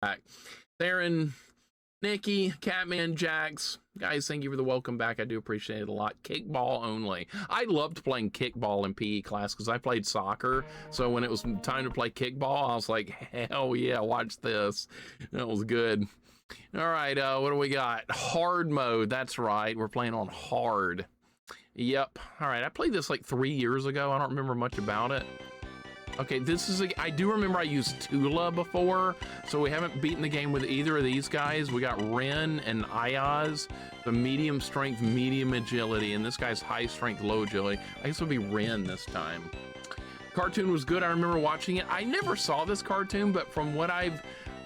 back. Theron, Nikki, Catman, Jax, guys, thank you for the welcome back. I do appreciate it a lot. Kickball only. I loved playing kickball in PE class because I played soccer. So when it was time to play kickball, I was like, hell yeah, watch this. That was good. All right, what do we got? Hard mode. That's right. We're playing on hard. Yep. All right, I played this like 3 years ago. I don't remember much about it. Okay, this is I do remember I used Tula before, so we haven't beaten the game with either of these guys. We got Ren and Ayaz, the medium strength, medium agility, and this guy's high strength, low agility. I guess it'll be Ren this time. Cartoon was good. I remember watching it. I never saw this cartoon, but from what I've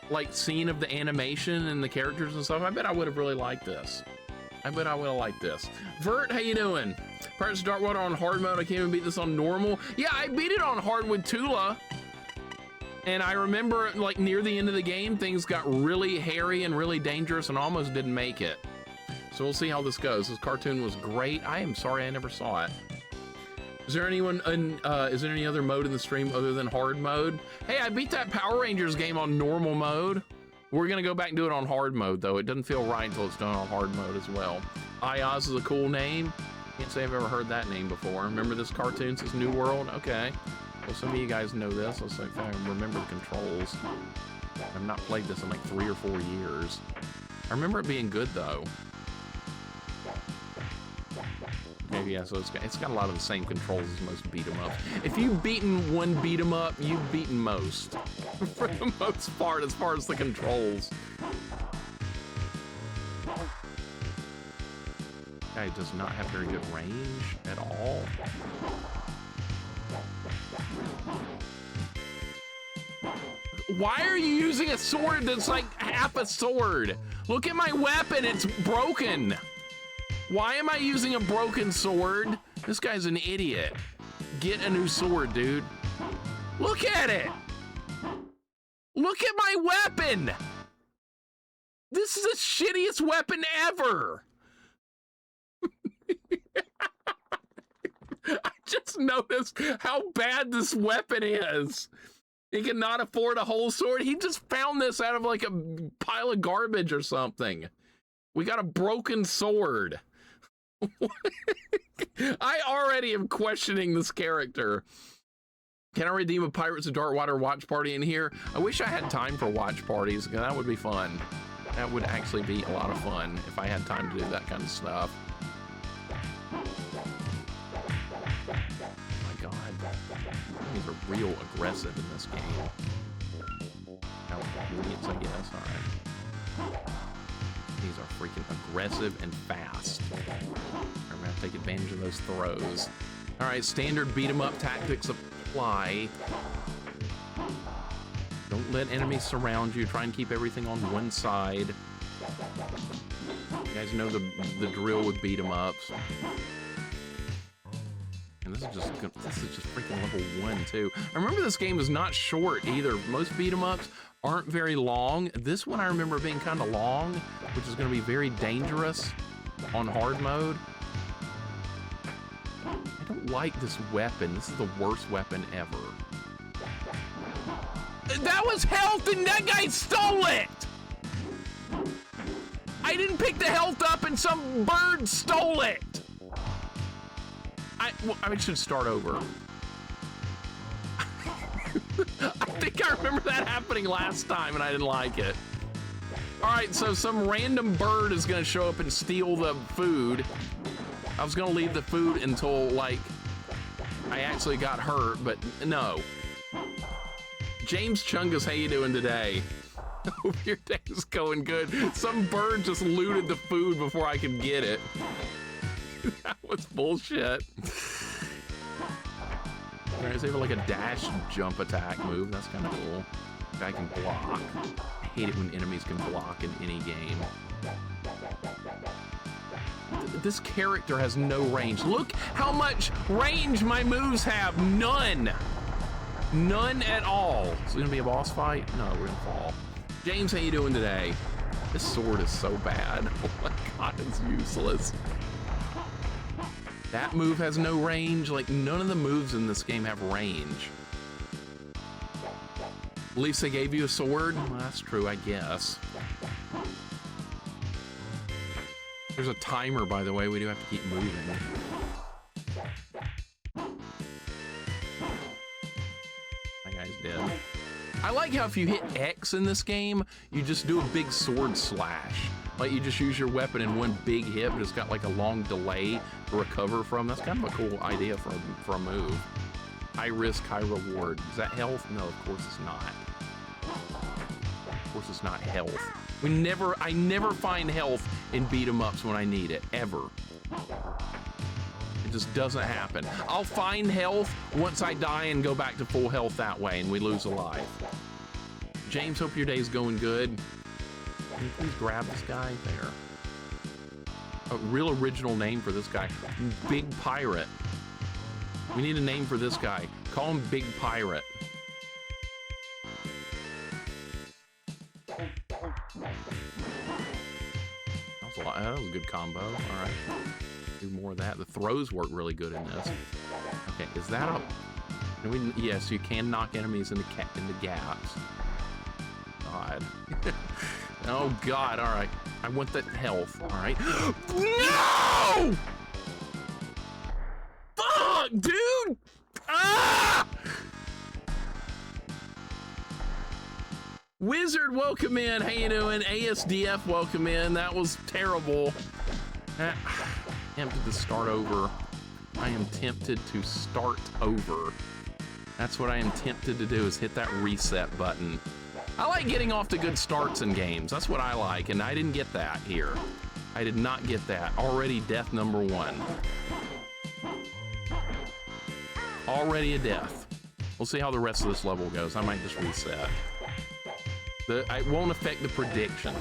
like seen of the animation and the characters and stuff, I bet I would have really liked this. I bet I would have liked this. Vert, how you doing? Pirates of Darkwater on hard mode. I can't even beat this on normal. Yeah, I beat it on hard with Tula. And I remember, like, near the end of the game, things got really hairy and really dangerous and almost didn't make it. So we'll see how this goes. This cartoon was great. I am sorry I never saw it. Is there any other mode in the stream other than hard mode? Hey, I beat that Power Rangers game on normal mode. We're gonna go back and do it on hard mode, though. It doesn't feel right until it's done on hard mode as well. Ayaz is a cool name. Can't say I've ever heard that name before. Remember this cartoon since New World? Okay. Well, some of you guys know this. Let's see if I remember the controls. I've not played this in like 3 or 4 years. I remember it being good, though. Maybe, yeah, so it's got a lot of the same controls as most beat-em-ups. If you've beaten one beat-em-up, you've beaten most. For the most part, as far as the controls. Guy does not have very good range at all. Why are you using a sword that's like half a sword? Look at my weapon, it's broken. Why am I using a broken sword? This guy's an idiot. Get a new sword, dude. Look at it. Look at my weapon. This is the shittiest weapon ever. I just noticed how bad this weapon is. He cannot afford a whole sword. He just found this out of like a pile of garbage or something. We got a broken sword. I already am questioning this character. Can I redeem a Pirates of Darkwater watch party in here? I wish I had time for watch parties. That would be fun. That would actually be a lot of fun if I had time to do that kind of stuff. Enemies are real aggressive in this game. How idiots, I guess. Alright. These are freaking aggressive and fast. I'm gonna have to take advantage of those throws. Alright, standard beat 'em up tactics apply. Don't let enemies surround you. Try and keep everything on one side. You guys know the drill with beat 'em ups. And this is just freaking level 1 too. I remember this game is not short either. Most beat 'em ups aren't very long. This one I remember being kind of long, which is going to be very dangerous on hard mode. I don't like this weapon. This is the worst weapon ever. That was health and that guy stole it! I didn't pick the health up and some bird stole it! I should start over. I think I remember that happening last time and I didn't like it. Alright, so some random bird is gonna show up and steal the food. I was gonna leave the food until, like, I actually got hurt, but no. James Chungus, how you doing today? Hope your day's going good. Some bird just looted the food before I could get it. That was bullshit. Alright, is there like a dash jump attack move? That's kind of cool. I can block. I hate it when enemies can block in any game. This character has no range. Look how much range my moves have. None. None at all. Is it gonna be a boss fight? No, we're gonna fall. James, how you doing today? This sword is so bad. Oh my god, it's useless. That move has no range. Like, none of the moves in this game have range. At least they gave you a sword. Well, that's true, I guess. There's a timer, by the way. We do have to keep moving. That guy's dead. I like how if you hit X in this game, you just do a big sword slash. Like you just use your weapon in one big hit, but it's got like a long delay to recover from. That's kind of a cool idea for a move. High risk, high reward. Is that health? No, of course it's not. Of course it's not health. I never find health in beat 'em ups when I need it, ever. It just doesn't happen. I'll find health once I die and go back to full health that way, and we lose a life. James, hope your day's going good. Can you please grab this guy there? A real original name for this guy. Big Pirate. We need a name for this guy. Call him Big Pirate. That was a good combo. All right. Do more of that. The throws work really good in this. Okay, is that a... Yes, you can knock enemies into gaps. God. Oh, God. All right. I want that health. All right. No! Fuck, dude! Ah! Wizard, welcome in. How you doing? ASDF, welcome in. That was terrible. Tempted to start over. I am tempted to start over. That's what I am tempted to do, is hit that reset button. I like getting off to good starts in games. That's what I like, and I didn't get that here. I did not get that. Already death number 1. Already a death. We'll see how the rest of this level goes. I might just reset. It won't affect the prediction.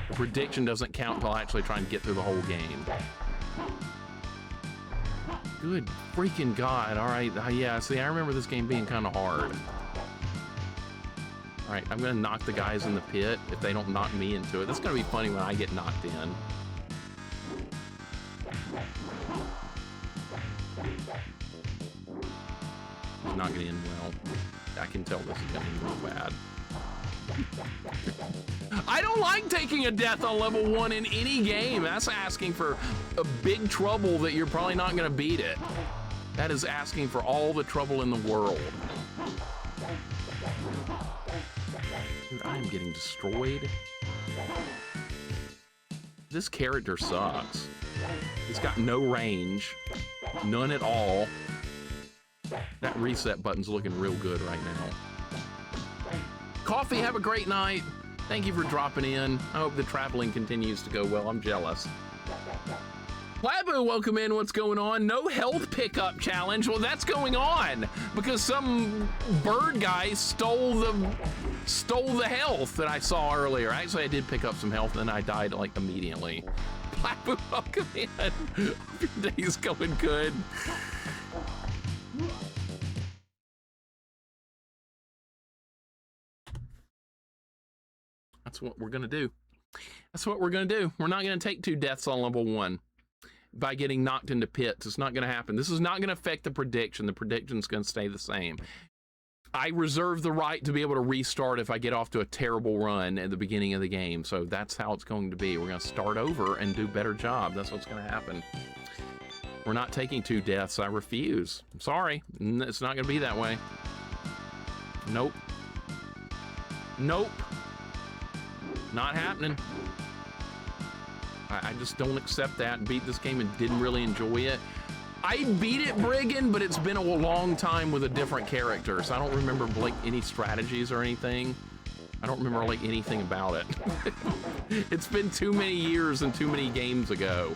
The prediction doesn't count until I actually try and get through the whole game. Good freaking God. All right. Yeah, see, I remember this game being kind of hard. All right, I'm going to knock the guys in the pit if they don't knock me into it. That's going to be funny when I get knocked in. It's not going to end well. I can tell this is going to end real bad. I don't like taking a death on level 1 in any game. That's asking for a big trouble that you're probably not going to beat it. That is asking for all the trouble in the world. Dude, I am getting destroyed. This character sucks. He's got no range. None at all. That reset button's looking real good right now. Coffee, have a great night. Thank you for dropping in. I hope the traveling continues to go well. I'm jealous. Labu, welcome in. What's going on? No health pickup challenge. Well, that's going on because some bird guy stole the health that I saw earlier. Actually, I did pick up some health and then I died like immediately. Labu, welcome in. Hope your day's going good. That's what we're gonna do. That's what we're gonna do. We're not gonna take 2 deaths on level 1 by getting knocked into pits. It's not gonna happen. This is not gonna affect the prediction. The prediction's gonna stay the same. I reserve the right to be able to restart if I get off to a terrible run at the beginning of the game. So that's how it's going to be. We're gonna start over and do a better job. That's what's gonna happen. We're not taking 2 deaths. I refuse. I'm sorry. It's not gonna be that way. Nope. Nope. Not happening. I just don't accept that. Beat this game and didn't really enjoy it. I beat it, Brigand, but it's been a long time with a different character, so I don't remember like any strategies or anything. I don't remember like anything about it. It's been too many years and too many games ago.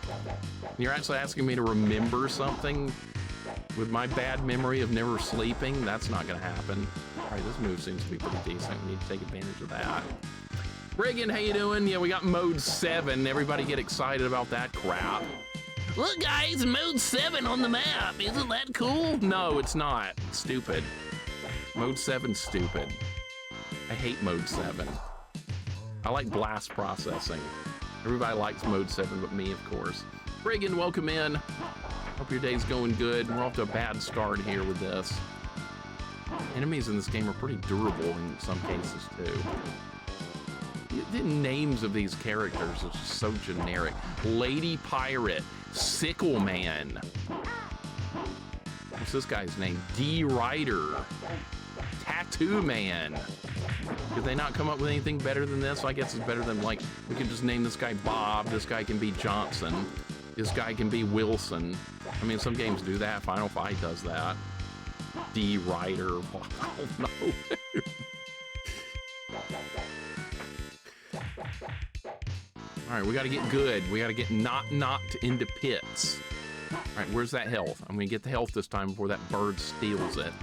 You're actually asking me to remember something with my bad memory of never sleeping? That's not gonna happen. All right, this move seems to be pretty decent. We need to take advantage of that. Brigand, how you doing? Yeah, we got mode 7. Everybody get excited about that crap. Look, guys, mode 7 on the map. Isn't that cool? No, it's not. It's stupid. Mode 7's stupid. I hate mode 7. I like blast processing. Everybody likes mode 7 but me, of course. Brigand, welcome in. Hope your day's going good. We're off to a bad start here with this. Enemies in this game are pretty durable in some cases, too. The names of these characters are just so generic. Lady Pirate, Sickle Man. What's this guy's name? D Rider, Tattoo Man. Did they not come up with anything better than this? I guess it's better than, like, we could just name this guy Bob, this guy can be Johnson, this guy can be Wilson. I mean, some games do that. Final Fight does that. D Rider, I don't know. All right, we got to get good. We got to get not knocked into pits. All right, where's that health? I'm gonna get the health this time before that bird steals it.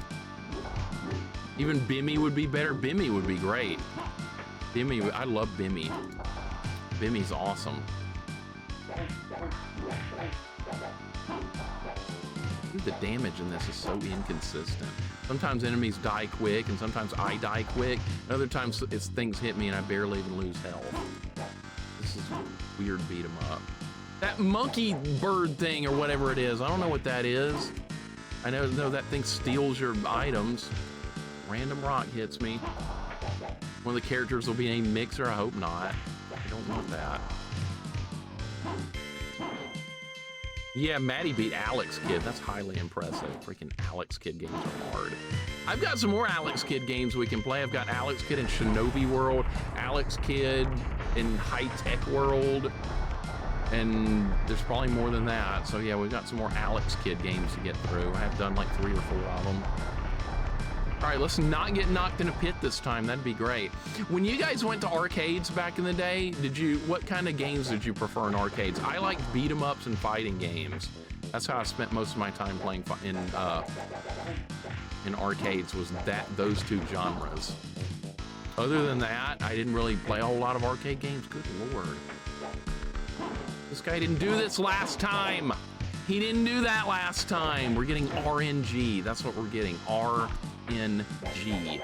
Even Bimmy would be better. Bimmy would be great. Bimmy, I love Bimmy. Bimmy's awesome. Dude, the damage in this is so inconsistent. Sometimes enemies die quick, and sometimes I die quick. And other times it's things hit me and I barely even lose health. This is weird beat 'em up. That monkey bird thing or whatever it is, I don't know what that is. I know that thing steals your items. Random rock hits me. One of the characters will be named Mixer. I hope not. I don't want that. Yeah, Maddie beat Alex Kidd. That's highly impressive. Freaking Alex Kidd games are hard. I've got some more Alex Kidd games we can play. I've got Alex Kidd in Shinobi World, Alex Kidd in High Tech World, and there's probably more than that. So yeah, we've got some more Alex Kidd games to get through. I have done like 3 or 4 of them. All right, let's not get knocked in a pit this time. That'd be great. When you guys went to arcades back in the day, what kind of games did you prefer in arcades? I liked beat 'em ups and fighting games. That's how I spent most of my time playing in arcades, was those 2 genres. Other than that, I didn't really play a whole lot of arcade games. Good Lord. This guy didn't do this last time. He didn't do that last time. We're getting RNG. That's what we're getting. RNG.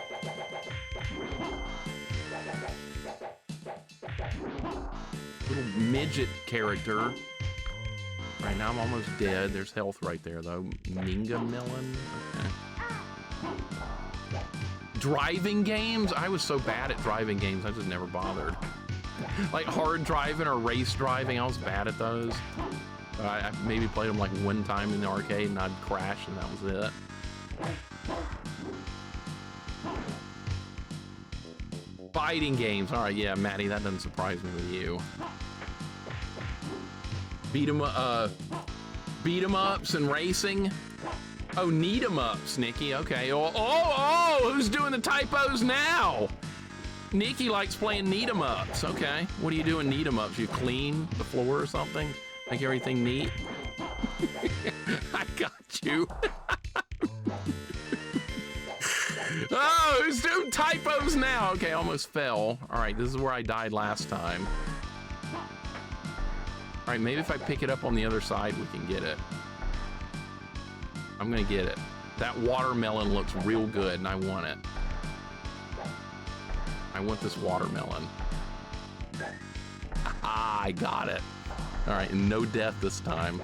Little midget character. Right now I'm almost dead. There's health right there though. Ninga Melon. Okay. Driving games? I was so bad at driving games, I just never bothered. Like hard driving or race driving, I was bad at those. I maybe played them like 1 time in the arcade and I'd crash and that was it. Fighting games. All right, yeah, Maddie, that doesn't surprise me with you. Beat 'em ups and racing. Oh, need 'em ups, Nikki. Okay. Oh, who's doing the typos now? Nikki likes playing need 'em ups. Okay. What do you do in need 'em ups? You clean the floor or something? Make everything neat? I got you. Oh, who's doing typos now? Okay, almost fell. All right, this is where I died last time. All right, maybe if I pick it up on the other side, we can get it. I'm gonna get it. That watermelon looks real good, and I want it. I want this watermelon. Ah, I got it. All right, and no death this time.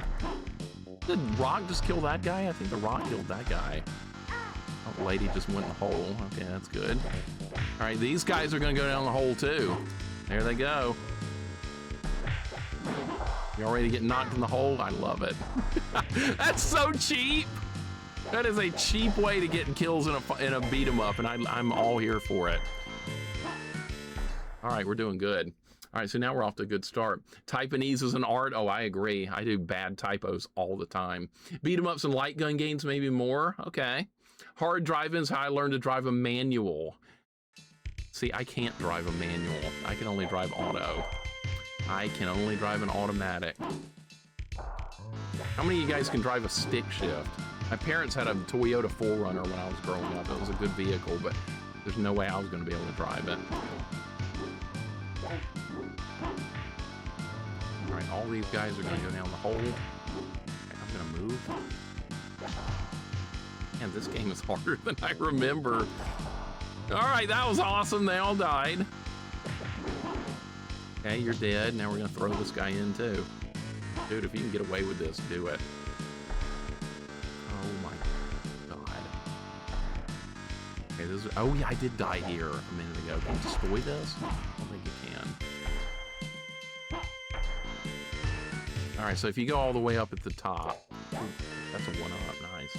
Did Rock just kill that guy? I think the Rock killed that guy. Oh, lady just went in the hole. Okay, that's good. All right, these guys are gonna go down the hole too. There they go. You all ready to get knocked in the hole? I love it. That's so cheap. That is a cheap way to get kills in a beat 'em up, and I'm all here for it. All right, we're doing good. All right, so now we're off to a good start. Typing-ese is an art. Oh, I agree. I do bad typos all the time. Beat 'em ups and light gun games, maybe more. Okay. Hard driving is how I learned to drive a manual. See, I can't drive a manual. I can only drive auto. I can only drive an automatic. How many of you guys can drive a stick shift? My parents had a Toyota 4Runner when I was growing up. It was a good vehicle, but there's no way I was going to be able to drive it. All right, all these guys are going to go down the hole. Okay, I'm going to move. Man, this game is harder than I remember. All right, that was awesome. They all died. Okay, you're dead. Now we're going to throw this guy in, too. Dude, if you can get away with this, do it. Oh, my God. Okay, this is, oh yeah, I did die here a minute ago. Can you destroy this? I don't think you can. All right, so if you go all the way up at the top, that's a 1-up, nice.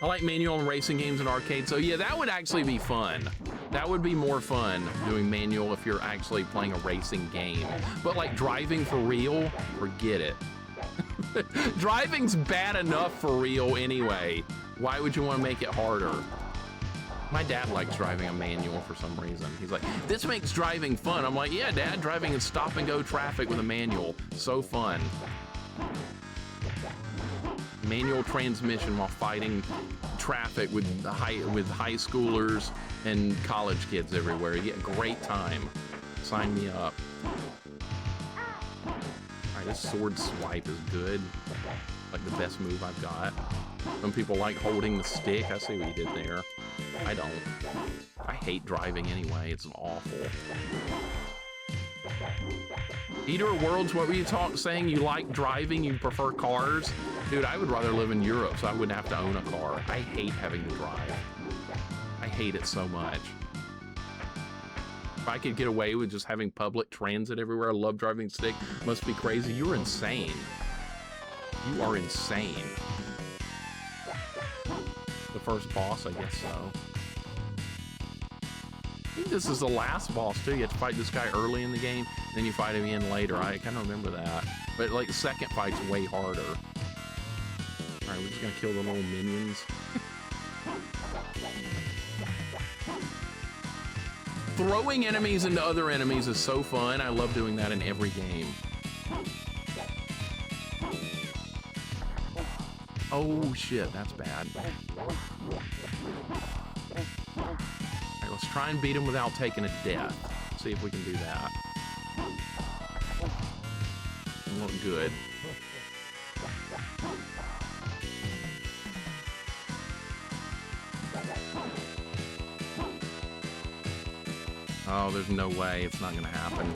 I like manual and racing games in arcade, so yeah, that would actually be fun. That would be more fun doing manual if you're actually playing a racing game. But like driving for real, forget it. Driving's bad enough for real anyway. Why would you want to make it harder? My dad likes driving a manual for some reason. He's like, this makes driving fun. I'm like, yeah, Dad, driving in stop and go traffic with a manual. So fun. Manual transmission while fighting traffic with high schoolers and college kids everywhere. You get a great time. Sign me up. All right, this sword swipe is good. Like the best move I've got. Some people like holding the stick. I see what you did there. I don't. I hate driving anyway. It's awful. Eater Worlds, what were you saying? You like driving? You prefer cars? Dude, I would rather live in Europe so I wouldn't have to own a car. I hate having to drive. I hate it so much. If I could get away with just having public transit everywhere, I love driving stick. Must be crazy. You're insane. You are insane. The first boss, I guess so. I think this is the last boss too. You have to fight this guy early in the game, then you fight him again later. I kind of remember that. But like the second fight's way harder. All right, we're just gonna kill the little minions. Throwing enemies into other enemies is so fun. I love doing that in every game. Oh shit, that's bad. Alright, let's try and beat him without taking a death. See if we can do that. Doesn't look good. Oh, there's no way it's not gonna happen.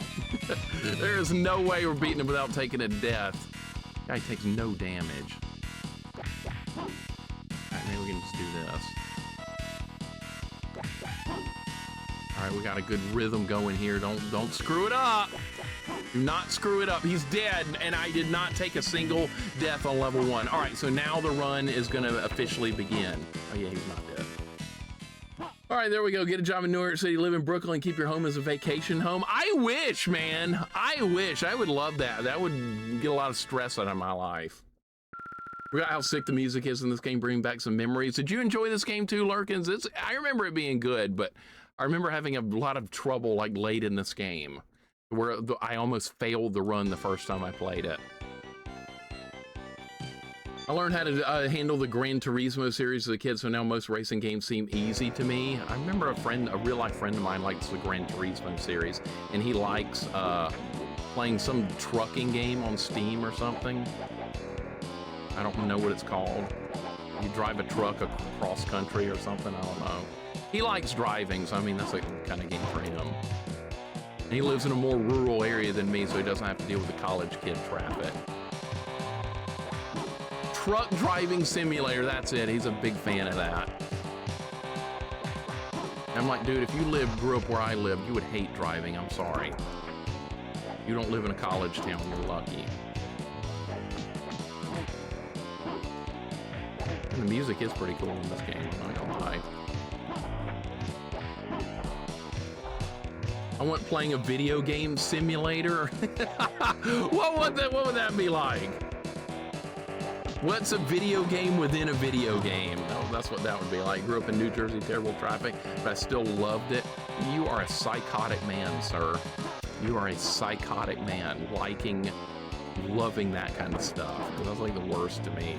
There is no way we're beating him without taking a death. Guy takes no damage. Alright, maybe we can just do this. Alright, we got a good rhythm going here. Don't screw it up. Do not screw it up. He's dead, and I did not take a single death on level 1. Alright, so now the run is gonna officially begin. Oh yeah, he's not dead. All right, there we go. Get a job in New York City, live in Brooklyn, keep your home as a vacation home. I wish, man. I wish. I would love that. That would get a lot of stress out of my life. We got how sick the music is in this game, bringing back some memories. Did you enjoy this game too, Lurkins? I remember it being good, but I remember having a lot of trouble like late in this game, where I almost failed the run the first time I played it. I learned how to handle the Gran Turismo series as a kid, so now most racing games seem easy to me. I remember a real-life friend of mine likes the Gran Turismo series, and he likes playing some trucking game on Steam or something. I don't know what it's called. You drive a truck across country or something, I don't know. He likes driving, so I mean, that's the kind of game for him. And he lives in a more rural area than me, so he doesn't have to deal with the college kid traffic. Truck driving simulator, that's it. He's a big fan of that. I'm like, dude, if you grew up where I live, you would hate driving. I'm sorry. You don't live in a college town, you're lucky. And the music is pretty cool in this game, I'm not gonna lie. I want playing a video game simulator. What would that be like? What's a video game within a video game? Oh, that's what that would be like. Grew up in New Jersey, terrible traffic, but I still loved it. You are a psychotic man, sir. You are a psychotic man, loving that kind of stuff. That's like the worst to me.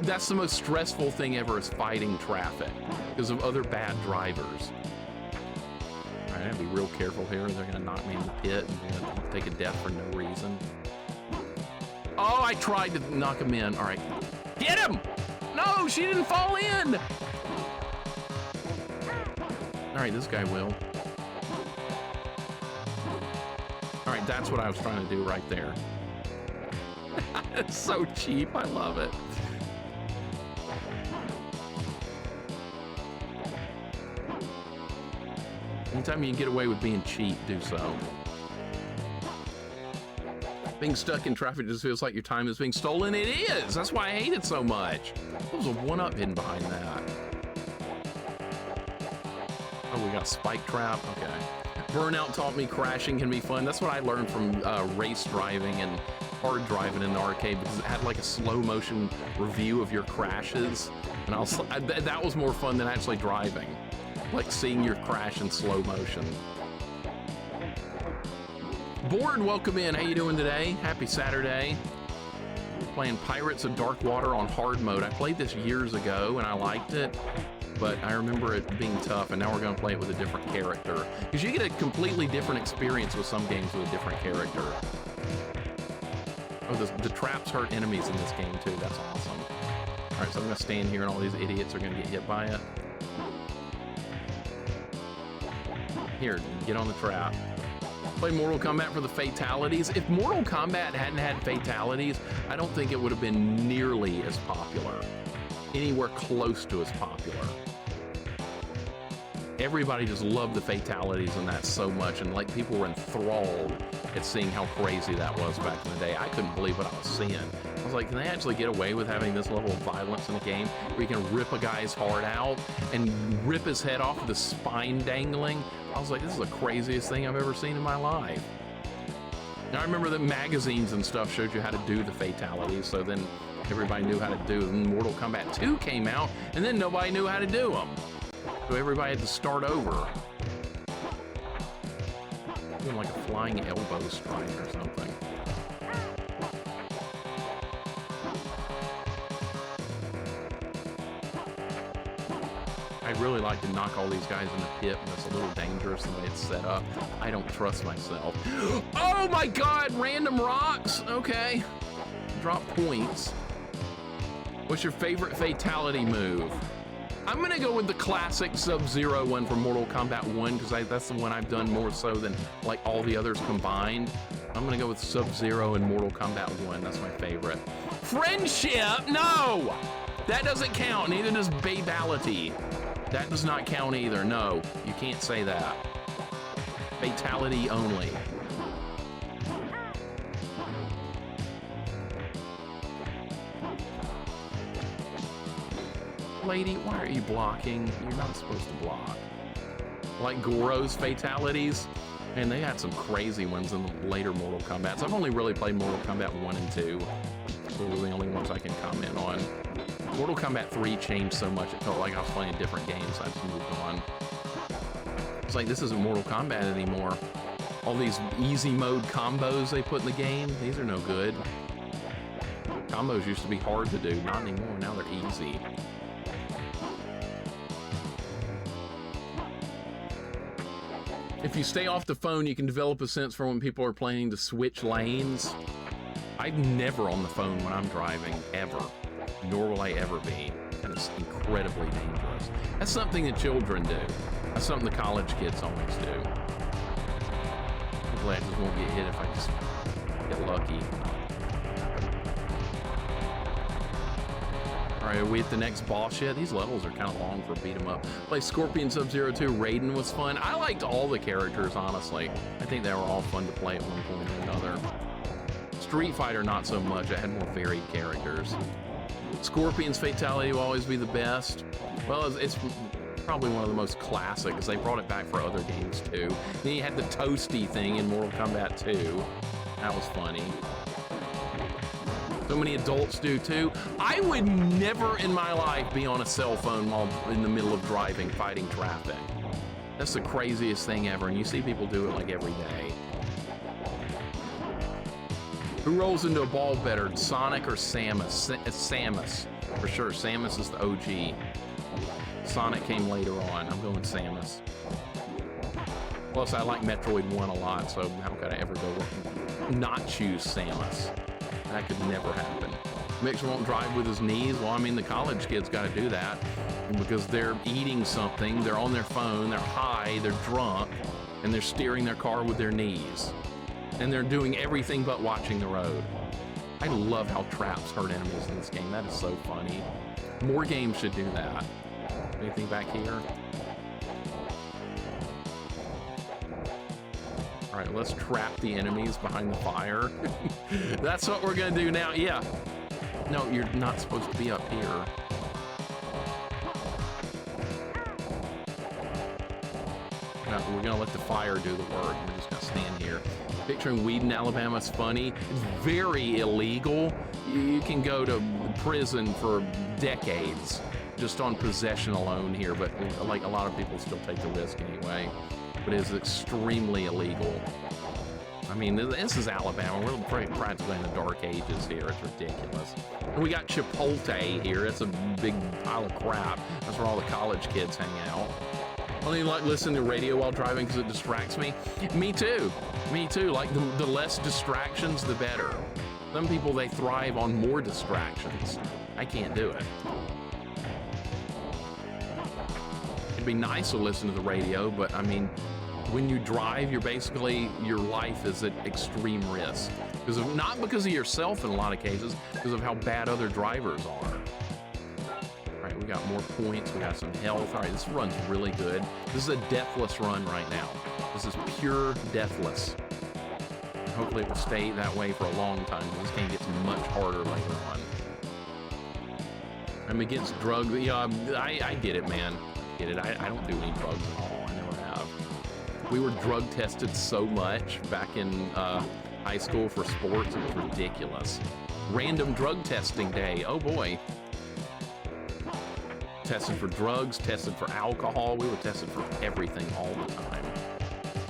That's the most stressful thing ever is fighting traffic because of other bad drivers. All right, I have to be real careful here. They're gonna knock me in the pit and take a death for no reason. Oh, I tried to knock him in. All right. Get him! No, she didn't fall in! All right, this guy will. All right, that's what I was trying to do right there. It's so cheap. I love it. Anytime you can get away with being cheap, do so. Being stuck in traffic just feels like your time is being stolen. It is! That's why I hate it so much. There was a one-up hidden behind that. Oh, we got spike trap. Okay. Burnout taught me crashing can be fun. That's what I learned from race driving and hard driving in the arcade, because it had like a slow motion review of your crashes. And that was more fun than actually driving. Like seeing your crash in slow motion. Board, welcome in. How you doing today? Happy Saturday. Playing Pirates of Dark Water on hard mode. I played this years ago and I liked it, but I remember it being tough, and now we're gonna play it with a different character. Because you get a completely different experience with some games with a different character. Oh, the traps hurt enemies in this game too. That's awesome. All right, so I'm gonna stand here and all these idiots are gonna get hit by it. Here, get on the trap. Play Mortal Kombat for the fatalities. If Mortal Kombat hadn't had fatalities, I don't think it would have been nearly as popular. Anywhere close to as popular. Everybody just loved the fatalities and that so much, and like people were enthralled at seeing how crazy that was back in the day. I couldn't believe what I was seeing. I was like, can they actually get away with having this level of violence in a game where you can rip a guy's heart out and rip his head off with the spine dangling? I was like, this is the craziest thing I've ever seen in my life. And I remember that magazines and stuff showed you how to do the fatalities, so then everybody knew how to do them. Mortal Kombat 2 came out, and then nobody knew how to do them. So everybody had to start over. Doing like a flying elbow strike or something. I really like to knock all these guys in the pit, and it's a little dangerous the way it's set up. I don't trust myself. Oh my God, random rocks. Okay. Drop points. What's your favorite fatality move? I'm gonna go with the classic Sub-Zero one from Mortal Kombat 1, because that's the one I've done more so than like all the others combined. I'm gonna go with Sub-Zero and Mortal Kombat 1. That's my favorite. Friendship? No! That doesn't count, neither does Babality. That does not count either. No, you can't say that. Fatality only. Lady, why are you blocking? You're not supposed to block. Like Goro's fatalities, and they had some crazy ones in the later Mortal Kombat. So I've only really played Mortal Kombat 1 and 2. Those are the only ones I can comment on. Mortal Kombat 3 changed so much, it felt like I was playing different games, so I just moved on. It's like, this isn't Mortal Kombat anymore. All these easy mode combos they put in the game, these are no good. Combos used to be hard to do, not anymore, now they're easy. If you stay off the phone, you can develop a sense for when people are planning to switch lanes. I'm never on the phone when I'm driving, ever. Nor will I ever be. And it's incredibly dangerous. That's something that children do. That's something the college kids always do. Hopefully I just won't get hit if I just get lucky. All right, are we at the next boss yet? These levels are kind of long for beat 'em up. Play Scorpion Sub-Zero 2. Raiden was fun. I liked all the characters, honestly. I think they were all fun to play at one point or another. Street Fighter, not so much. It had more varied characters. Scorpion's fatality will always be the best. Well, it's probably one of the most classic, because they brought it back for other games too. Then you had the toasty thing in Mortal Kombat 2. That was funny. So many adults do too. I would never in my life be on a cell phone while in the middle of driving, fighting traffic. That's the craziest thing ever, and you see people do it like every day. Who rolls into a ball better, Sonic or Samus? Samus, for sure. Samus is the OG. Sonic came later on. I'm going Samus. Plus, I like Metroid 1 a lot, so how could I ever go not choose Samus? That could never happen. Mixer won't drive with his knees. Well, I mean, the college kids got to do that because they're eating something, they're on their phone, they're high, they're drunk, and they're steering their car with their knees. And they're doing everything but watching the road. I love how traps hurt enemies in this game. That is so funny. More games should do that. Anything back here? All right, let's trap the enemies behind the fire. That's what we're gonna do now. Yeah. No, you're not supposed to be up here. No, we're gonna let the fire do the work. We're just gonna stand here. Picturing weed in Alabama is funny. It's very illegal. You can go to prison for decades just on possession alone here, but like a lot of people still take the risk anyway. But it is extremely illegal. I mean, this is Alabama. We're practically in the dark ages here. It's ridiculous. And we got Chipotle here. It's a big pile of crap. That's where all the college kids hang out. I only like listening to radio while driving because it distracts me. Me too. Me too. Like the less distractions, the better. Some people, they thrive on more distractions. I can't do it. It'd be nice to listen to the radio, but I mean, when you drive, you're basically, your life is at extreme risk. Not because of yourself in a lot of cases, because of how bad other drivers are. All right, we got more points, we got some health. All right, this run's really good. This is a deathless run right now. This is pure deathless. And hopefully it will stay that way for a long time, because this game gets much harder later on. I'm against drugs. Yeah, I get it, man. I get it. I don't do any drugs at all. I never have. We were drug tested so much back in high school for sports, it was ridiculous. Random drug testing day, oh boy. Tested for drugs, tested for alcohol, we were tested for everything all the time.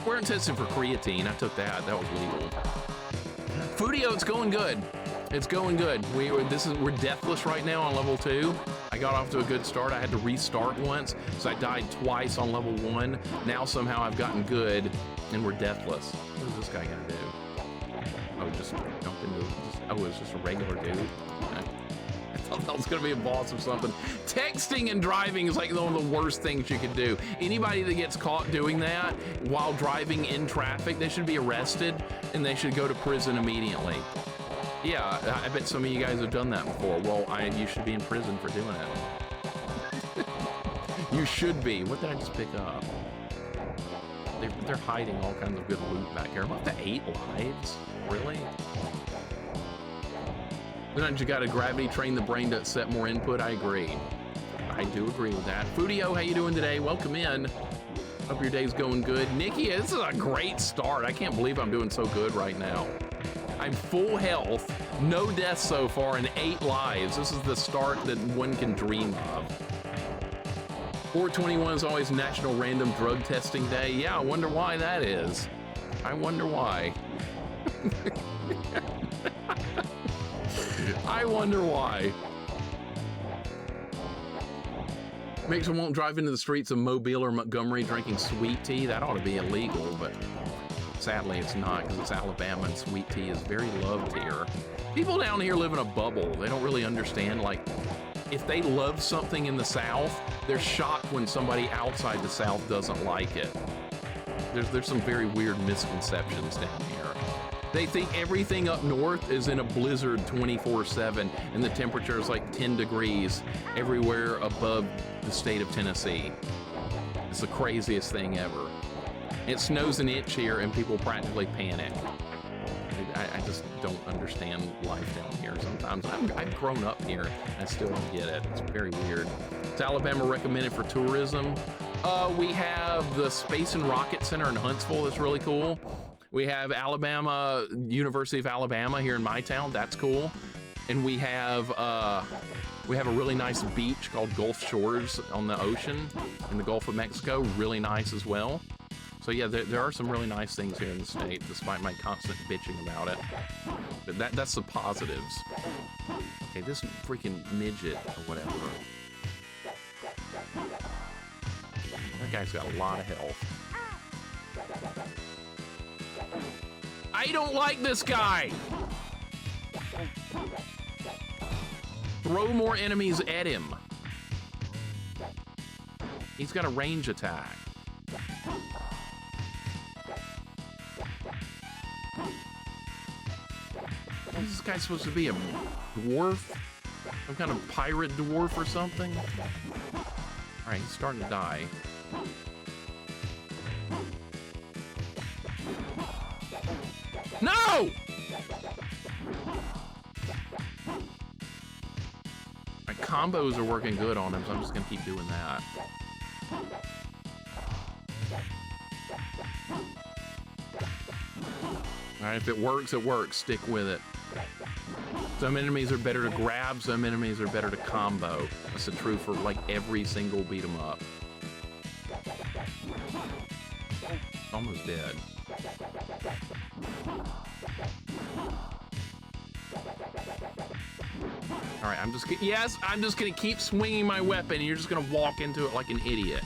We weren't tested for creatine, I took that was legal. Fudio, it's going good. It's going good. We're deathless right now on level 2. I got off to a good start. I had to restart once, so I died twice on level 1. Now somehow I've gotten good, and we're deathless. What is this guy gonna do? Oh, just jump into. Oh, it's just a regular dude. I thought that was gonna be a boss or something. Texting and driving is like one of the worst things you could do. Anybody that gets caught doing that while driving in traffic, they should be arrested and they should go to prison immediately. Yeah, I bet some of you guys have done that before. Well, you should be in prison for doing it. You should be. What did I just pick up? They're hiding all kinds of good loot back here. I'm up to 8 lives? Really? Then you gotta gravity train the brain to set more input. I agree. I do agree with that. Fudio, how you doing today? Welcome in. Hope your day's going good. Nikki, this is a great start. I can't believe I'm doing so good right now. I'm full health, no deaths so far, and 8 lives. This is the start that one can dream of. 421 is always National Random Drug Testing Day. Yeah, I wonder why that is. I wonder why. I wonder why. Mixer won't drive into the streets of Mobile or Montgomery drinking sweet tea. That ought to be illegal, but sadly it's not, because it's Alabama and sweet tea is very loved here. People down here live in a bubble. They don't really understand, like, if they love something in the South, they're shocked when somebody outside the South doesn't like it. There's some very weird misconceptions down here. They think everything up north is in a blizzard 24/7 and the temperature is like 10 degrees everywhere above the state of Tennessee. It's the craziest thing ever. It snows an inch here and people practically panic. I just don't understand life down here sometimes. I've grown up here and I still don't get it. It's very weird. Is Alabama recommended for tourism? We have the Space and Rocket Center in Huntsville. That's really cool. We have University of Alabama here in my town. That's cool. And we have a really nice beach called Gulf Shores on the ocean in the Gulf of Mexico. Really nice as well. So yeah, there are some really nice things here in the state, despite my constant bitching about it. But that's the positives. Okay, this freaking midget or whatever. That guy's got a lot of health. I don't like this guy! Throw more enemies at him. He's got a range attack. Is this guy supposed to be a dwarf? Some kind of pirate dwarf or something? Alright, he's starting to die. No! My combos are working good on him, so I'm just gonna keep doing that. Alright, if it works, it works. Stick with it. Some enemies are better to grab, some enemies are better to combo. That's the truth for like every single beat 'em up. Almost dead. All right, I'm just gonna keep swinging my weapon and you're just gonna walk into it like an idiot.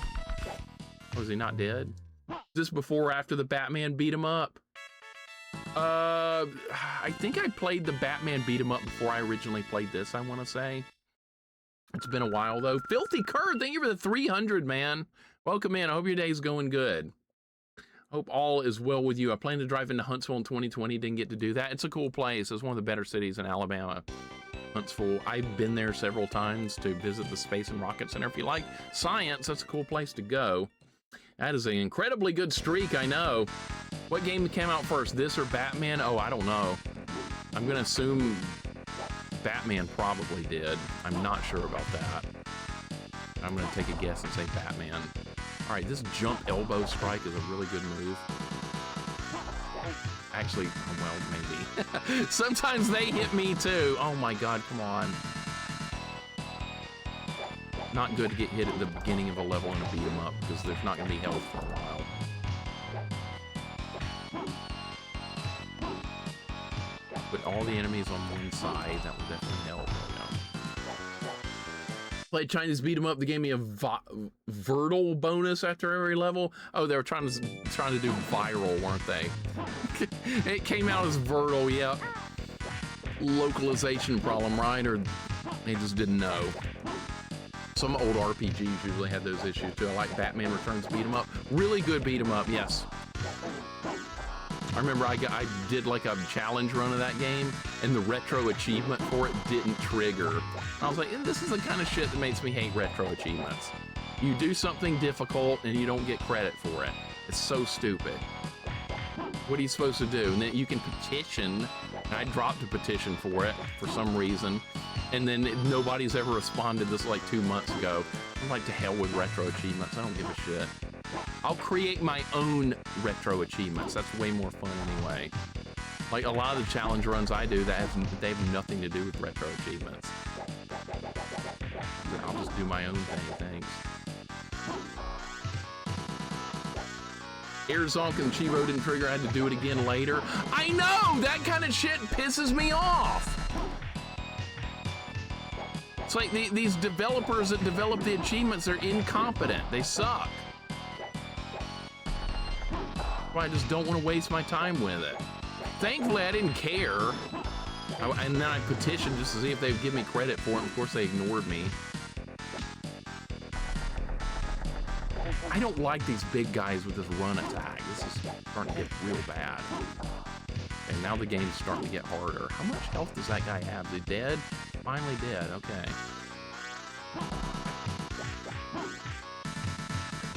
Oh, is he not dead? Is this before or after the Batman beat him up? I think I played the Batman beat 'em up before I originally played this, I want to say. It's been a while, though. Filthy Curd, thank you for the 300, man. Welcome in. I hope your day's going good. Hope all is well with you. I plan to drive into Huntsville in 2020. Didn't get to do that. It's a cool place. It's one of the better cities in Alabama. Huntsville. I've been there several times to visit the Space and Rocket Center. If you like science, that's a cool place to go. That is an incredibly good streak, I know. What game came out first, this or Batman? Oh, I don't know. I'm gonna assume Batman probably did. I'm not sure about that. I'm gonna take a guess and say Batman. All right, this jump elbow strike is a really good move. Actually, well, maybe. Sometimes they hit me too. Oh my God, come on. Not good to get hit at the beginning of a level and beat 'em up because there's not gonna be health for a while. Put all the enemies on one side, that will definitely help. Played Chinese beat 'em up. They gave me a Vertal bonus after every level. Oh, they were trying to do viral, weren't they? It came out as Vertal, yep. Localization problem, right? Or they just didn't know. Some old RPGs usually had those issues too. I like Batman Returns beat 'em up. Really good beat 'em up, yes. I remember I did like a challenge run of that game, and the retro achievement for it didn't trigger. I was like, this is the kind of shit that makes me hate retro achievements. You do something difficult and you don't get credit for it. It's so stupid. What are you supposed to do? And then you can petition. I dropped a petition for it for some reason, and then nobody's ever responded. This was like 2 months ago. I'm like, to hell with retro achievements. I don't give a shit. I'll create my own retro achievements. That's way more fun anyway. Like a lot of the challenge runs I do, they have nothing to do with retro achievements. I'll just do my own thing, thanks. Airzonk and Chivo didn't trigger, I had to do it again later. I know! That kind of shit pisses me off! It's like these developers that develop the achievements are incompetent. They suck. I just don't want to waste my time with it. Thankfully, I didn't care. And then I petitioned just to see if they'd give me credit for it. Of course, they ignored me. I don't like these big guys with this run attack. This is starting to get real bad. And now the game's starting to get harder. How much health does that guy have? Is he dead? Finally dead, okay.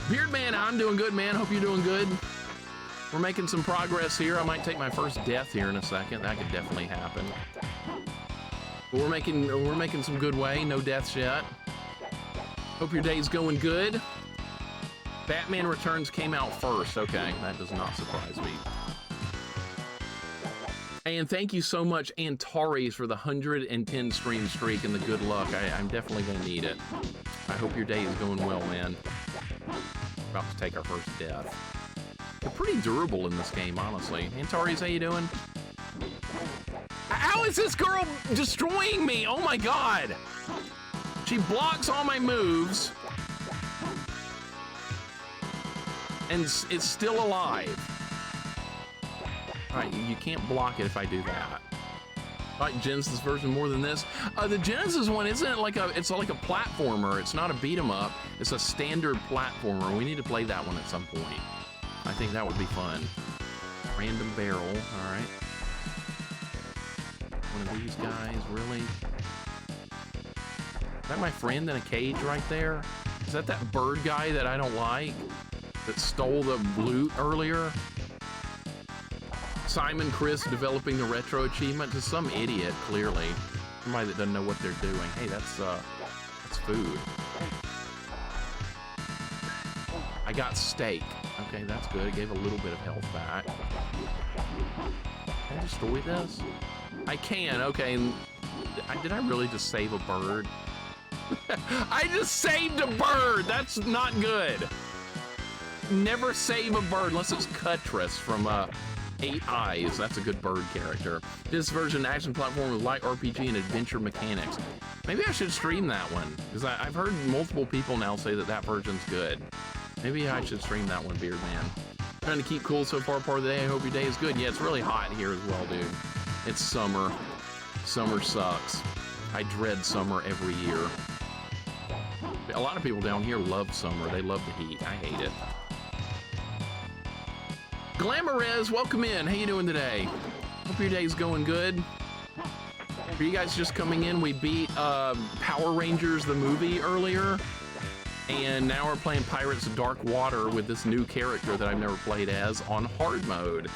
Beardman, I'm doing good, man. Hope you're doing good. We're making some progress here. I might take my first death here in a second. That could definitely happen. But we're making some good way. No deaths yet. Hope your day's going good. Batman Returns came out first. Okay, that does not surprise me. And thank you so much, Antares, for the 110 stream streak and the good luck. I'm definitely gonna need it. I hope your day is going well, man. About to take our first death. They're pretty durable in this game, honestly. Antares, how you doing? How is this girl destroying me? Oh my God! She blocks all my moves. And it's still alive. All right, you can't block it if I do that. Like Genesis version more than this. The Genesis one isn't like it's like a platformer. It's not a beat 'em up. It's a standard platformer. We need to play that one at some point. I think that would be fun. Random barrel, all right. One of these guys, really? Is that my friend in a cage right there? Is that bird guy that I don't like? That stole the loot earlier? Simon Chris developing the retro achievement to some idiot, clearly. Somebody that doesn't know what they're doing. Hey, that's food. I got steak. Okay, that's good. It gave a little bit of health back. Can I destroy this? I can, okay. Did I really just save a bird? I just saved a bird! That's not good. Never save a bird unless it's Cuttress from 8 Eyes. That's a good bird character. This version action platform with light RPG and adventure mechanics. Maybe I should stream that one, because I've heard multiple people now say that that version's good. Maybe I should stream that one, Beard Man. Trying to keep cool so far part of the day. I hope your day is good. Yeah, it's really hot here as well, dude. It's summer. Summer sucks. I dread summer every year. A lot of people down here love summer. They love the heat. I hate it. Glamorez, welcome in. How you doing today? Hope your day's going good. For you guys just coming in, we beat Power Rangers the movie earlier, and now we're playing Pirates of Dark Water with this new character that I've never played as on hard mode.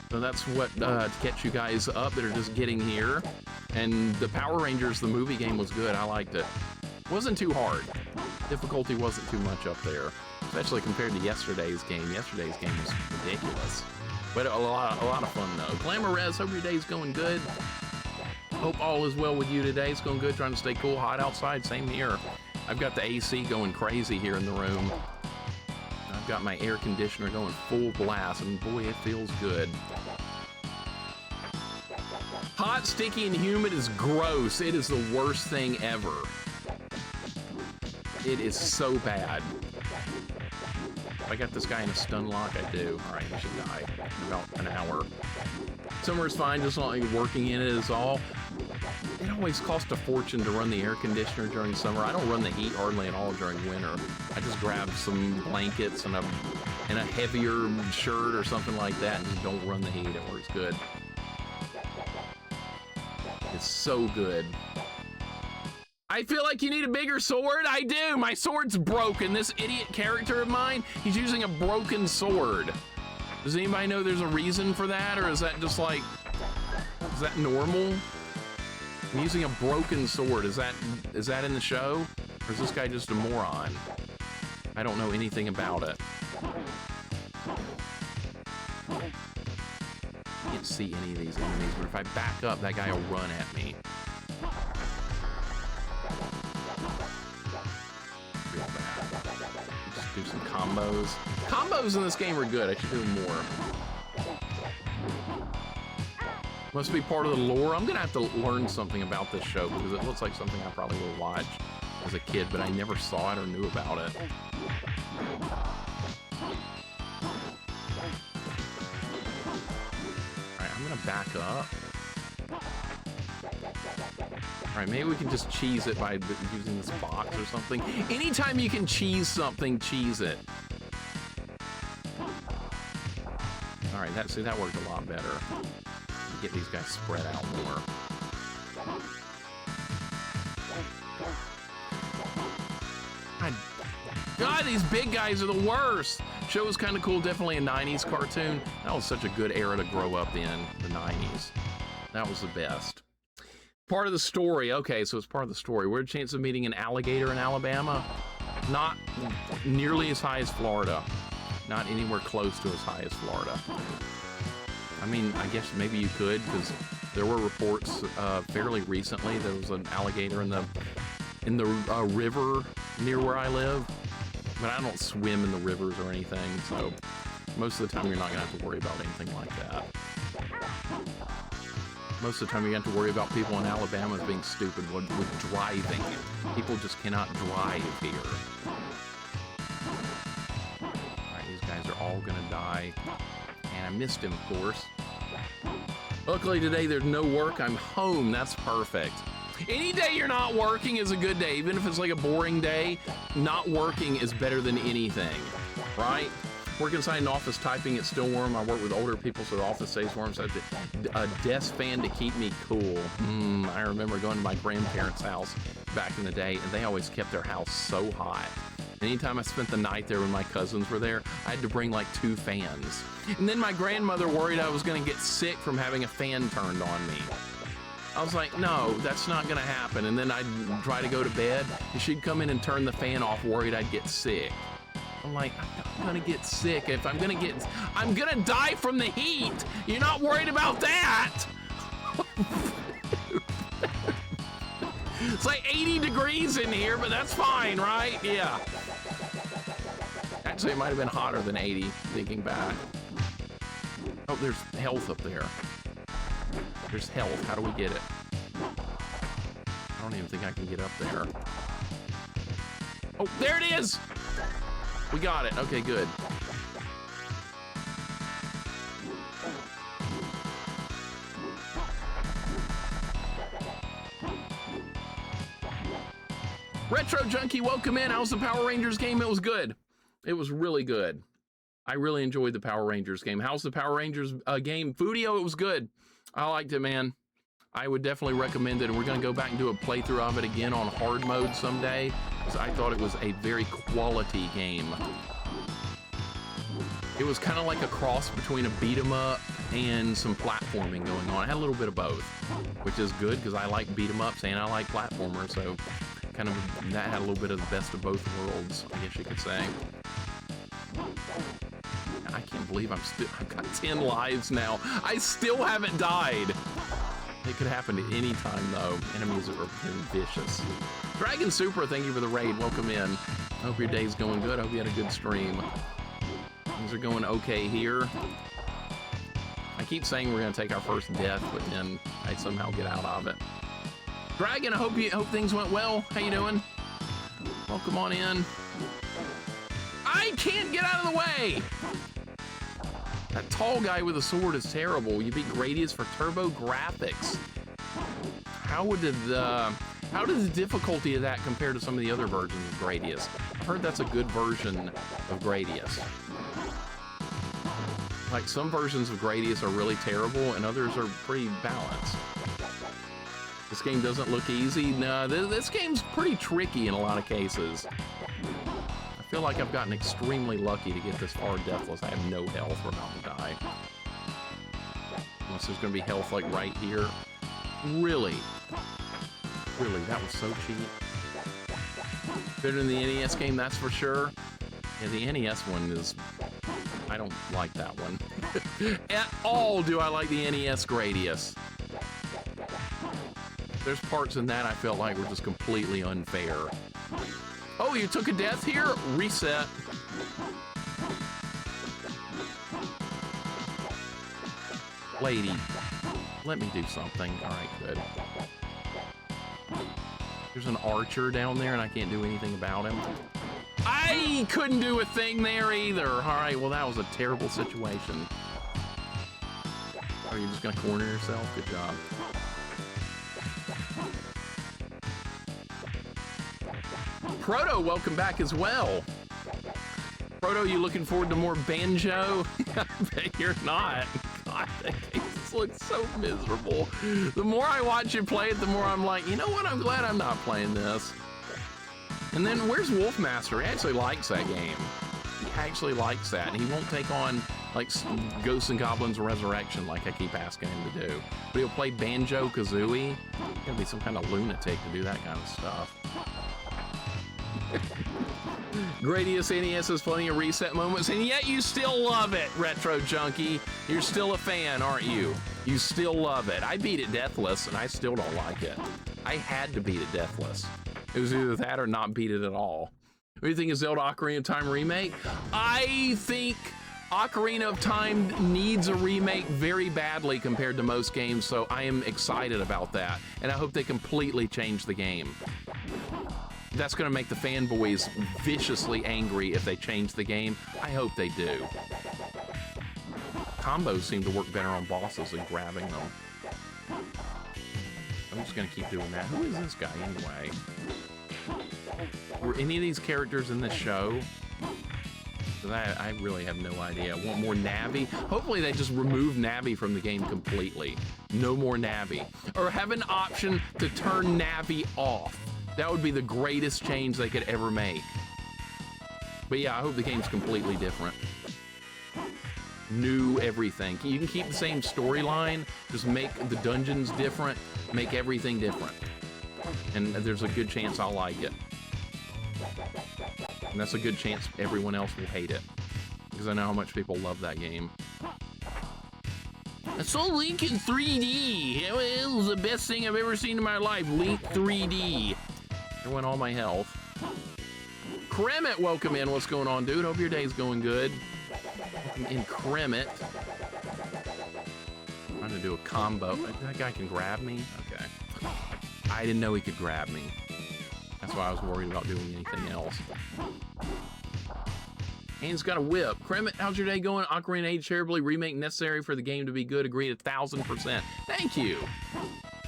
So that's what to catch you guys up that are just getting here. And the Power Rangers the movie game was good. I liked it. Wasn't too hard. Difficulty wasn't too much up there, especially compared to yesterday's game. Yesterday's game was ridiculous, but a lot of fun though. Glamorez, hope your day's going good. Hope all is well with you today. It's going good, trying to stay cool. Hot outside, same here. I've got the AC going crazy here in the room. I've got my air conditioner going full blast, and boy, it feels good. Hot, sticky, and humid is gross. It is the worst thing ever. It is so bad. I got this guy in a stun lock. I do. All right, he should die in about an hour. Summer's fine, just not like working in it is all. It always costs a fortune to run the air conditioner during summer. I don't run the heat hardly at all during winter. I just grab some blankets and a heavier shirt or something like that and just don't run the heat. It works good. It's so good. I feel like you need a bigger sword. I do. My sword's broken. This idiot character of mine, he's using a broken sword. Does anybody know there's a reason for that, or is that just like, is that normal? I'm using a broken sword. Is that in the show? Or is this guy just a moron? I don't know anything about it. I can't see any of these enemies, but if I back up, that guy will run at me. Real bad. Just do some combos. Combos in this game are good. I should do more. Must be part of the lore. I'm gonna have to learn something about this show because it looks like something I probably would watch as a kid, but I never saw it or knew about it. Alright, I'm gonna back up. Alright, maybe we can just cheese it by using this box or something. Anytime you can cheese something, cheese it. Alright, that worked a lot better. Get these guys spread out more. God, these big guys are the worst. Show was kind of cool, definitely a 90s cartoon. That was such a good era to grow up in, the 90s. That was the best. Part of the story, okay, so it's part of the story. Weird chance of meeting an alligator in Alabama. Not nearly as high as Florida. Not anywhere close to as high as Florida. I mean, I guess maybe you could, because there were reports fairly recently there was an alligator in the river near where I live. But I don't swim in the rivers or anything, so most of the time you're not gonna have to worry about anything like that. Most of the time you have to worry about people in Alabama being stupid with driving. People just cannot drive here. Alright, these guys are all gonna die. And I missed him, of course. Luckily today there's no work. I'm home. That's perfect. Any day you're not working is a good day. Even if it's like a boring day, not working is better than anything, right? Work inside an office typing, it's still warm. I work with older people, so the office stays warm. So I have a desk fan to keep me cool. I remember going to my grandparents' house back in the day, and they always kept their house so hot. Anytime I spent the night there when my cousins were there, I had to bring like 2 fans. And then my grandmother worried I was gonna get sick from having a fan turned on me. I was like, no, that's not gonna happen. And then I'd try to go to bed, and she'd come in and turn the fan off, worried I'd get sick. I'm like, I'm gonna get sick. If I'm gonna die from the heat. You're not worried about that. It's like 80 degrees in here, but that's fine, right? Yeah. Actually, it might have been hotter than 80, thinking back. Oh, there's health up there. There's health. How do we get it? I don't even think I can get up there. Oh, there it is! We got it. Okay, good. Retro Junkie, welcome in. How's the Power Rangers game? It was good. It was really good. I really enjoyed the Power Rangers game. How's the Power Rangers game? Foodio, it was good. I liked it, man. I would definitely recommend it, and we're going to go back and do a playthrough of it again on hard mode someday, because I thought it was a very quality game. It was kind of like a cross between a beat-em-up and some platforming going on. It had a little bit of both, which is good, because I like beat-em-ups and I like platformers, so kind of that had a little bit of the best of both worlds, I guess you could say. I can't believe I've got 10 lives now. I still haven't died. It could happen at any time, though. Enemies are vicious. Dragon Super, thank you for the raid. Welcome in. Hope your day's going good. Hope you had a good stream. Things are going okay here. I keep saying we're gonna take our first death, but then I somehow get out of it. Dragon, I hope things went well. How you doing? Welcome on in. I can't get out of the way! That tall guy with a sword is terrible. You beat Gradius for turbo graphics. How did the difficulty of that compare to some of the other versions of Gradius? I've heard that's a good version of Gradius. Like, some versions of Gradius are really terrible and others are pretty balanced. This game doesn't look easy. No, this game's pretty tricky in a lot of cases. I feel like I've gotten extremely lucky to get this far deathless. I have no health. We're about to die. Unless there's gonna be health like right here. Really? Really, that was so cheap. Better than the NES game, that's for sure. Yeah, the NES one is... I don't like that one. At all do I like the NES Gradius. There's parts in that I felt like were just completely unfair. Oh, you took a death here? Reset. Lady, let me do something. All right, good. There's an archer down there and I can't do anything about him. I couldn't do a thing there either. All right, well, that was a terrible situation. Are you just gonna corner yourself? Good job. Proto, welcome back as well. Proto, you looking forward to more Banjo? I bet you're not. God, that game just looks so miserable. The more I watch you play it, the more I'm like, you know what? I'm glad I'm not playing this. And then where's Wolfmaster? He actually likes that game. He actually likes that, and he won't take on like Ghosts and Goblins Resurrection like I keep asking him to do. But he'll play Banjo-Kazooie. He's gonna be some kind of lunatic to do that kind of stuff. Gradius NES has plenty of reset moments, and yet you still love it, Retro Junkie. You're still a fan, aren't you? You still love it. I beat it deathless, and I still don't like it. I had to beat it deathless. It was either that or not beat it at all. What do you think of Zelda Ocarina of Time remake? I think Ocarina of Time needs a remake very badly compared to most games, so I am excited about that, and I hope they completely change the game. That's going to make the fanboys viciously angry if they change the game. I hope they do. Combos seem to work better on bosses than grabbing them. I'm just going to keep doing that. Who is this guy anyway? Were any of these characters in this show? I really have no idea. I want more Navi. Hopefully they just remove Navi from the game completely. No more Navi. Or have an option to turn Navi off. That would be the greatest change they could ever make. But yeah, I hope the game's completely different. New everything. You can keep the same storyline, just make the dungeons different, make everything different. And there's a good chance I'll like it. And that's a good chance everyone else will hate it. Because I know how much people love that game. I saw Link in 3D. It was the best thing I've ever seen in my life. Link 3D. There went all my health. Kremet, welcome in. What's going on, dude? Hope your day's going good. Welcome in, Kremet. I'm trying to do a combo. That guy can grab me? Okay. I didn't know he could grab me. That's why I was worried about doing anything else. And he's got a whip. Kremet, how's your day going? Ocarina Age terribly. Remake necessary for the game to be good. Agreed 1,000%. Thank you.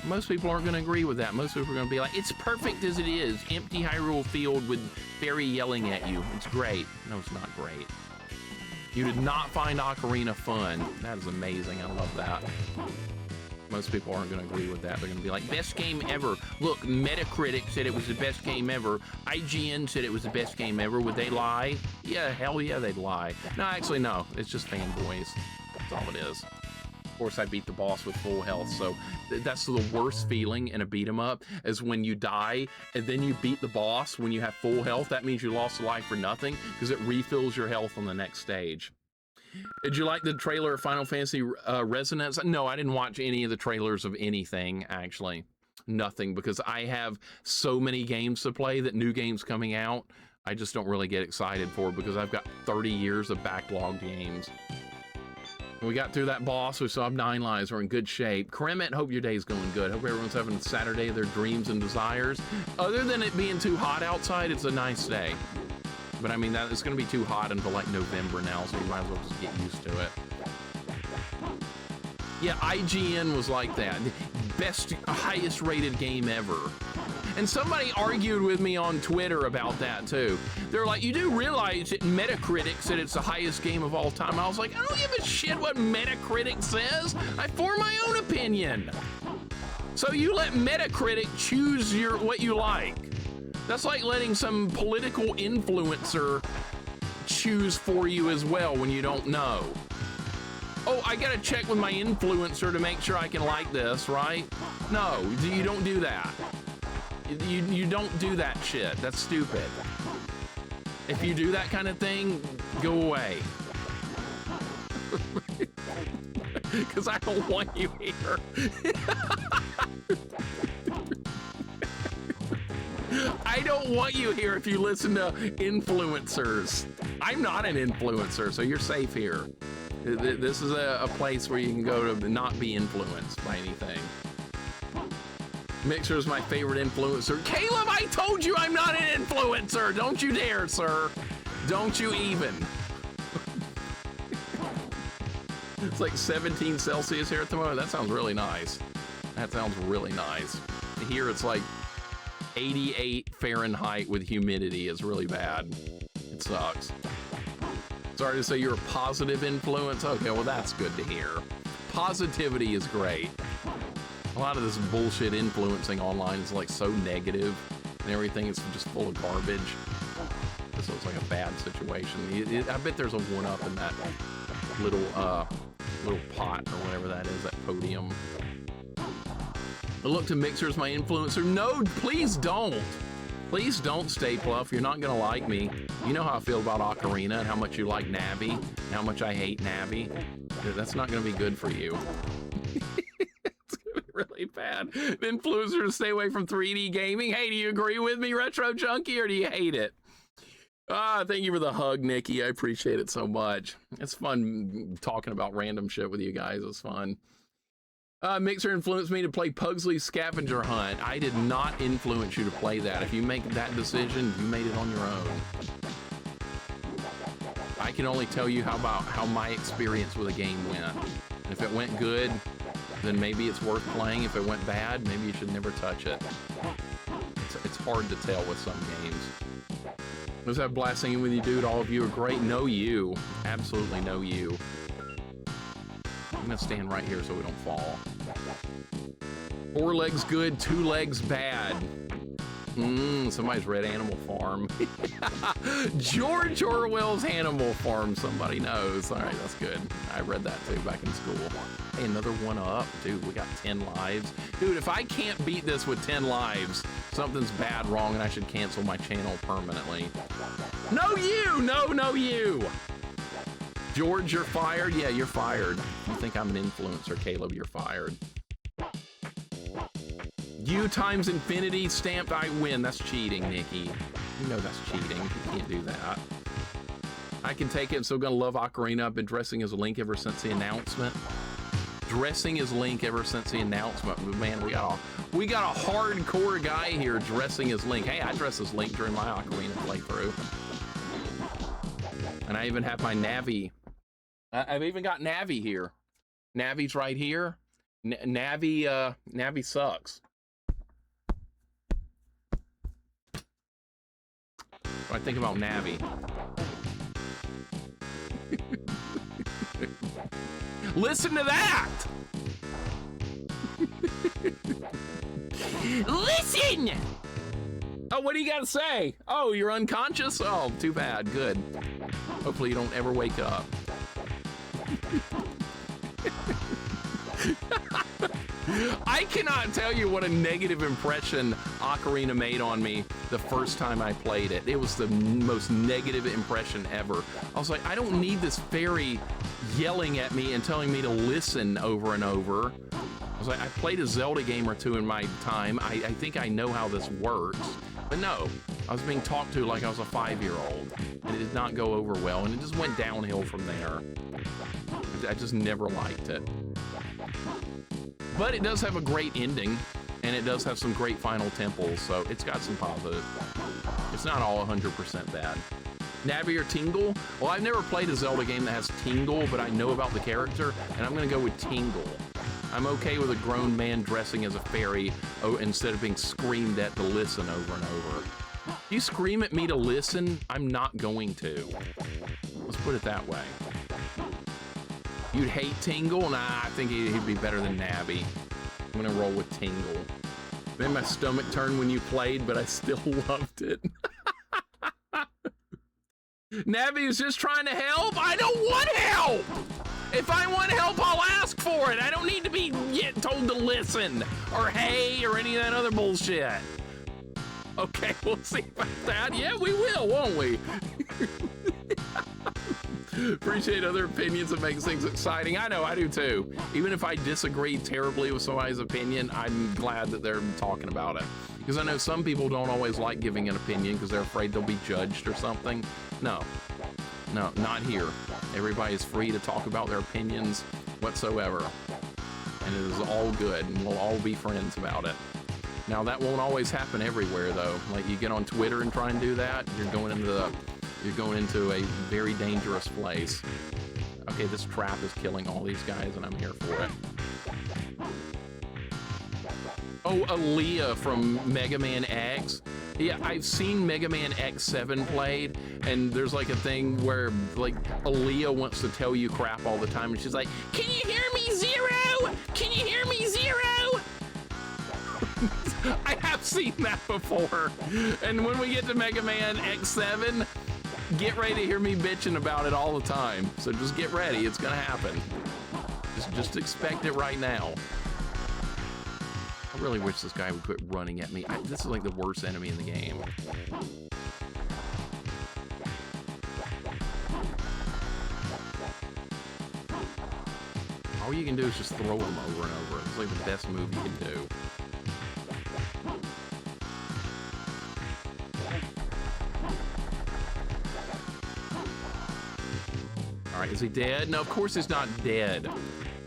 Most people aren't going to agree with that. Most people are going to be like, it's perfect as it is. Empty Hyrule field with fairy yelling at you. It's great. No, it's not great. You did not find Ocarina fun. That is amazing. I love that. Most people aren't going to agree with that. They're going to be like, best game ever. Look, Metacritic said it was the best game ever. IGN said it was the best game ever. Would they lie? Yeah, hell yeah, they'd lie. No, actually, no. It's just fanboys. That's all it is. Of course, I beat the boss with full health, so that's the worst feeling in a beat 'em up, is when you die and then you beat the boss when you have full health. That means you lost a life for nothing, because it refills your health on the next stage. Did you like the trailer of Final Fantasy Resonance? No, I didn't watch any of the trailers of anything, actually. Nothing, because I have so many games to play that new games coming out, I just don't really get excited for, because I've got 30 years of backlogged games. We got through that boss. We still have 9 lives. We're in good shape. Kremet, hope your day's going good. Hope everyone's having a Saturday of their dreams and desires. Other than it being too hot outside, it's a nice day. But I mean, it's going to be too hot until like November now, so you might as well just get used to it. Yeah, IGN was like that. Best, highest rated game ever. And somebody argued with me on Twitter about that too. They're like, you do realize that Metacritic said it's the highest game of all time. I was like, I don't give a shit what Metacritic says. I form my own opinion. So you let Metacritic choose what you like. That's like letting some political influencer choose for you as well when you don't know. Oh, I gotta check with my influencer to make sure I can like this, right? No, you don't do that. You don't do that shit. That's stupid. If you do that kind of thing, go away. Because I don't want you here. I don't want you here if you listen to influencers. I'm not an influencer, so you're safe here. This is a place where you can go to not be influenced by anything. Mixer is my favorite influencer. Caleb, I told you I'm not an influencer. Don't you dare, sir. Don't you even. It's like 17 Celsius here at the moment. That sounds really nice. That sounds really nice. Here it's like 88 Fahrenheit with humidity. Is really bad. It sucks. Sorry to say you're a positive influence. Okay, well that's good to hear. Positivity is great. A lot of this bullshit influencing online is like so negative and everything. It's just full of garbage. This looks like a bad situation. I bet there's a one-up in that little pot or whatever that is, that podium. I look to Mixer as my influencer. No, please don't. Please don't, Stay Pluff. You're not gonna like me. You know how I feel about Ocarina and how much you like Navi and how much I hate Navi. That's not gonna be good for you. Really bad. The influencer to stay away from 3D gaming. Hey, do you agree with me, Retro Junkie, or do you hate it? Thank you for the hug, Nikki. I appreciate it so much. It's fun talking about random shit with you guys. It's fun. Mixer influenced me to play Pugsley's Scavenger Hunt. I did not influence you to play that. If you make that decision, you made it on your own. I can only tell you how my experience with a game went. And if it went good, then maybe it's worth playing. If it went bad, maybe you should never touch it. It's hard to tell with some games. Let's have a blast singing with you, dude. All of you are great. Know you. Absolutely know you. I'm gonna stand right here so we don't fall. 4 legs good, 2 legs bad. Somebody's read Animal Farm. George Orwell's Animal Farm, somebody knows. All right, that's good. I read that too back in school. Hey, another one up. Dude, we got 10 lives. Dude, if I can't beat this with 10 lives, something's bad wrong and I should cancel my channel permanently. No, you! No, you! George, you're fired? Yeah, you're fired. You think I'm an influencer, Caleb, you're fired. U times infinity stamped, I win. That's cheating, Nikki. You know that's cheating. You can't do that. I can take it. I'm still gonna love Ocarina. I've been dressing as Link ever since the announcement. Dressing as Link ever since the announcement. But man, we got a hardcore guy here dressing as Link. Hey, I dressed as Link during my Ocarina playthrough. And I even have my Navi. I've even got Navi here. Navi's right here. Navi sucks. What do I think about Navi? Listen to that! Listen! Oh, what do you got to say? Oh, you're unconscious? Oh, too bad. Good. Hopefully you don't ever wake up. I cannot tell you what a negative impression Ocarina made on me the first time I played it. It was the most negative impression ever. I was like, I don't need this fairy yelling at me and telling me to listen over and over. I was like, I played a Zelda game or two in my time. I think I know how this works. But no, I was being talked to like I was a 5-year-old. And it did not go over well, and it just went downhill from there. I just never liked it. But it does have a great ending, and it does have some great final temples, so it's got some positive. It's not all 100% bad. Navi or Tingle? Well, I've never played a Zelda game that has Tingle, but I know about the character, and I'm gonna go with Tingle. I'm okay with a grown man dressing as a fairy instead of being screamed at to listen over and over. If you scream at me to listen, I'm not going to. Let's put it that way. You'd hate Tingle? Nah, I think he'd be better than Navi. I'm gonna roll with Tingle. Made my stomach turn when you played, but I still loved it. Navi was just trying to help? I don't want help! If I want help, I'll ask for it. I don't need to be told to listen, or hey, or any of that other bullshit. Okay, we'll see about that. Yeah, we will, won't we? Appreciate other opinions. It makes things exciting. I know, I do too. Even if I disagree terribly with somebody's opinion, I'm glad that they're talking about it. Because I know some people don't always like giving an opinion because they're afraid they'll be judged or something. No, not here. Everybody is free to talk about their opinions whatsoever. And it is all good, and we'll all be friends about it. Now, that won't always happen everywhere, though. Like, you get on Twitter and try and do that, you're going into a very dangerous place. Okay, this trap is killing all these guys, and I'm here for it. Oh, Aaliyah from Mega Man X. Yeah, I've seen Mega Man X7 played, and there's like a thing where like Aaliyah wants to tell you crap all the time, and she's like, "Can you hear me, Zero? Can you hear me, Zero?" I have seen that before. And when we get to Mega Man X7, get ready to hear me bitching about it all the time. So just get ready, it's gonna happen. Just expect it right now. I really wish this guy would quit running at me. This is like the worst enemy in the game. All you can do is just throw him over and over. It's like the best move you can do. All right, is he dead? No, of course he's not dead.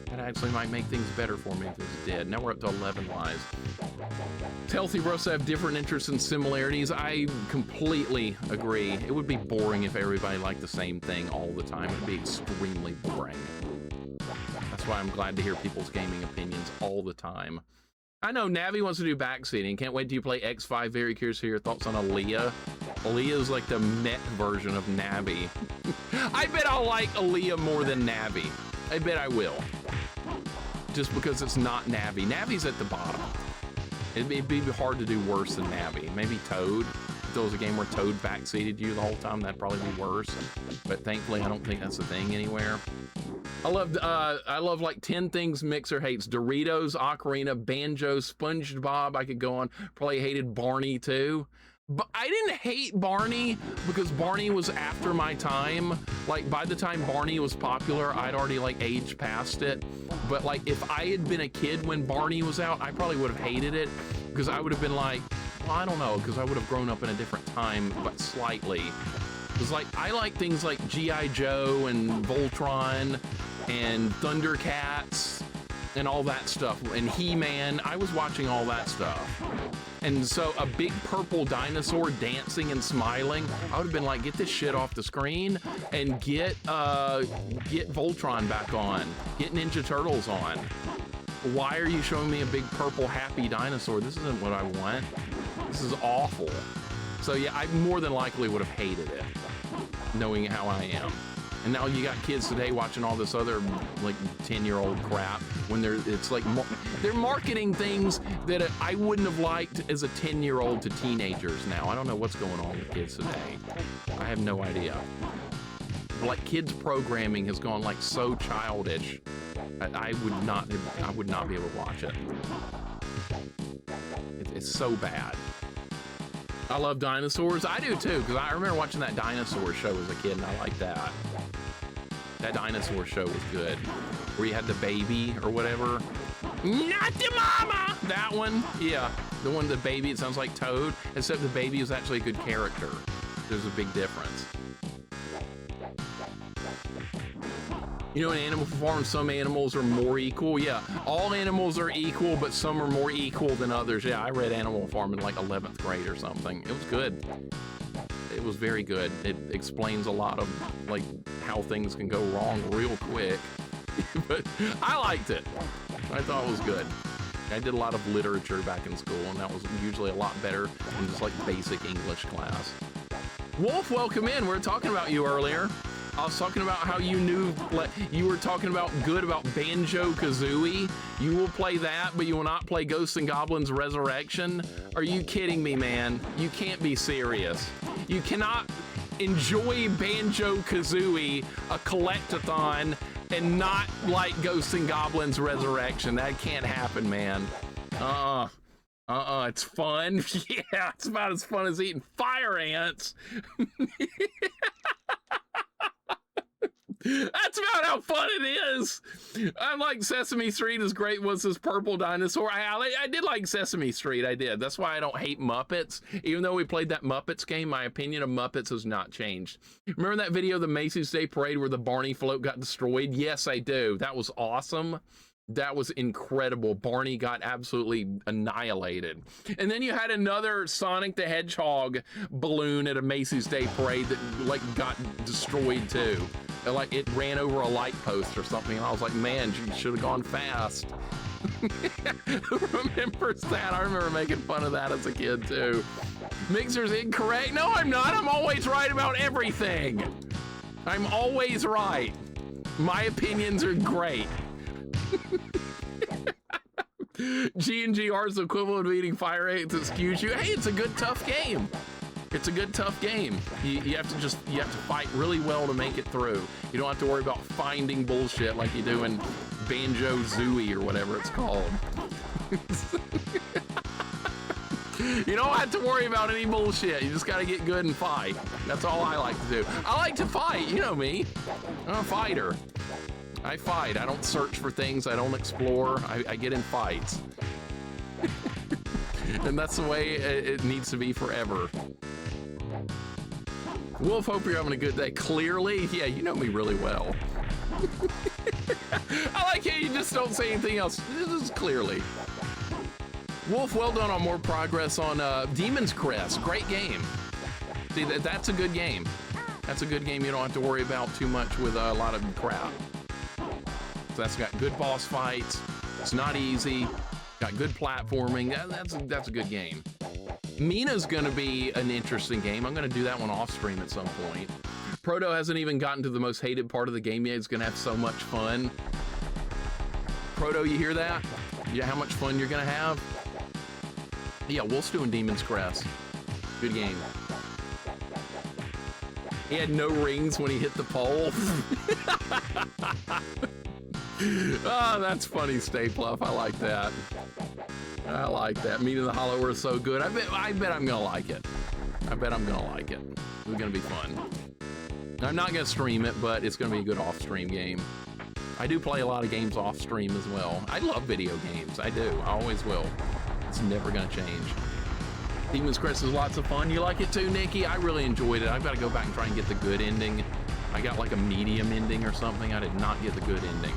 That actually might make things better for me if he's dead. Now we're up to 11 lives. It's healthy for us to have different interests and similarities. I completely agree. It would be boring if everybody liked the same thing all the time. It would be extremely boring. That's why I'm glad to hear people's gaming opinions all the time. I know Navi wants to do backseating. Can't wait till you play X5. Very curious to hear your thoughts on Aaliyah. Aaliyah is like the mech version of Navi. I bet I'll like Aaliyah more than Navi. I bet I will. Just because it's not Navi. Navi's at the bottom. It'd be hard to do worse than Navi. Maybe Toad. If there was a game where Toad backseated you the whole time, that'd probably be worse. But thankfully, I don't think that's a thing anywhere. I love like 10 things Mixer hates: Doritos, Ocarina, Banjo, SpongeBob. I could go on. Probably hated Barney too. But I didn't hate Barney because Barney was after my time. Like, by the time Barney was popular, I'd already like aged past it. But like, if I had been a kid when Barney was out, I probably would have hated it because I would have been like, well, I don't know, because I would have grown up in a different time, but slightly. Because like, I like things like G.I. Joe and Voltron and Thundercats and all that stuff, and He-Man. I was watching all that stuff. And so a big purple dinosaur dancing and smiling, I would have been like, get this shit off the screen and get Voltron back on, get Ninja Turtles on. Why are you showing me a big purple happy dinosaur? This isn't what I want. This is awful. So yeah, I more than likely would have hated it, knowing how I am. And now you got kids today watching all this other like 10-year-old crap when it's like they're marketing things that I wouldn't have liked as a 10-year-old to teenagers now. I don't know what's going on with kids today. I have no idea. Like, kids programming has gone like so childish. I would not be able to watch it. It's so bad. I love dinosaurs. I do too, because I remember watching that dinosaur show as a kid, and I like that. That dinosaur show was good, where you had the baby or whatever. Not the mama! That one, yeah. The one, the baby, it sounds like Toad, except the baby is actually a good character. There's a big difference. You know, in Animal Farm, some animals are more equal. Yeah, all animals are equal, but some are more equal than others. Yeah, I read Animal Farm in like 11th grade or something. It was good. It was very good. It explains a lot of like how things can go wrong real quick. But I liked it. I thought it was good. I did a lot of literature back in school, and that was usually a lot better than just like basic English class. Wolf, welcome in. We were talking about you earlier. I was talking about how you were talking about Banjo-Kazooie. You will play that, but you will not play Ghosts and Goblins Resurrection. Are you kidding me, man? You can't be serious. You cannot enjoy Banjo-Kazooie, a collectathon, and not like Ghosts and Goblins Resurrection. That can't happen, man. It's fun. Yeah, it's about as fun as eating fire ants. That's about how fun it is. I'm like, Sesame Street is great. Was this purple dinosaur? I did like Sesame Street. I did. That's why I don't hate Muppets. Even though we played that Muppets game, my opinion of Muppets has not changed. Remember that video of the Macy's Day Parade where the Barney float got destroyed? Yes, I do. That was awesome. That was incredible. Barney got absolutely annihilated. And then you had another Sonic the Hedgehog balloon at a Macy's Day Parade that like got destroyed too. Like it ran over a light post or something, and I was like, man, you should have gone fast. Who remembers that? I remember making fun of that as a kid too. Mixer's incorrect. No, I'm not. I'm always right about everything. I'm always right. My opinions are great. G&GR is the equivalent of eating fire ants. Excuse you. Hey, it's a good tough game. It's a good tough game. You have to fight really well to make it through. You don't have to worry about finding bullshit like you do in Banjo-Zooie or whatever it's called. You don't have to worry about any bullshit. You just gotta get good and fight. That's all I like to do. I like to fight. You know me. I'm a fighter. I fight. I don't search for things. I don't explore. I get in fights. And that's the way it needs to be forever. Wolf, hope you're having a good day. Clearly, yeah, you know me really well. I like how you just don't say anything else. This is clearly. Wolf, well done on more progress on Demon's Crest. Great game. See, that's a good game. That's a good game. You don't have to worry about too much with a lot of crap. So that's got good boss fights. It's not easy. Got good platforming. That's a good game. Mina's gonna be an interesting game. I'm gonna do that one off stream at some point. Proto hasn't even gotten to the most hated part of the game yet. It's gonna have so much fun. Proto, you hear that? Yeah, how much fun you're gonna have? Yeah, Wolf Stew and Demon's Crest. Good game. He had no rings when he hit the pole. Oh, that's funny, Stay Pluff. I like that. I like that. Meat in the Hollow are so good. I bet I'm gonna like it. I bet I'm gonna like it. It's gonna be fun. I'm not gonna stream it, but it's gonna be a good off-stream game. I do play a lot of games off-stream as well. I love video games. I do. I always will. It's never gonna change. Demon's Crest is lots of fun. You like it too, Nikki? I really enjoyed it. I've got to go back and try and get the good ending. I got like a medium ending or something. I did not get the good ending.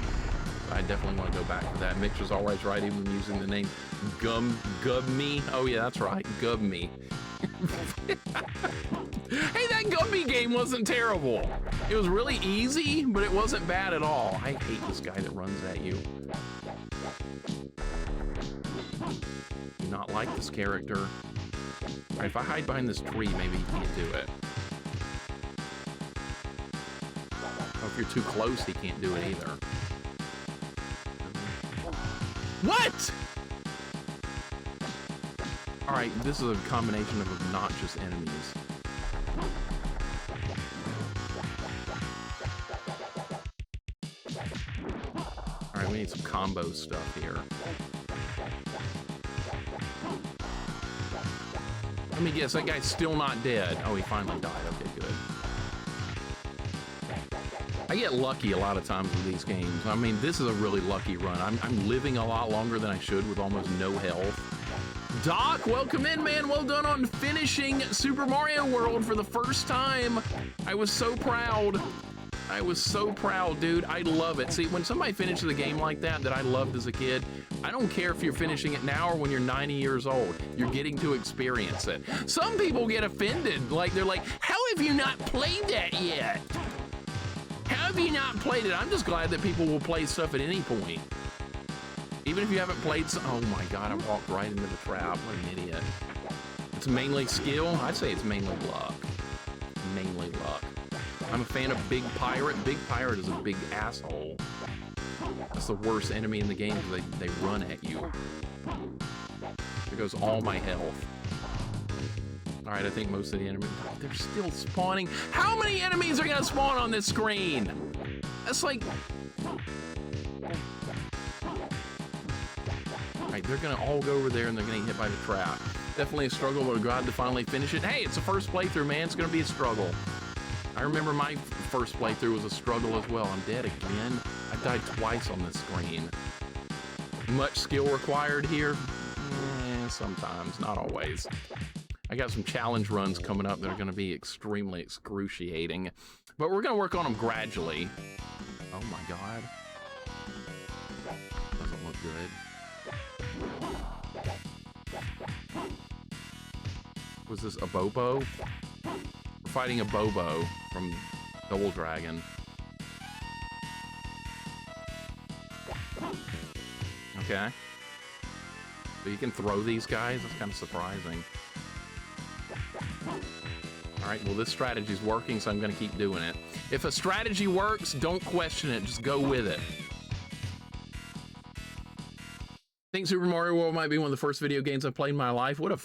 I definitely want to go back to that. Mixer's always right, even using the name Gubme. Oh yeah, that's right, Gubme. Hey, that Gubme game wasn't terrible. It was really easy, but it wasn't bad at all. I hate this guy that runs at you. Do not like this character. All right, if I hide behind this tree, maybe he can't do it. Oh, if you're too close, he can't do it either. What? All right, this is a combination of obnoxious enemies. All right, we need some combo stuff here. Let me guess, that guy's still not dead. Oh, he finally died. Okay, good. I get lucky a lot of times with these games. I mean, this is a really lucky run. I'm living a lot longer than I should with almost no health. Doc, welcome in, man. Well done on finishing Super Mario World for the first time. I was so proud. I was so proud, dude. I love it. See, when somebody finishes a game like that I loved as a kid, I don't care if you're finishing it now or when you're 90 years old. You're getting to experience it. Some people get offended. Like, they're like, how have you not played that yet? How have you not played it? I'm just glad that people will play stuff at any point. Even if you haven't played some, oh my God, I walked right into the trap. What an idiot. It's mainly skill. I'd say it's mainly luck. Mainly luck. I'm a fan of Big Pirate. Big Pirate is a big asshole. That's the worst enemy in the game because they run at you. There goes all my health. All right, I think most of the enemies, they're still spawning. How many enemies are gonna spawn on this screen? That's like... All right, they're gonna all go over there and they're gonna get hit by the trap. Definitely a struggle, but glad to finally finish it. Hey, it's the first playthrough, man. It's gonna be a struggle. I remember my first playthrough was a struggle as well. I'm dead again. I died twice on this screen. Much skill required here? Sometimes, not always. I got some challenge runs coming up that are gonna be extremely excruciating, but we're gonna work on them gradually. Oh my God. Doesn't look good. Was this a Bobo? We're fighting a Bobo from Double Dragon. Okay. So you can throw these guys? That's kind of surprising. Alright, well this strategy's working, so I'm gonna keep doing it. If a strategy works, don't question it, just go with it. I think Super Mario World might be one of the first video games I've played in my life. What a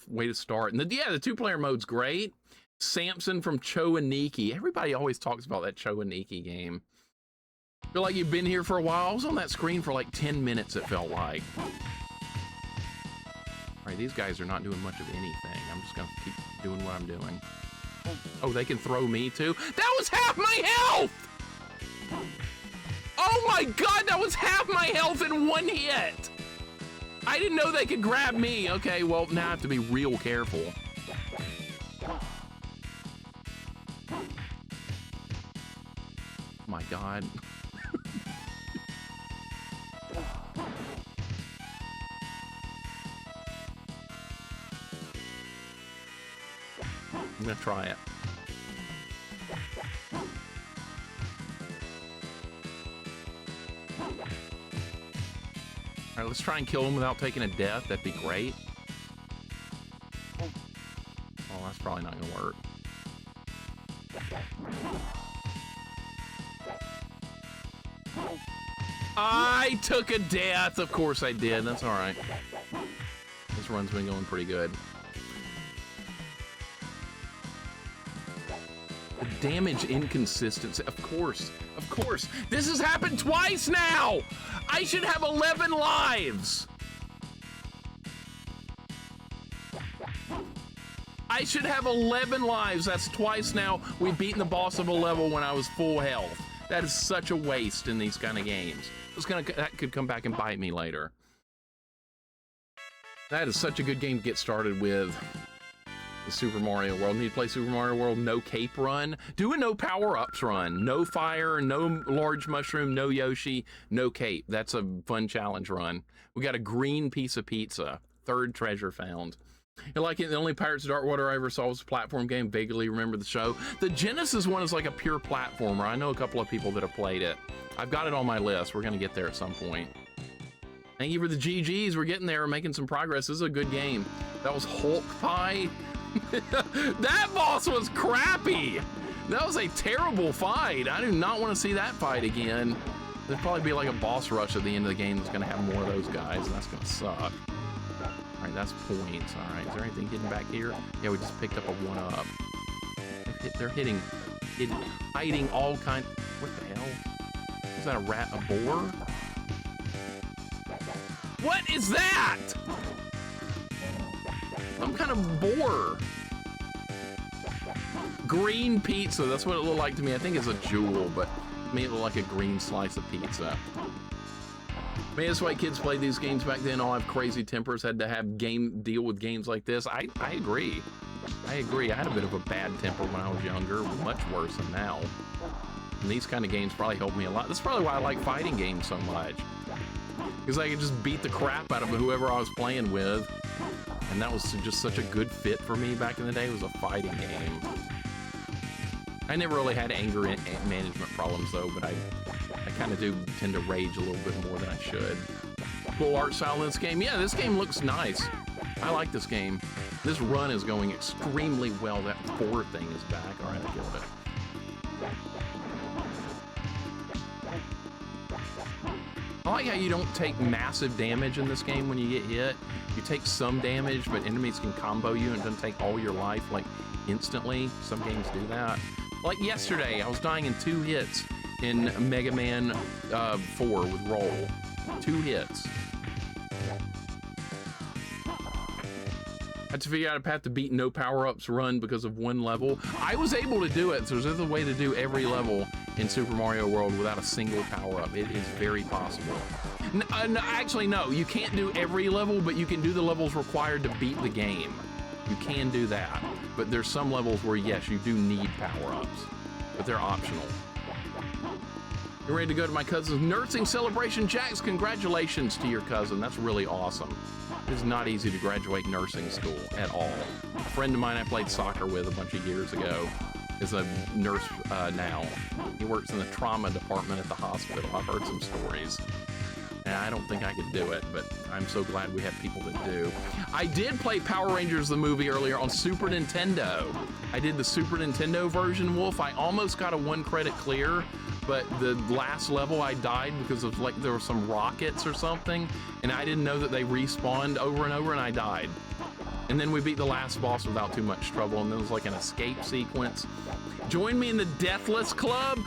way to start. And the two-player mode's great. Samson from Chowaniki. Everybody always talks about that Chowaniki game. I feel like you've been here for a while. I was on that screen for like 10 minutes, it felt like. Alright, these guys are not doing much of anything. I'm just gonna keep doing what I'm doing. Oh, they can throw me too? That was half my health! Oh my God, that was half my health in one hit! I didn't know they could grab me. Okay, well, now I have to be real careful. Oh my God. I'm gonna try it. All right, let's try and kill him without taking a death. That'd be great. Well, that's probably not gonna work. I took a death. Of course I did. That's all right. It's This run's been going pretty good. The damage inconsistency, of course. This has happened twice now. I should have 11 lives. I should have 11 lives. That's twice now. We've beaten the boss of a level when I was full health. That is such a waste in these kind of games. That could come back and bite me later. That is such a good game to get started with. The Super Mario World. Need to play Super Mario World, no cape run. Do a no power-ups run. No fire, no large mushroom, no Yoshi, no cape. That's a fun challenge run. We got a green piece of pizza. Third treasure found. And like the only Pirates of Darkwater I ever saw was a platform game. Vaguely remember the show. The Genesis one is like a pure platformer. I know a couple of people that have played it. I've got it on my list. We're going to get there at some point. Thank you for the GGs. We're getting there. We're making some progress. This is a good game. That was Hulk Pie. That boss was crappy. That was a terrible fight. I do not want to see that fight again. There'll probably be like a boss rush at the end of the game that's going to have more of those guys, and that's going to suck. All right, that's points. All right, is there anything hidden back here? Yeah, we just picked up a 1-up. They're hiding all kinds. What the hell? Is that a rat? A boar? What is that? Some kind of boar. Green pizza, that's what it looked like to me. I think it's a jewel, but to me it looked like a green slice of pizza. Man, that's why kids played these games back then. All have crazy tempers, had to have deal with games like this. I agree. I had a bit of a bad temper when I was younger, much worse than now. And these kind of games probably helped me a lot. That's probably why I like fighting games so much. Because I could just beat the crap out of whoever I was playing with. And that was just such a good fit for me back in the day. It was a fighting game. I never really had anger management problems though, but I kind of do tend to rage a little bit more than I should. Cool art style in this game. Yeah, this game looks nice. I like this game. This run is going extremely well. That boar thing is back. All right, I killed it. I like how you don't take massive damage in this game when you get hit. You take some damage, but enemies can combo you and it doesn't take all your life, like, instantly. Some games do that. Like yesterday, I was dying in 2 hits in Mega Man 4 with Roll. 2 hits. I had to figure out a path to beat no power-ups run because of 1 level. I was able to do it, so there's a way to do every level in Super Mario World without a single power-up. It is very possible. Actually, no, you can't do every level, but you can do the levels required to beat the game. You can do that. But there's some levels where, yes, you do need power-ups, but they're optional. You're ready to go to my cousin's nursing celebration. Jax, congratulations to your cousin. That's really awesome. It's not easy to graduate nursing school at all. A friend of mine I played soccer with a bunch of years ago is a nurse now. He works in the trauma department at the hospital. I've heard some stories. And I don't think I could do it, but I'm so glad we have people that do. I did play Power Rangers the movie earlier on Super Nintendo. I did the Super Nintendo version, Wolf. I almost got a 1 credit clear, but the last level I died because of like there were some rockets or something, and I didn't know that they respawned over and over, and I died. And then we beat the last boss without too much trouble, and there was like an escape sequence. Join me in the Deathless Club.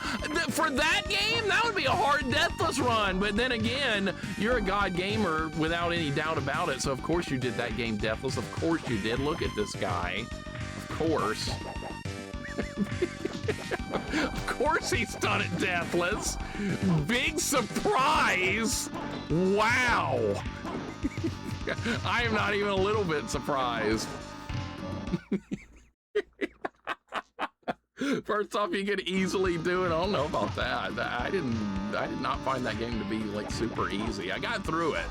For that game, that would be a hard Deathless run. But then again, you're a god gamer without any doubt about it. So of course you did that game Deathless. Of course you did. Look at this guy. Of course. Of course he's done it Deathless. Big surprise. Wow. I am not even a little bit surprised. First off, you could easily do it. I don't know about that. I did not find that game to be like super easy. I got through it.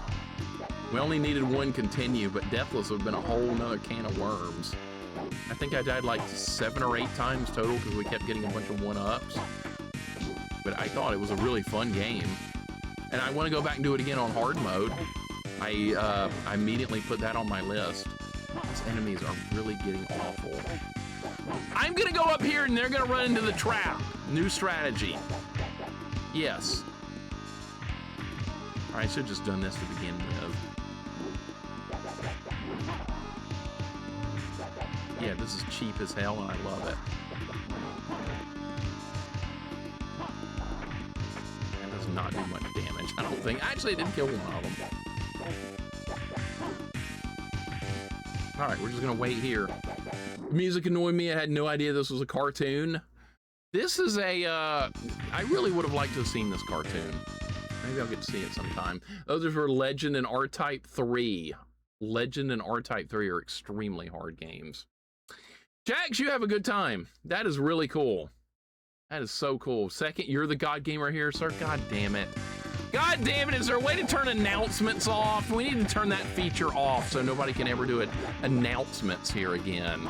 We only needed 1 continue, but Deathless would have been a whole nother can of worms. I think I died like 7 or 8 times total because we kept getting a bunch of 1-ups. But I thought it was a really fun game. And I want to go back and do it again on hard mode. I immediately put that on my list. These enemies are really getting awful. I'm gonna go up here and they're gonna run into the trap. New strategy. Yes. All right, I should have just done this to begin with. Yeah, this is cheap as hell, and I love it. That does not do much damage, I don't think. Actually, it did kill one of them. All right, we're just gonna wait here. The music annoyed me. I had no idea this was a cartoon. This is a, I really would have liked to have seen this cartoon. Maybe I'll get to see it sometime. Those were Legend and R-Type 3. Legend and R-Type 3 are extremely hard games. Jax, you have a good time. That is really cool. That is so cool. Second, you're the God Gamer here, sir. God damn it. God damn it, is there a way to turn announcements off? We need to turn that feature off so nobody can ever do it. Announcements here again.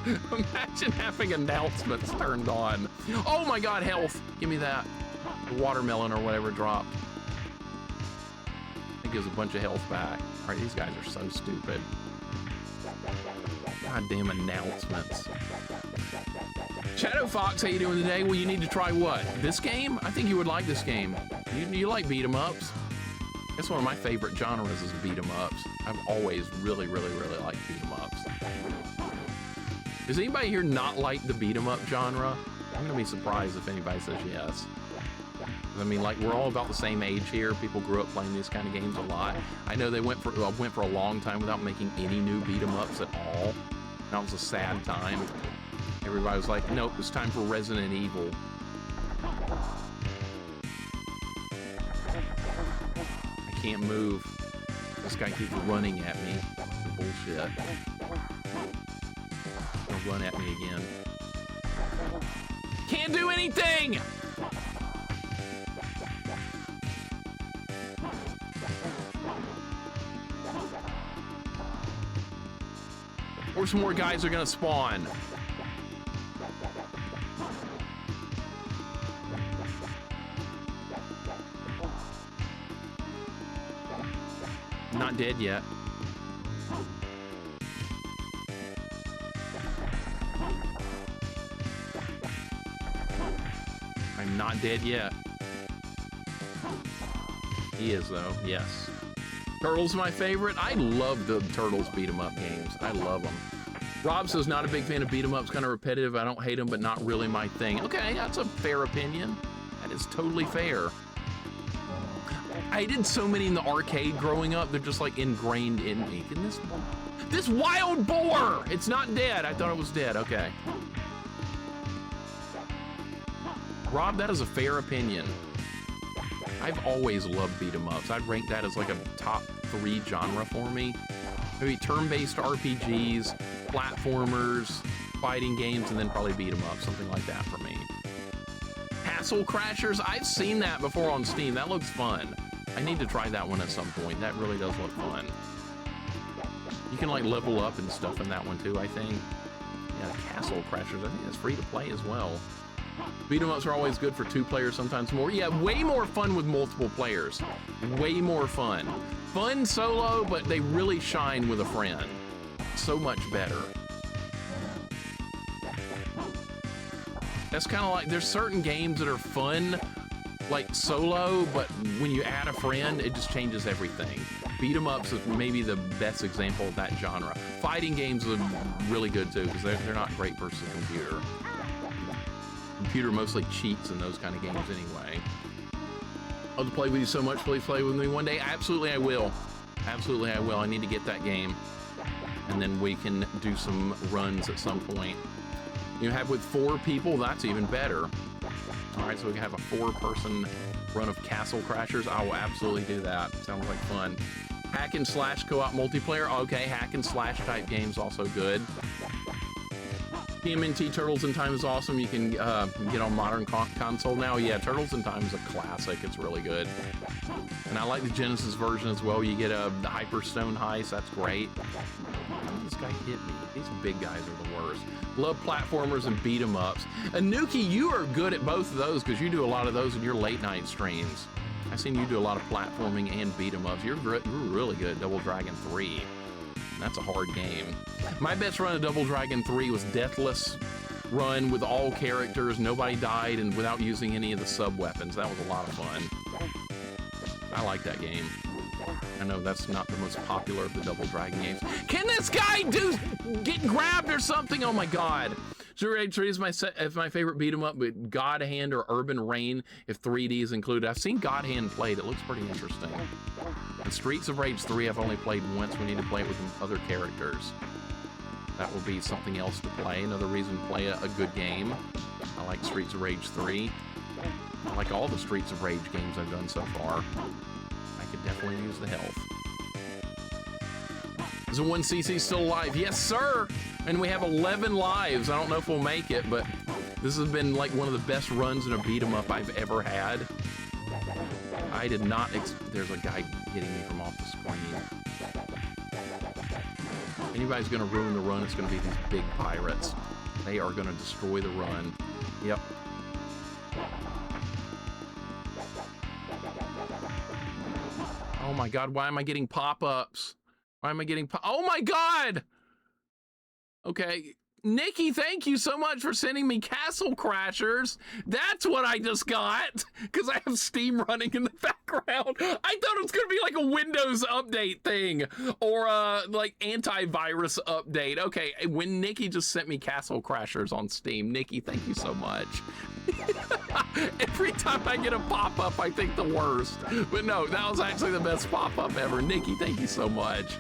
Imagine having announcements turned on. Oh my God, health. Give me that. The watermelon or whatever dropped. It gives a bunch of health back. All right, these guys are so stupid. Goddamn announcements. Shadow Fox, how you doing today? Well, you need to try what? This game? I think you would like this game. You like beat 'em ups? That's one of my favorite genres is beat 'em ups. I've always really liked beat 'em ups. Does anybody here not like the beat 'em up genre? I'm gonna be surprised if anybody says yes. I mean, like, we're all about the same age here. People grew up playing these kind of games a lot. I know they went for a long time without making any new beat 'em ups at all. That was a sad time. Everybody was like, nope, it's time for Resident Evil. I can't move. This guy keeps running at me. Bullshit. He'll run at me again. Can't do anything! Or some more guys are gonna spawn. Not dead yet. I'm not dead yet. He is though, yes. Turtles my favorite. I love the Turtles beat 'em up games. I love them. Rob says not a big fan of beat 'em ups, kind of repetitive. I don't hate them, but not really my thing. Okay, that's a fair opinion. That is totally fair. I did so many in the arcade growing up. They're just like ingrained in me. And this wild boar! It's not dead. I thought it was dead. Okay. Rob, that is a fair opinion. I've always loved beat 'em ups. I'd rank that as like a top 3 genre for me. Maybe turn-based RPGs, platformers, fighting games, and then probably beat 'em up, something like that for me. Castle Crashers, I've seen that before on Steam. That looks fun. I need to try that one at some point. That really does look fun. You can like level up and stuff in that one too, I think. Yeah, Castle Crashers, I think it's free to play as well. Beat 'em ups are always good for 2 players, sometimes more. Yeah, way more fun with multiple players. Way more fun. Fun solo, but they really shine with a friend. So much better. That's kind of like, there's certain games that are fun, like solo, but when you add a friend, it just changes everything. Beat 'em ups is maybe the best example of that genre. Fighting games are really good too, because they're not great versus a computer. Computer mostly cheats in those kind of games anyway. I'll just play with you so much. Please play with me one day. Absolutely, I will. Absolutely, I will. I need to get that game, and then we can do some runs at some point. You have with 4 people, that's even better. All right, so we can have a 4-person run of Castle Crashers. I will absolutely do that. Sounds like fun. Hack and slash co-op multiplayer. Okay, hack and slash type games also good. TMNT Turtles in Time is awesome. You can get on modern console now. Yeah, Turtles in Time is a classic. It's really good. And I like the Genesis version as well. You get the Hyperstone Heist. That's great. How did this guy hit me? These big guys are the worst. Love platformers and beat 'em ups. Anuki, you are good at both of those because you do a lot of those in your late night streams. I've seen you do a lot of platforming and beat 'em ups. You're really good at Double Dragon 3. That's a hard game. My best run of Double Dragon 3 was Deathless run with all characters, nobody died, and without using any of the sub-weapons. That was a lot of fun. I like that game. I know that's not the most popular of the Double Dragon games. Can this guy get grabbed or something? Oh my God. Zero Age 3 is my favorite beat 'em up, but God Hand or Urban Reign if 3D is included. I've seen God Hand played. It looks pretty interesting. And Streets of Rage 3 I've only played once. We need to play it with other characters. That will be something else to play. Another reason to play a good game. I like Streets of Rage 3. I like all the Streets of Rage games I've done so far. I could definitely use the health. Is the 1cc still alive? Yes, sir! And we have 11 lives. I don't know if we'll make it, but this has been like one of the best runs in a beat 'em up I've ever had. I did not there's a guy hitting me from off the screen. Anybody's gonna ruin the run, it's gonna be these big pirates. They are gonna destroy the run. Yep. Oh my God, why am I getting pop-ups? Why am I getting oh my God! Okay, Nikki, thank you so much for sending me Castle Crashers. That's what I just got, because I have Steam running in the background. I thought it was gonna be like a Windows update thing, or like antivirus update. Okay, when Nikki just sent me Castle Crashers on Steam, Nikki, thank you so much. Every time I get a pop-up, I think the worst. But no, that was actually the best pop-up ever. Nikki, thank you so much.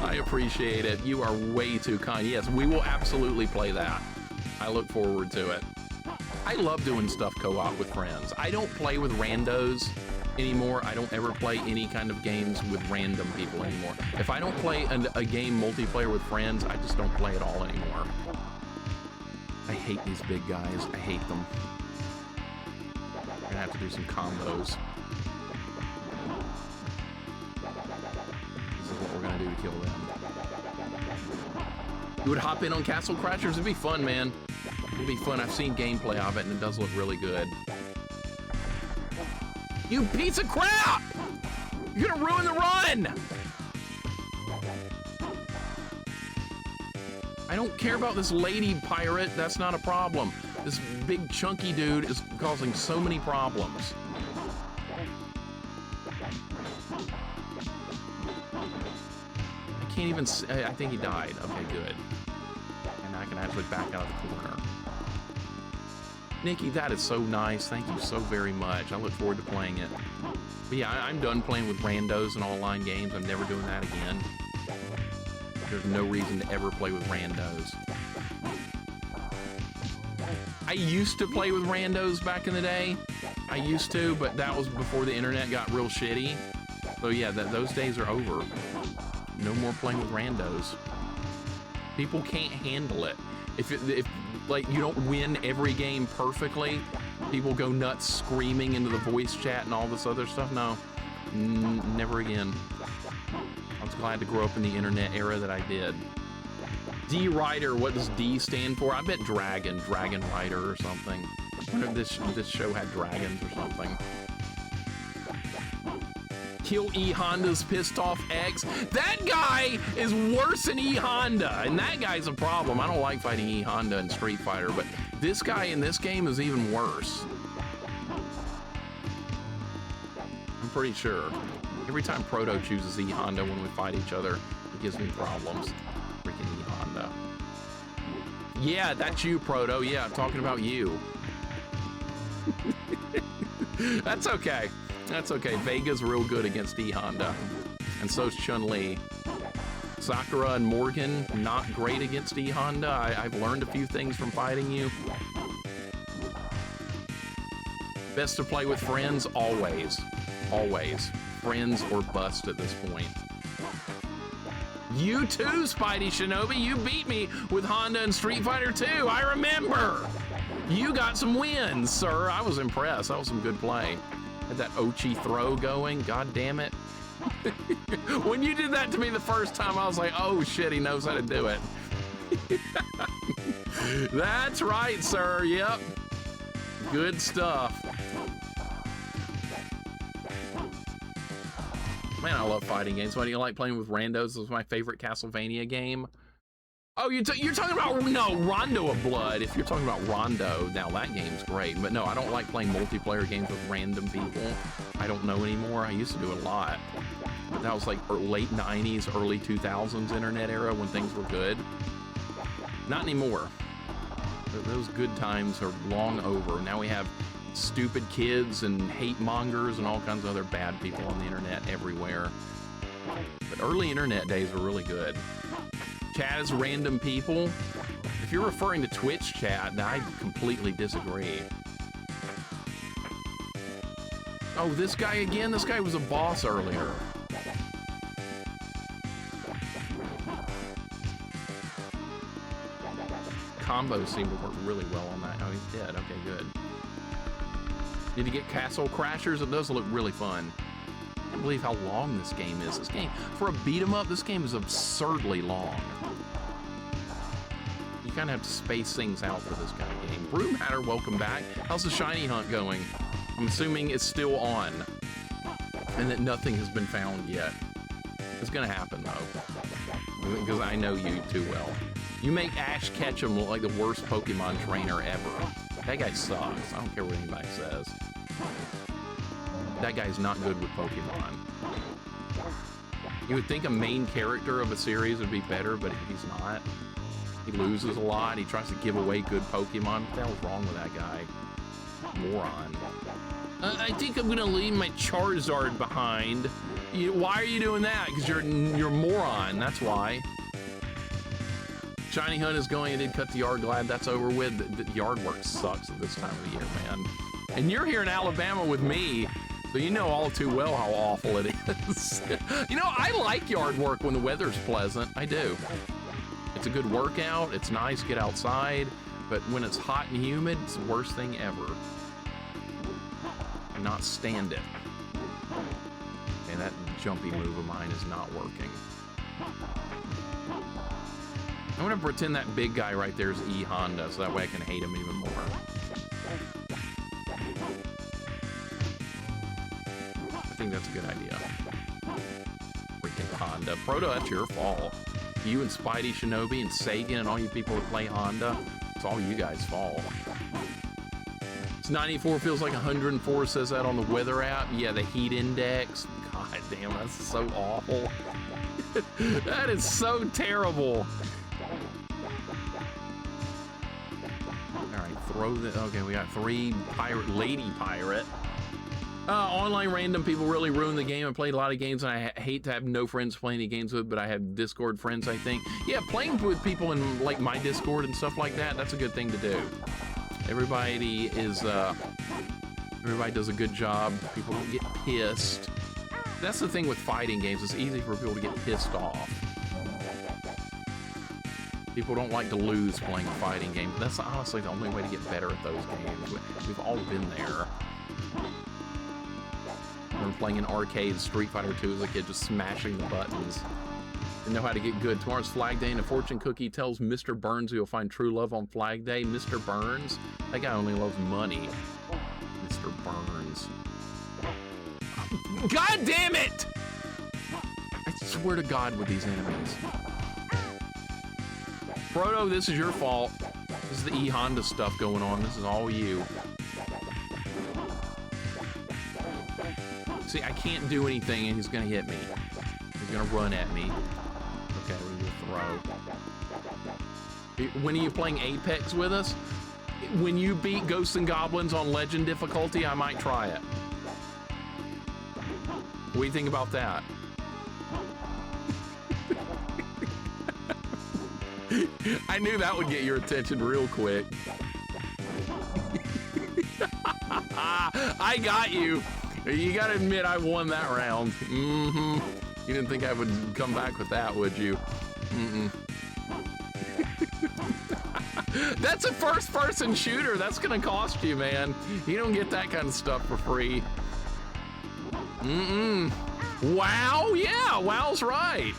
I appreciate it. You are way too kind. Yes, we will absolutely play that. I look forward to it. I love doing stuff co-op with friends. I don't play with randos anymore. I don't ever play any kind of games with random people anymore. If I don't play a game multiplayer with friends, I just don't play at all anymore. I hate these big guys. I hate them. We're gonna have to do some combos. What we're gonna do to kill them. You would hop in on Castle Crashers? It'd be fun, man. It'd be fun. I've seen gameplay of it and it does look really good. You piece of crap! You're gonna ruin the run! I don't care about this lady pirate. That's not a problem. This big chunky dude is causing so many problems. Can't even I think he died. Okay, good. And I can actually back out of the corner. Nikki, that is so nice. Thank you so very much. I look forward to playing it. But yeah, I'm done playing with randos and online games. I'm never doing that again. There's no reason to ever play with randos. I used to play with randos back in the day. I used to, but that was before the internet got real shitty. So yeah, those days are over. No more playing with randos. People can't handle it. If like you don't win every game perfectly, people go nuts screaming into the voice chat and all this other stuff. No, never again. I was glad to grow up in the internet era that I did. D Rider, what does D stand for? I bet Dragon Rider or something. I wonder if this show had dragons or something. Kill E Honda's pissed off ex. That guy is worse than E Honda, and that guy's a problem. I don't like fighting E Honda in Street Fighter, but this guy in this game is even worse. I'm pretty sure. Every time Proto chooses E Honda when we fight each other, it gives me problems. Freaking E Honda. Yeah, that's you, Proto. Yeah, I'm talking about you. That's okay. That's okay. Vega's real good against E Honda. And so's Chun-Li. Sakura and Morgan, not great against E Honda. I've learned a few things from fighting you. Best to play with friends, always. Always. Friends or bust at this point. You too, Spidey Shinobi. You beat me with Honda and Street Fighter 2. I remember. You got some wins, sir. I was impressed. That was some good play. Had that Ochi throw going. God damn it. When you did that to me the first time, I was like, oh shit, he knows how to do it. That's right, sir. Yep. Good stuff. Man, I love fighting games. Why do you like playing with randos? This was my favorite Castlevania game. Oh, you're talking about, no, Rondo of Blood. If you're talking about Rondo, now that game's great. But no, I don't like playing multiplayer games with random people. I don't know anymore. I used to do it a lot. But that was like late 90s, early 2000s internet era when things were good. Not anymore. Those good times are long over. Now we have stupid kids and hate mongers and all kinds of other bad people on the internet everywhere. But early internet days were really good. Chat is random people. If you're referring to Twitch chat, I completely disagree. Oh, this guy again? This guy was a boss earlier. Combos seem to work really well on that. Oh, he's dead. Okay, good. Need to get Castle Crashers? It does look really fun. I can't believe how long this game is. This game, for a beat 'em up, this game is absurdly long. You kind of have to space things out for this kind of game. Broom Hatter, welcome back. How's the shiny hunt going? I'm assuming it's still on and that nothing has been found yet. It's gonna happen though, because I know you too well. You make Ash Ketchum look like the worst Pokemon trainer ever. That guy sucks. I don't care what anybody says. That guy's not good with Pokemon. You would think a main character of a series would be better, but he's not. He loses a lot. He tries to give away good Pokemon. What the hell's wrong with that guy? Moron. I think I'm gonna leave my Charizard behind. Why are you doing that? Because you're a moron. That's why. Shiny Hunt is going. I did cut the yard. Glad that's over with. The yard work sucks at this time of the year, man. And you're here in Alabama with me, so you know all too well how awful it is. You know, I like yard work when the weather's pleasant. I do. It's a good workout. It's nice to get outside. But when it's hot and humid, it's the worst thing ever. I cannot stand it. And that jumpy move of mine is not working. I'm gonna pretend that big guy right there is E Honda, so that way I can hate him even more. I think that's a good idea. Freaking Honda. Proto, that's your fault. You and Spidey, Shinobi, and Sagan, and all you people that play Honda, it's all you guys' fault. It's 94 feels like 104, says that on the weather app. Yeah, the heat index. God damn, that's so awful. That is so terrible. Throw the, okay, we got 3 pirate, lady pirate. Online random people really ruin the game. I played a lot of games and I hate to have no friends to play any games with, but I have Discord friends, I think. Yeah, playing with people in like my Discord and stuff like that, that's a good thing to do. Everybody is, everybody does a good job. People don't get pissed. That's the thing with fighting games. It's easy for people to get pissed off. People don't like to lose playing a fighting game. That's honestly the only way to get better at those games. We've all been there. I remember playing an arcade Street Fighter 2 as a kid, just smashing the buttons. Didn't know how to get good. Tomorrow's Flag Day, and a fortune cookie tells Mr. Burns he'll find true love on Flag Day. Mr. Burns? That guy only loves money. Mr. Burns. God damn it! I swear to God with these enemies. Frodo, this is your fault. This is the E Honda stuff going on. This is all you. See, I can't do anything and he's gonna hit me. He's gonna run at me. Okay, we're gonna throw. When are you playing Apex with us? When you beat Ghosts and Goblins on Legend difficulty, I might try it. What do you think about that? I knew that would get your attention real quick. I got you. You gotta admit I won that round. Mm-hmm. You didn't think I would come back with that, would you? Mm-mm. That's a first-person shooter. That's gonna cost you, man. You don't get that kind of stuff for free. Mm-mm. WoW? Yeah, WoW's right.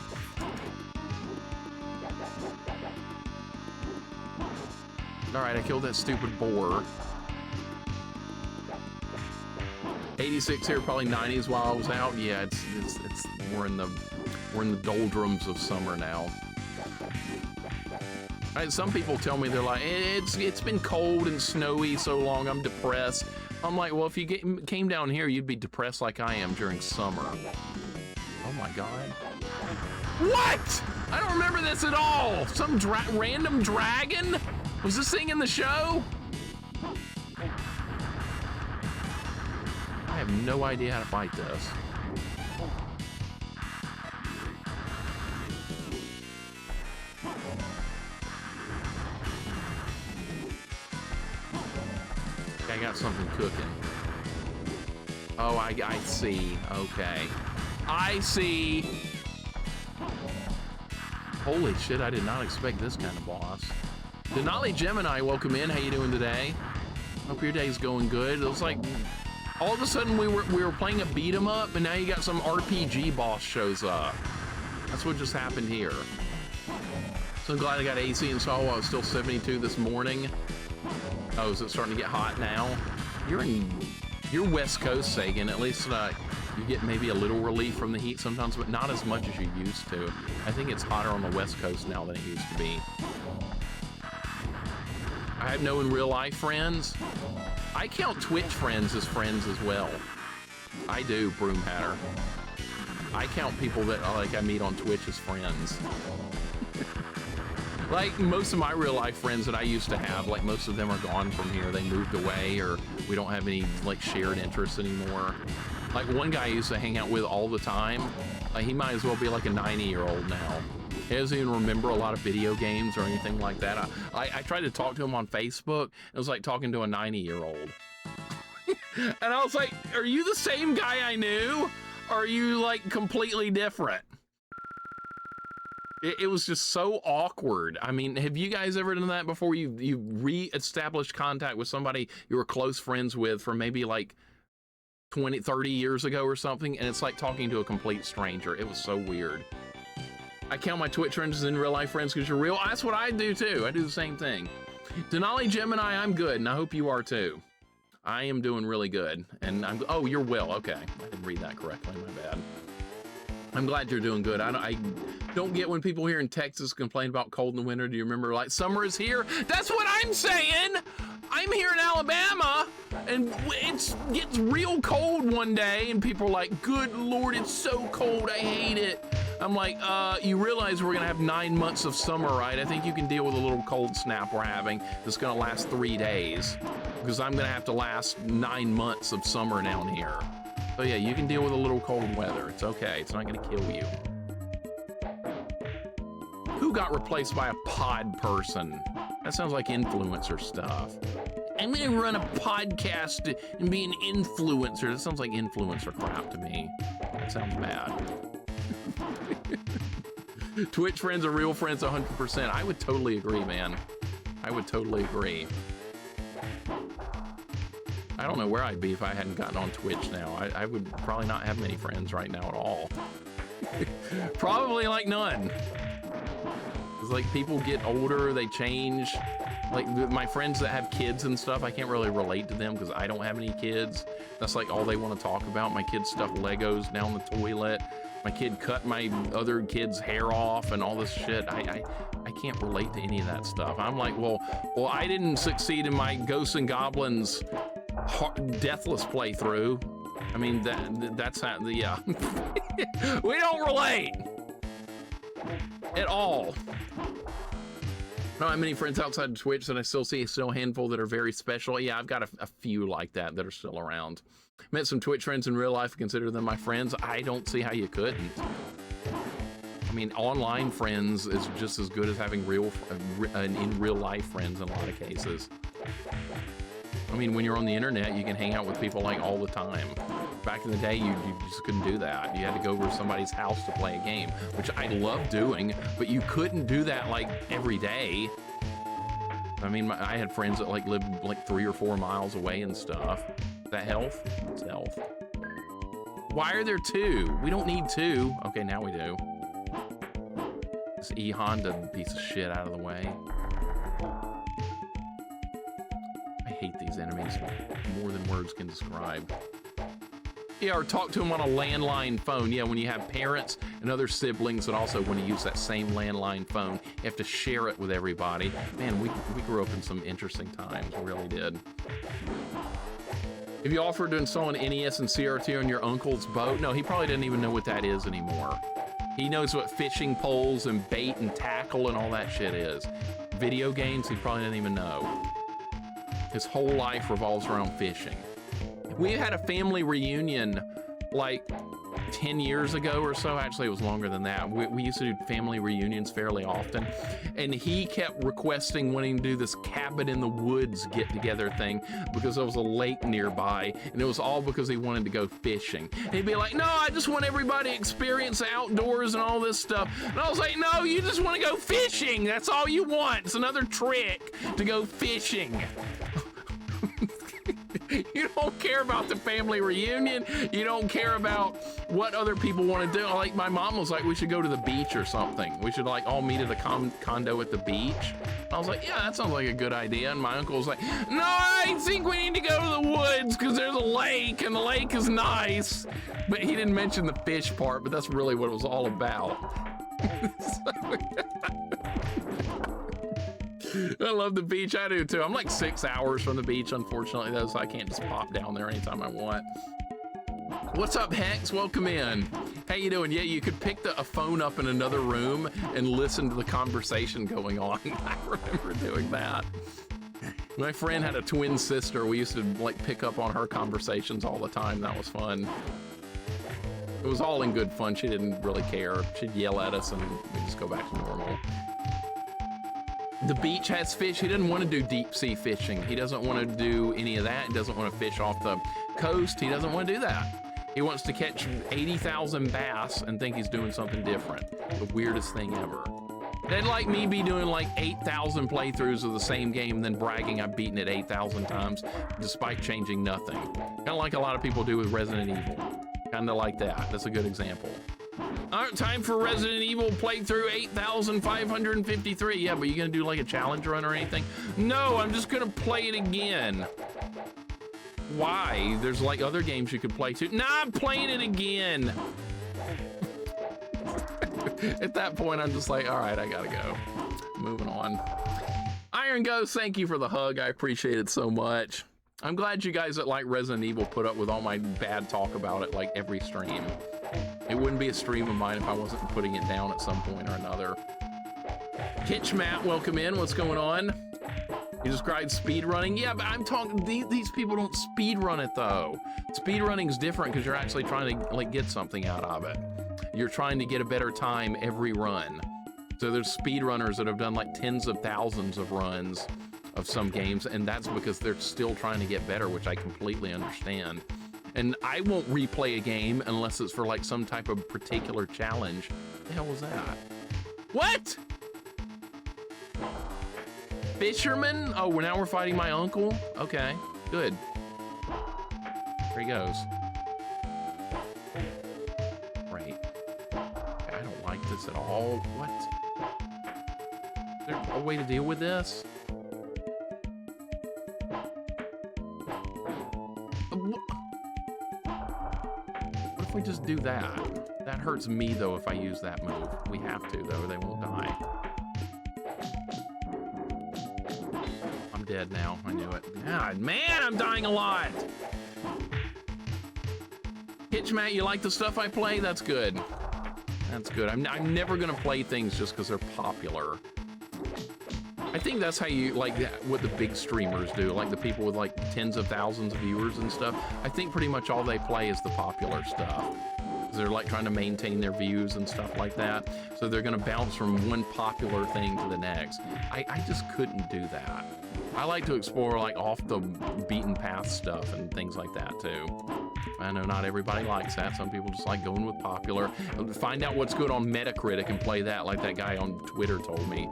All right, I killed that stupid boar. 86 here, probably 90s while I was out. Yeah, it's we're in the doldrums of summer now. Some people tell me, they're like, it's been cold and snowy so long, I'm depressed. I'm like, well, if you came down here, you'd be depressed like I am during summer. Oh my God. What? I don't remember this at all. Some random dragon? Was this thing in the show? I have no idea how to fight this. I got something cooking. Oh, I see. Okay. I see. Holy shit, I did not expect this kind of boss. Denali Gemini, welcome in. How you doing today? Hope your day's going good. It was like all of a sudden we were playing a beat 'em up, and now you got some RPG boss shows up. That's what just happened here. So I'm glad I got AC installed while I was still 72 this morning. Oh, is it starting to get hot now? You're West Coast, Sagan. At least you get maybe a little relief from the heat sometimes, but not as much as you used to. I think it's hotter on the West Coast now than it used to be. I have no in real life friends. I count Twitch friends as well. I do, Broom Hatter. I count people that I meet on Twitch as friends. Like most of my real life friends that I used to have, like most of them are gone from here. They moved away, or we don't have any like shared interests anymore. Like one guy I used to hang out with all the time, he might as well be like a 90-year-old now. He doesn't even remember a lot of video games or anything like that. I tried to talk to him on Facebook. It was like talking to a 90-year-old. And I was like, are you the same guy I knew? Or are you like completely different? It was just so awkward. I mean, have you guys ever done that before? You re-established contact with somebody you were close friends with from maybe like 20, 30 years ago or something, and it's like talking to a complete stranger. It was so weird. I count my Twitch friends as in real life friends because you're real. That's what I do too. I do the same thing. Denali Gemini, I'm good, and I hope you are too. I am doing really good. And oh, you're Will. Okay. I didn't read that correctly. My bad. I'm glad you're doing good. I don't get when people here in Texas complain about cold in the winter. Do you remember, like, summer is here? That's what I'm saying. I'm here in Alabama, and it gets real cold one day, and people are like, good Lord, it's so cold. I hate it. I'm like, you realize we're going to have 9 months of summer, right? I think you can deal with a little cold snap we're having that's going to last 3 days, because I'm going to have to last 9 months of summer down here. So yeah, you can deal with a little cold weather. It's okay. It's not going to kill you. Who got replaced by a pod person? That sounds like influencer stuff. I'm going to run a podcast and be an influencer. That sounds like influencer crap to me. That sounds bad. Twitch friends are real friends 100%. I would totally agree, man. I would totally agree. I don't know where I'd be if I hadn't gotten on Twitch now. I would probably not have many friends right now at all. Probably like none. It's like people get older, they change. Like my friends that have kids and stuff, I can't really relate to them because I don't have any kids. That's like all they want to talk about. My kids stuff Legos down the toilet. My kid cut my other kid's hair off and all this shit. I can't relate to any of that stuff. I'm like, well, I didn't succeed in my Ghosts and Goblins Deathless playthrough. I mean, that's how, yeah. We don't relate at all. I don't have many friends outside of Twitch that I still see. Still a handful that are very special. Yeah, I've got a few like that are still around. Met some Twitch friends in real life, consider them my friends. I don't see how you couldn't. I mean, online friends is just as good as having in real life friends in a lot of cases. I mean, when you're on the internet, you can hang out with people like all the time. Back in the day, you just couldn't do that. You had to go over to somebody's house to play a game, which I love doing, but you couldn't do that like every day. I mean, I had friends that like lived like 3 or 4 miles away and stuff. Is that health? It's health. Why are there 2? We don't need 2. Okay, now we do. This E-Honda piece of shit out of the way. I hate these enemies more than words can describe. Yeah, or talk to them on a landline phone. Yeah, when you have parents and other siblings that also want to use that same landline phone, you have to share it with everybody. Man, we grew up in some interesting times, we really did. If you offered to install an NES and CRT on your uncle's boat, no, he probably doesn't even know what that is anymore. He knows what fishing poles and bait and tackle and all that shit is. Video games, he probably doesn't even know. His whole life revolves around fishing. We had a family reunion like 10 years ago or so. Actually, it was longer than that. We used to do family reunions fairly often. And he kept requesting wanting to do this cabin in the woods get together thing because there was a lake nearby. And it was all because he wanted to go fishing. And he'd be like, no, I just want everybody to experience the outdoors and all this stuff. And I was like, no, you just want to go fishing. That's all you want. It's another trick to go fishing. You don't care about the family reunion. You don't care about what other people want to do. Like my mom was like, we should go to the beach or something. We should like all meet at the condo at the beach. I was like, yeah, that sounds like a good idea. And my uncle was like, no, I think we need to go to the woods because there's a lake and the lake is nice. But he didn't mention the fish part, but that's really what it was all about. I love the beach. I do too. I'm like 6 hours from the beach, unfortunately, though, so I can't just pop down there anytime I want. What's up, Hex? Welcome in. How you doing? Yeah, you could pick a phone up in another room and listen to the conversation going on. I remember doing that. My friend had a twin sister. We used to like pick up on her conversations all the time. That was fun. It was all in good fun. She didn't really care. She'd yell at us and we'd just go back to normal. The beach has fish. He doesn't want to do deep sea fishing. He doesn't want to do any of that. He doesn't want to fish off the coast. He doesn't want to do that. He wants to catch 80,000 bass and think he's doing something different. The weirdest thing ever. They'd like me be doing like 8,000 playthroughs of the same game and then bragging I've beaten it 8,000 times despite changing nothing. Kind of like a lot of people do with Resident Evil. Kind of like that. That's a good example. All right, time for Resident Evil playthrough 8,553. Yeah, but you gonna do like a challenge run or anything? No, I'm just gonna play it again. Why? There's like other games you could play too. Nah, I'm playing it again. At that point, I'm just like, all right, I gotta go. Moving on. Iron Ghost, thank you for the hug. I appreciate it so much. I'm glad you guys that like Resident Evil put up with all my bad talk about it like every stream. It wouldn't be a stream of mine if I wasn't putting it down at some point or another. Kitch Matt, welcome in. What's going on? You described speed running. Yeah, but I'm talking, these people don't speed run it though. Speed running is different because you're actually trying to like get something out of it. You're trying to get a better time every run. So there's speed runners that have done like tens of thousands of runs of some games, and that's because they're still trying to get better, which I completely understand. And I won't replay a game unless it's for like some type of particular challenge. What the hell was that? What? Fisherman? Oh, now we're fighting my uncle? Okay, good. There he goes. Great. Okay, I don't like this at all. What? Is there a way to deal with this? What if we just do that? That hurts me though if I use that move. We have to though, they won't die. I'm dead now, I knew it. God, man, I'm dying a lot. Hitch Matt, you like the stuff I play? That's good. That's good. I'm never gonna play things just because they're popular. I think that's how you, like, what the big streamers do, like the people with like tens of thousands of viewers and stuff. I think pretty much all they play is the popular stuff. They're like trying to maintain their views and stuff like that. So they're gonna bounce from one popular thing to the next. I just couldn't do that. I like to explore like off the beaten path stuff and things like that too. I know not everybody likes that. Some people just like going with popular. Find out what's good on Metacritic and play that, like that guy on Twitter told me.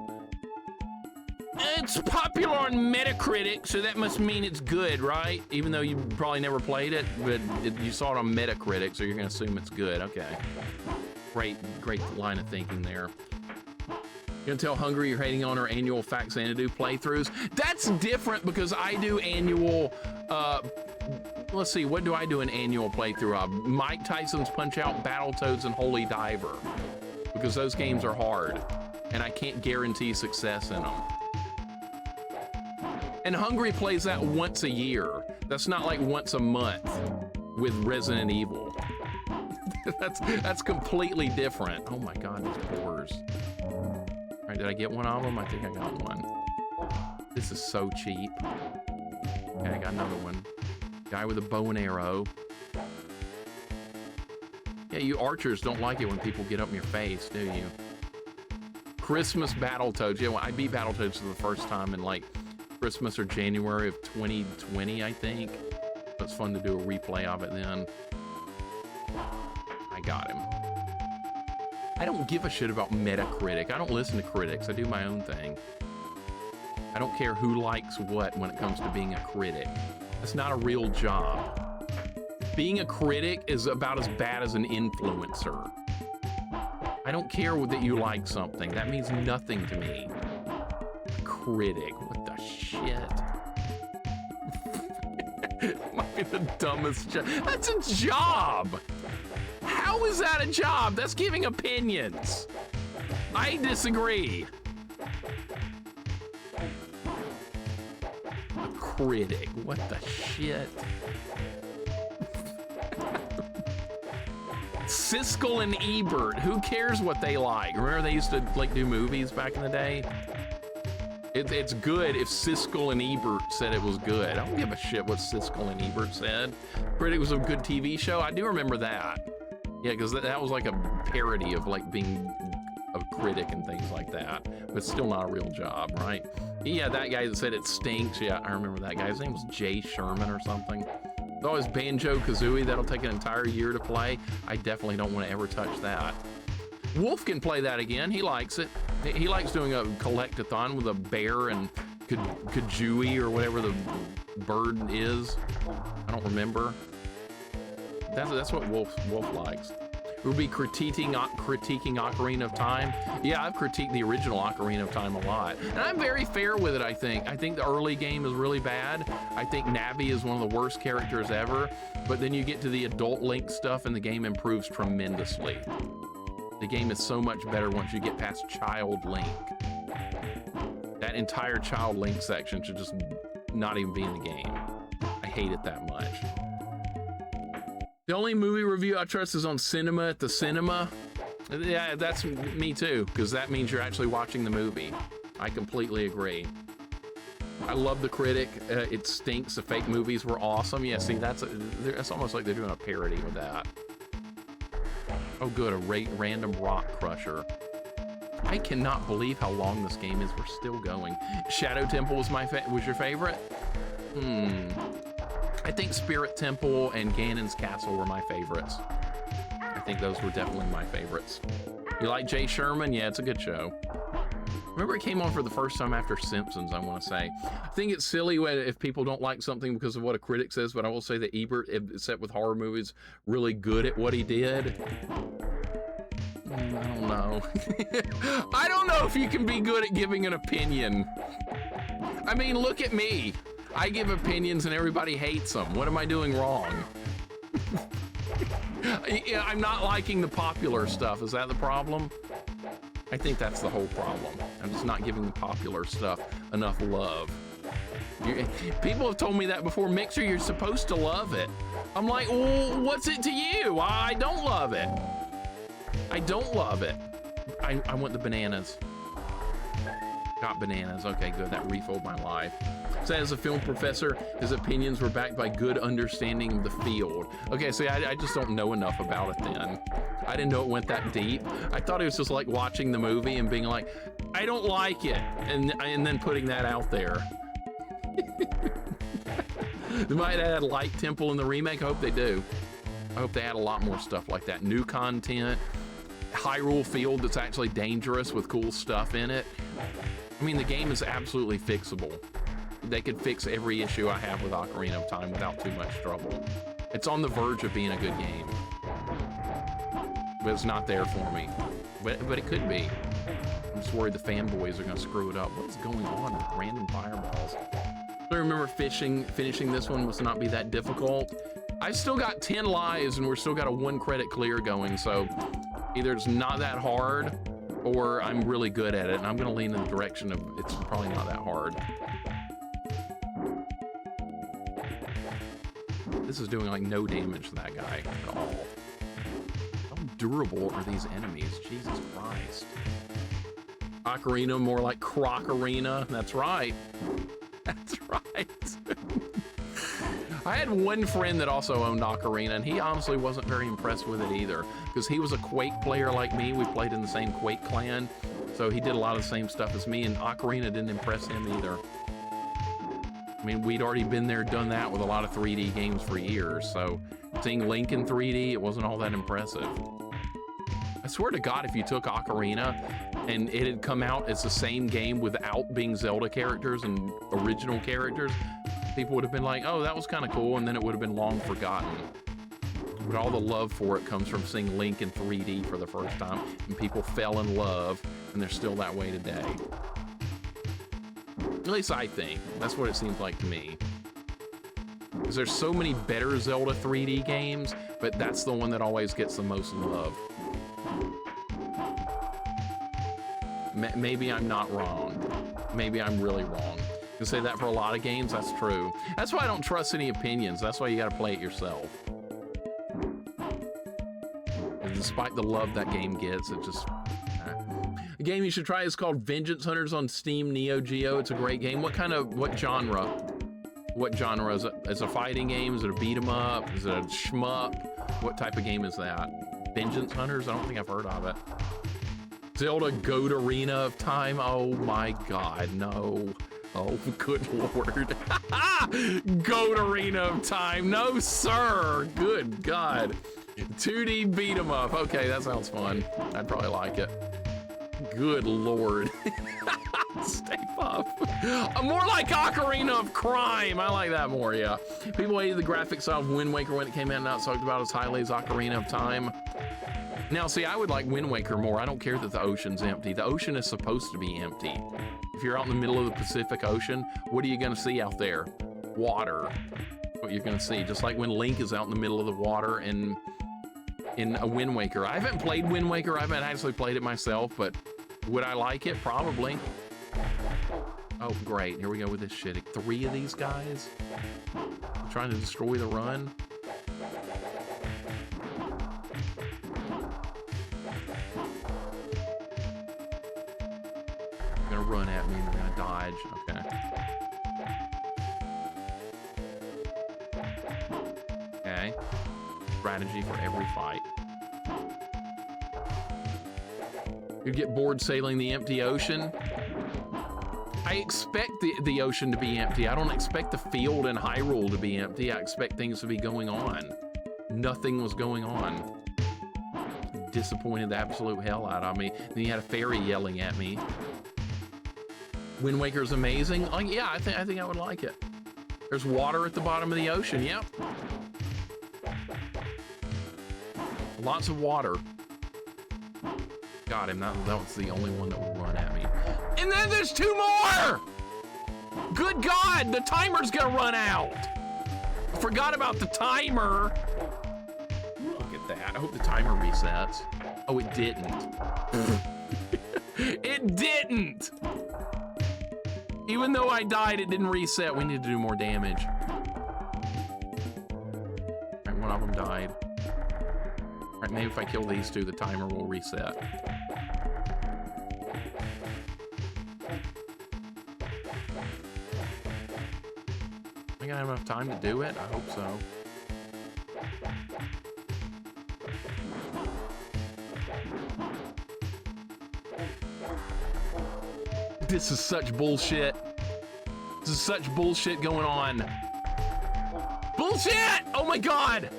It's popular on Metacritic, so that must mean it's good, right? Even though you probably never played it, but you saw it on Metacritic, so you're gonna assume it's good. Okay. Great line of thinking there. You can tell Hungry you're hating on her annual Faxanadu playthroughs. That's different because I do annual let's see, what do I do an annual playthrough of? Mike Tyson's Punch-Out!, Battletoads, and Holy Diver, because those games are hard, and I can't guarantee success in them. And Hungry plays that once a year. That's not like once a month with Resident Evil. That's completely different. Oh my God, these boars. All right, did I get one of them? I think I got one. This is so cheap. Okay, I got another one. Guy with a bow and arrow. Yeah, you archers don't like it when people get up in your face, do you? Christmas Battletoads. Yeah, well, I beat Battletoads for the first time in like Christmas or January of 2020, I think. It's fun to do a replay of it then. I got him. I don't give a shit about Metacritic. I don't listen to critics. I do my own thing. I don't care who likes what when it comes to being a critic. That's not a real job. Being a critic is about as bad as an influencer. I don't care that you like something. That means nothing to me. Critic, what the shit? Might be the dumbest job. That's a job! How is that a job? That's giving opinions. I disagree. A critic, what the shit? Siskel and Ebert, who cares what they like? Remember they used to like do movies back in the day? It's good if Siskel and Ebert said it was good. I don't give a shit what Siskel and Ebert said. Critic was a good TV show. I do remember that. Yeah, because that was like a parody of like being a critic and things like that. But still not a real job, right? Yeah, that guy that said it stinks. Yeah, I remember that guy. His name was Jay Sherman or something. It's always Banjo-Kazooie. That'll take an entire year to play. I definitely don't want to ever touch that. Wolf can play that again. He likes it. He likes doing a collect-a-thon with a bear and Kajooie or whatever the bird is. I don't remember. That's what Wolf likes. We'll be critiquing Ocarina of Time. Yeah, I've critiqued the original Ocarina of Time a lot. And I'm very fair with it, I think. I think the early game is really bad. I think Navi is one of the worst characters ever. But then you get to the adult Link stuff and the game improves tremendously. The game is so much better once you get past Child Link. That entire Child Link section should just not even be in the game. I hate it that much. The only movie review I trust is on Cinema at the Cinema. Yeah, that's me too, because that means you're actually watching the movie. I completely agree. I love the critic. It stinks. The fake movies were awesome. Yeah, see, that's almost like they're doing a parody with that. Oh good, a random rock crusher. I cannot believe how long this game is. We're still going. Shadow Temple was was your favorite? I think Spirit Temple and Ganon's Castle were my favorites. I think those were definitely my favorites. You like Jay Sherman? Yeah, it's a good show. Remember it came on for the first time after Simpsons, I want to say. I think it's silly if people don't like something because of what a critic says, but I will say that Ebert, except with horror movies, really good at what he did. I don't know. I don't know if you can be good at giving an opinion. I mean, look at me. I give opinions and everybody hates them. What am I doing wrong? Yeah, I'm not liking the popular stuff. Is that the problem? I think that's the whole problem. I'm just not giving the popular stuff enough love. People have told me that before. Mixer, you're supposed to love it. I'm like, well, what's it to you? I don't love it. I don't love it. I want the bananas. Got bananas. Okay, good. That refilled my life. So as a film professor, his opinions were backed by good understanding of the field. Okay, see, I just don't know enough about it then. I didn't know it went that deep. I thought it was just like watching the movie and being like, I don't like it, and then putting that out there. They might add Light Temple in the remake. I hope they do. I hope they add a lot more stuff like that. New content, Hyrule Field that's actually dangerous with cool stuff in it. I mean, the game is absolutely fixable. They could fix every issue I have with Ocarina of Time without too much trouble. It's on the verge of being a good game. But it's not there for me. But it could be. I'm just worried the fanboys are gonna screw it up. What's going on with random fireballs? distinctly remember finishing this one was not be that difficult. I've still got 10 lives and we're still got a 1 credit clear going, so either it's not that hard or I'm really good at it, and I'm gonna lean in the direction of it's probably not that hard. This is doing like no damage to that guy at all. How durable are these enemies? Jesus Christ. Ocarina, more like Crocarina. That's right. That's right. I had one friend that also owned Ocarina, and he honestly wasn't very impressed with it either, because he was a Quake player like me. We played in the same Quake clan, so he did a lot of the same stuff as me, and Ocarina didn't impress him either. I mean, we'd already been there, done that with a lot of 3D games for years, so seeing Link in 3D, it wasn't all that impressive. I swear to God, if you took Ocarina and it had come out as the same game without being Zelda characters and original characters, people would have been like, oh, that was kind of cool, and then it would have been long forgotten. But all the love for it comes from seeing Link in 3D for the first time, and people fell in love, and they're still that way today. At least I think. That's what it seems like to me. Because there's so many better Zelda 3D games, but that's the one that always gets the most love. Maybe I'm not wrong. Maybe I'm really wrong. You can say that for a lot of games, that's true. That's why I don't trust any opinions. That's why you gotta play it yourself. And despite the love that game gets, it just... A game you should try is called Vengeance Hunters on Steam Neo Geo. It's a great game. What genre? What genre is it? Is it a fighting game? Is it a beat 'em up? Is it a shmup? What type of game is that? Vengeance Hunters? I don't think I've heard of it. Zelda Goat Arena of Time? Oh my God, no. Oh, good Lord. Goat Arena of Time, no sir. Good God. 2D beat 'em up. Okay, that sounds fun. I'd probably like it. Good Lord. Stay puff. More like Ocarina of Crime. I like that more, yeah. People hated the graphic style of Wind Waker when it came out, not talked about as highly as Ocarina of Time. Now, see, I would like Wind Waker more. I don't care that the ocean's empty. The ocean is supposed to be empty. If you're out in the middle of the Pacific Ocean, what are you gonna see out there? Water. What you're gonna see, just like when Link is out in the middle of the water in a Wind Waker. I haven't played Wind Waker. I haven't actually played it myself, but would I like it? Probably. Oh, great. Here we go with this shit. 3 of these guys trying to destroy the run. They're gonna run at me and they're gonna dodge. Okay. Okay. Strategy for every fight. You get bored sailing the empty ocean. I expect the ocean to be empty. I don't expect the field in Hyrule to be empty. I expect things to be going on. Nothing was going on. Disappointed the absolute hell out of me. Then you had a fairy yelling at me. Wind Waker's amazing. Oh yeah, I think I would like it. There's water at the bottom of the ocean. Yep. Lots of water. Got him. That was the only one that would run at me. And then there's 2 more! Good God, the timer's gonna run out. I forgot about the timer. Look at that. I hope the timer resets. Oh, it didn't. It didn't! Even though I died, it didn't reset. We need to do more damage. All right, one of them died. All right, maybe if I kill these 2, the timer will reset. I gonna have enough time to do it? I hope so. This is such bullshit. This is such bullshit going on. Bullshit! Oh my God!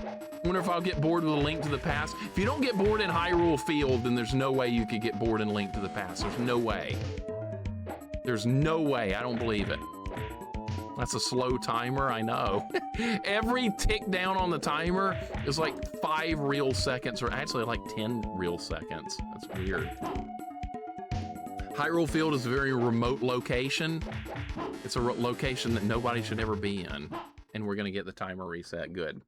I wonder if I'll get bored with A Link to the Past. If you don't get bored in Hyrule Field, then there's no way you could get bored in Link to the Past. There's no way. There's no way. I don't believe it. That's a slow timer, I know. Every tick down on the timer is like 5 real seconds, or actually like 10 real seconds. That's weird. Hyrule Field is a very remote location. It's a location that nobody should ever be in. And we're gonna get the timer reset. Good.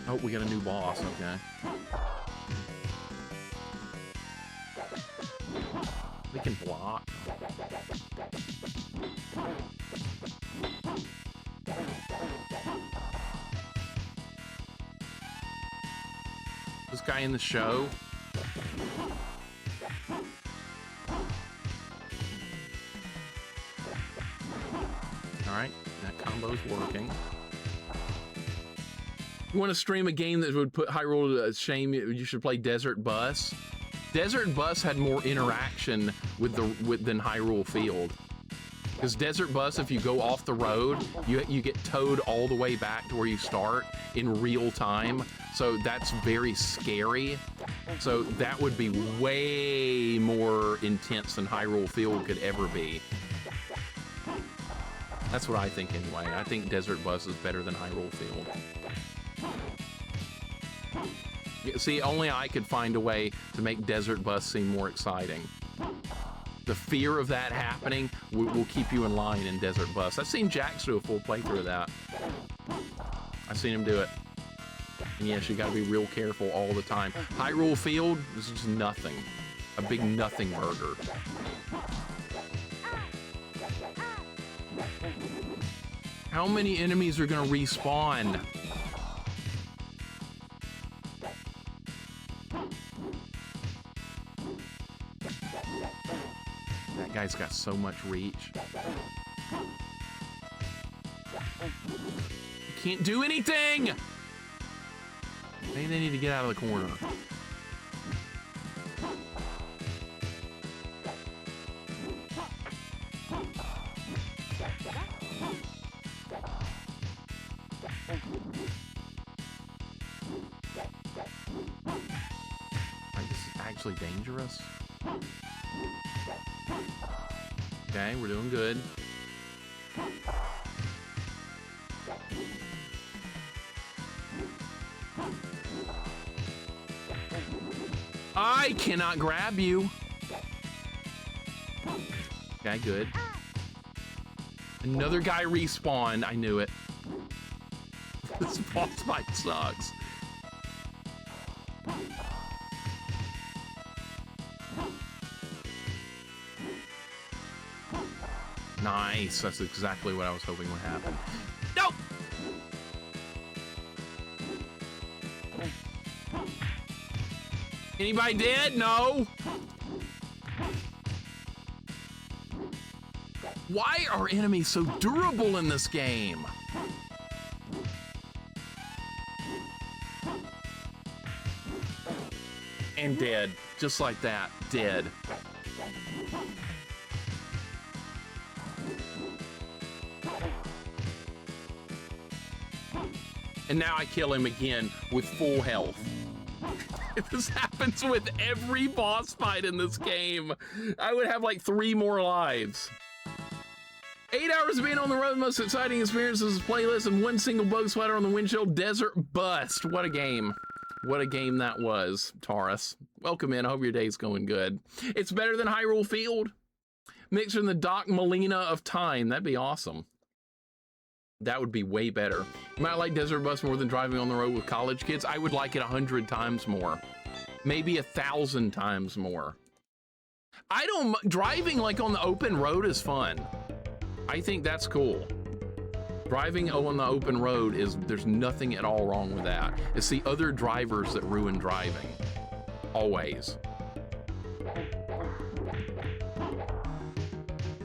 Oh, we got a new boss. Okay. We can block. This guy in the show. All right, that combo's working. You want to stream a game that would put Hyrule to shame? You should play Desert Bus. Desert Bus had more interaction with than Hyrule Field. Because Desert Bus, if you go off the road, you get towed all the way back to where you start in real time. So that's very scary. So that would be way more intense than Hyrule Field could ever be. That's what I think anyway. I think Desert Bus is better than Hyrule Field. See, only I could find a way to make Desert Bus seem more exciting. The fear of that happening will keep you in line in Desert Bus. I've seen Jax do a full playthrough of that. I've seen him do it. And yes, you gotta be real careful all the time. Hyrule Field is just nothing. A big nothing burger. How many enemies are gonna respawn? That guy's got so much reach. Can't do anything! Maybe they need to get out of the corner. Like, this is actually dangerous. Okay, we're doing good. I cannot grab you. Okay, good. Another guy respawned. I knew it. This boss fight sucks. Nice. That's exactly what I was hoping would happen. No! Anybody dead? No. Why are enemies so durable in this game? And dead. Just like that. Dead. And now I kill him again with full health. This happens with every boss fight in this game. I would have like 3 more lives. 8 hours of being on the road, most exciting experiences, playlist, and 1 single bug sweater on the windshield. Desert Bust. What a game. What a game that was, Taurus. Welcome in. I hope your day's going good. It's better than Hyrule Field. Mixer in the Doc Molina of time. That'd be awesome. That would be way better. You might like Desert Bus more than driving on the road with college kids. I would like it 100 times more. Maybe 1,000 times more. Driving like on the open road is fun. I think that's cool. Driving on the open road there's nothing at all wrong with that. It's the other drivers that ruin driving. Always.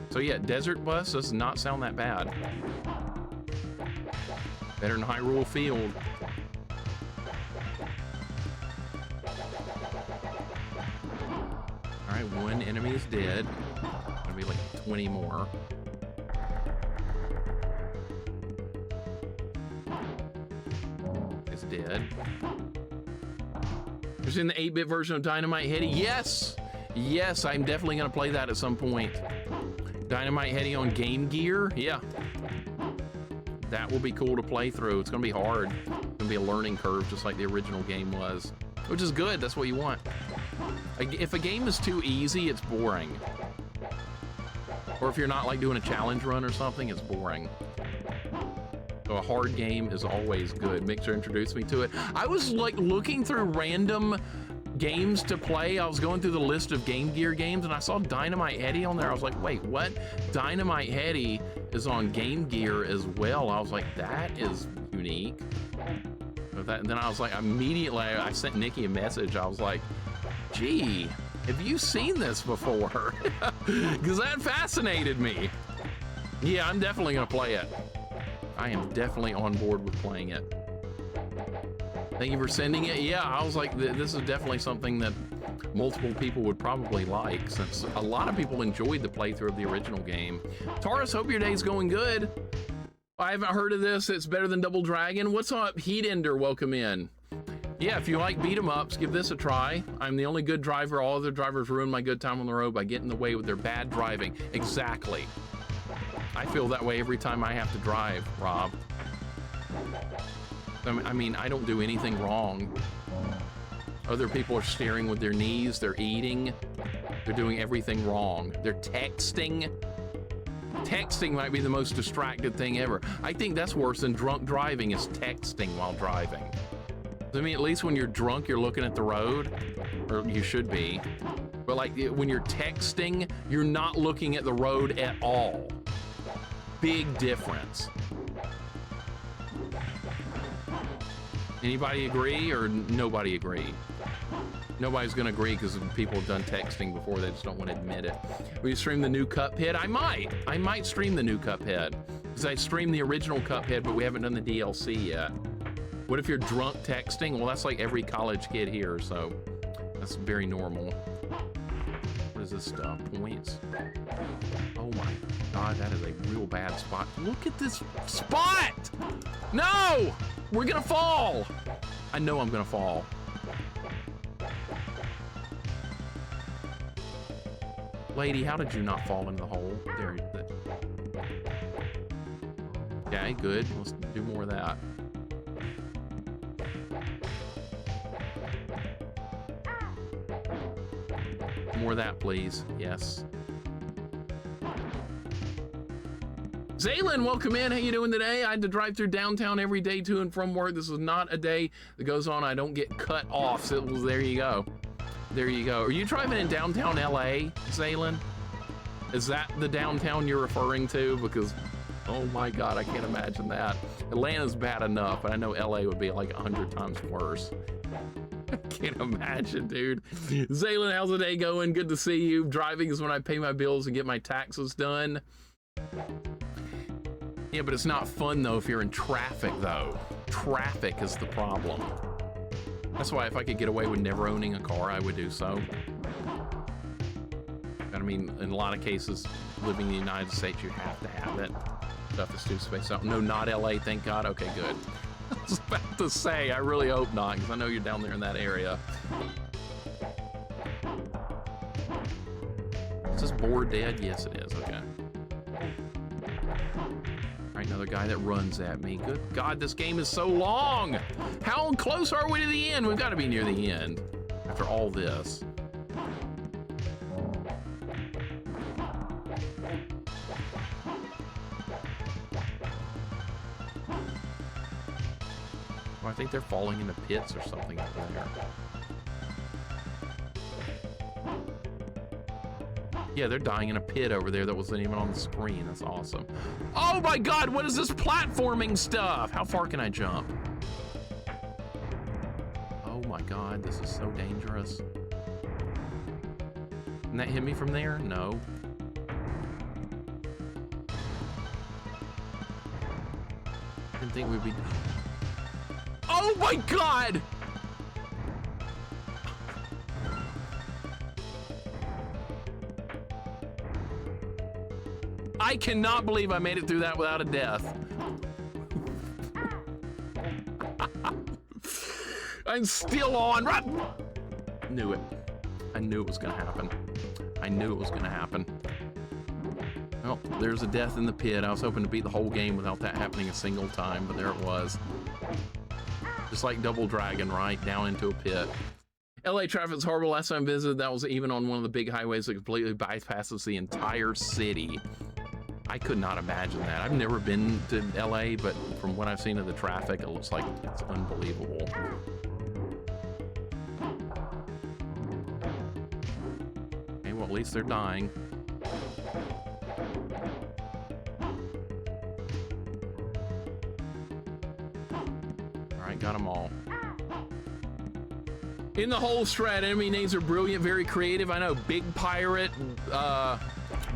So yeah, Desert Bus does not sound that bad. Better than Hyrule Field. All right, 1 enemy is dead. Gonna be like 20 more. It's dead. You've seen the 8-bit version of Dynamite Heady? Yes! Yes, I'm definitely gonna play that at some point. Dynamite Heady on Game Gear? Yeah. That will be cool to play through. It's gonna be hard. It's gonna be a learning curve, just like the original game was. Which is good, that's what you want. If a game is too easy, it's boring. Or if you're not like doing a challenge run or something, it's boring. So a hard game is always good. Mixer introduced me to it. I was like looking through random games to play. I was going through the list of Game Gear games and I saw Dynamite Headdy on there. I was like, wait, what? Dynamite Headdy is on Game Gear as well. I was like, that is unique. And then I was like, immediately I sent Nikki a message. I was like, gee, have you seen this before? Because that fascinated me. Yeah, I'm definitely gonna play it. I am definitely on board with playing it. Thank you for sending it. Yeah, I was like, this is definitely something that multiple people would probably like, since a lot of people enjoyed the playthrough of the original game. Taurus, hope your day's going good. I haven't heard of this. It's better than Double Dragon. What's up, Heat Ender? Welcome in. Yeah, if you like beat 'em ups, give this a try. I'm the only good driver. All other drivers ruin my good time on the road by getting in the way with their bad driving. Exactly. I feel that way every time I have to drive, Rob. I mean, I don't do anything wrong. Other people are steering with their knees, they're eating, they're doing everything wrong. They're texting. Texting might be the most distracted thing ever. I think that's worse than drunk driving, is texting while driving. I mean, at least when you're drunk, you're looking at the road, or you should be. But like when you're texting, you're not looking at the road at all. Big difference. Anybody agree or nobody agree? Nobody's gonna agree because people have done texting before, they just don't want to admit it. Will you stream the new Cuphead? I might stream the new Cuphead, because I streamed the original Cuphead, but we haven't done the DLC yet. What if you're drunk texting? Well, that's like every college kid here, so that's very normal. What is this stuff? Points? Oh my God, that is a real bad spot. Look at this spot! No! We're gonna fall! I know I'm gonna fall. Lady, how did you not fall into the hole? There. Okay, good. Let's do more of that. More of that, please. Yes. Zaylin, welcome in. How you doing today? I had to drive through downtown every day to and from work. This is not a day that goes on I don't get cut off. So there you go. There you go. Are you driving in downtown LA, Zaylin? Is that the downtown you're referring to? Because, oh my God, I can't imagine that. Atlanta's bad enough, but I know LA would be like 100 times worse. I can't imagine, dude. Zaylin, how's the day going? Good to see you. Driving is when I pay my bills and get my taxes done. Yeah, but it's not fun though if you're in traffic though. Traffic is the problem. That's why if I could get away with never owning a car, I would do so. I mean, in a lot of cases, living in the United States, you have to have it. Stuff is too spaced out. No, not LA, thank God. Okay, good. I was about to say, I really hope not, because I know you're down there in that area. Is this board dead? Yes, it is. Okay. All right, another guy that runs at me. Good God, this game is so long. How close are we to the end? We've got to be near the end after all this. Oh, I think they're falling into pits or something over there. Yeah, they're dying in a pit over there that wasn't even on the screen. That's awesome. Oh my God, what is this platforming stuff? How far can I jump? Oh my God, this is so dangerous. Can that hit me from there? No. I didn't think we'd be... Oh my God! I cannot believe I made it through that without a death. I'm still on. Run! Knew it. I knew it was gonna happen. I knew it was gonna happen. Well, there's a death in the pit. I was hoping to beat the whole game without that happening a single time, but there it was. Just like Double Dragon, right? Down into a pit. LA traffic's horrible. Last time I visited, that was even on one of the big highways that completely bypasses the entire city. I could not imagine that. I've never been to LA, but from what I've seen of the traffic, it looks like it's unbelievable. Okay, well, at least they're dying. All right, got them all. In the whole strat, enemy names are brilliant, very creative. I know Big Pirate,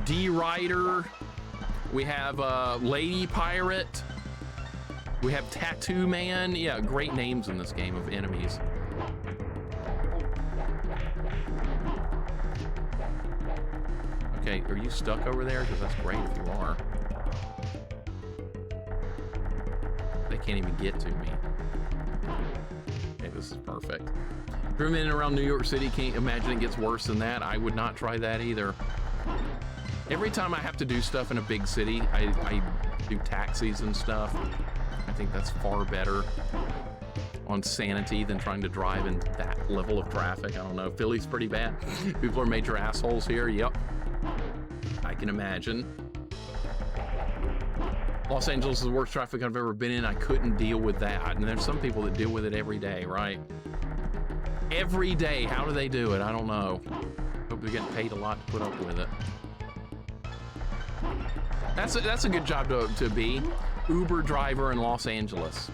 D-Rider. We have Lady Pirate. We have Tattoo Man. Yeah, great names in this game of enemies. Okay, are you stuck over there? Because that's great if you are. They can't even get to me. Okay, this is perfect. Driven in and around New York City, can't imagine it gets worse than that. I would not try that either. Every time I have to do stuff in a big city, I do taxis and stuff. I think that's far better on sanity than trying to drive in that level of traffic. I don't know. Philly's pretty bad. People are major assholes here. Yep. I can imagine. Los Angeles is the worst traffic I've ever been in. I couldn't deal with that. And there's some people that deal with it every day, right? Every day. How do they do it? I don't know. Hope they're getting paid a lot to put up with it. That's a good job to be. Uber driver in Los Angeles.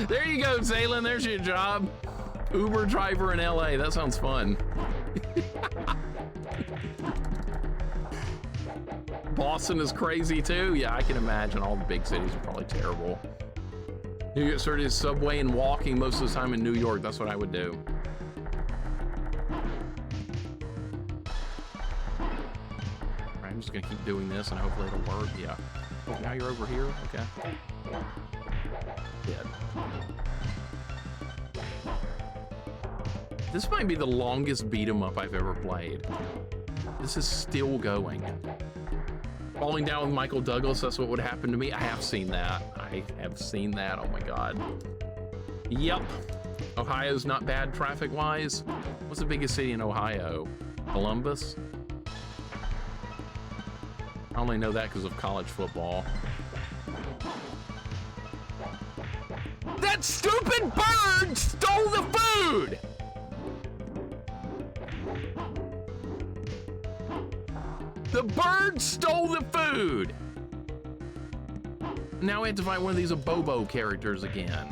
There you go, Zaylin. There's your job. Uber driver in LA. That sounds fun. Boston is crazy too. Yeah, I can imagine. All the big cities are probably terrible. New York City is subway and walking most of the time in New York. That's what I would do. Right, I'm just gonna keep doing this and hopefully it'll work. Yeah. Oh, now you're over here? Okay. Dead. This might be the longest beat 'em up I've ever played. This is still going. Falling down with Michael Douglas, that's what would happen to me. I have seen that. I have seen that. Oh my God. Yep. Ohio's not bad traffic-wise. What's the biggest city in Ohio? Columbus? I only know that because of college football. That stupid bird stole the food! The bird stole the food! Now we have to find one of these Abobo characters again.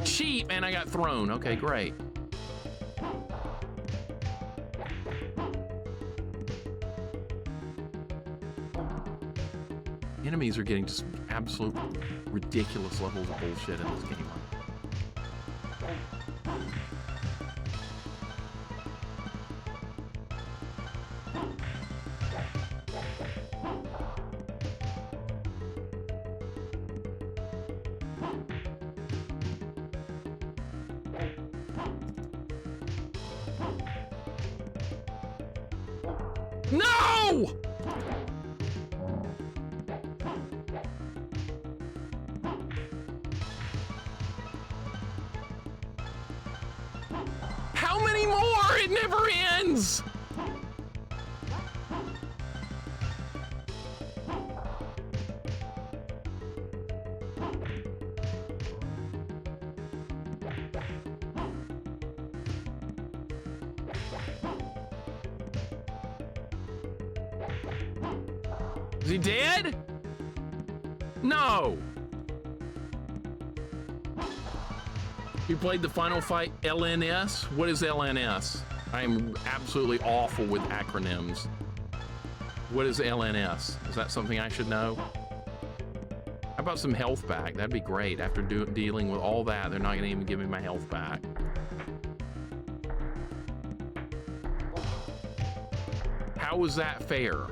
Cheap, and I got thrown. Okay, great. Enemies are getting just absolute ridiculous levels of bullshit in this game. No! How many more? It never ends! Is he dead? No! You played the Final Fight LNS? What is LNS? I am absolutely awful with acronyms. What is LNS? Is that something I should know? How about some health back? That'd be great. After dealing with all that, they're not gonna even give me my health back. How was that fair?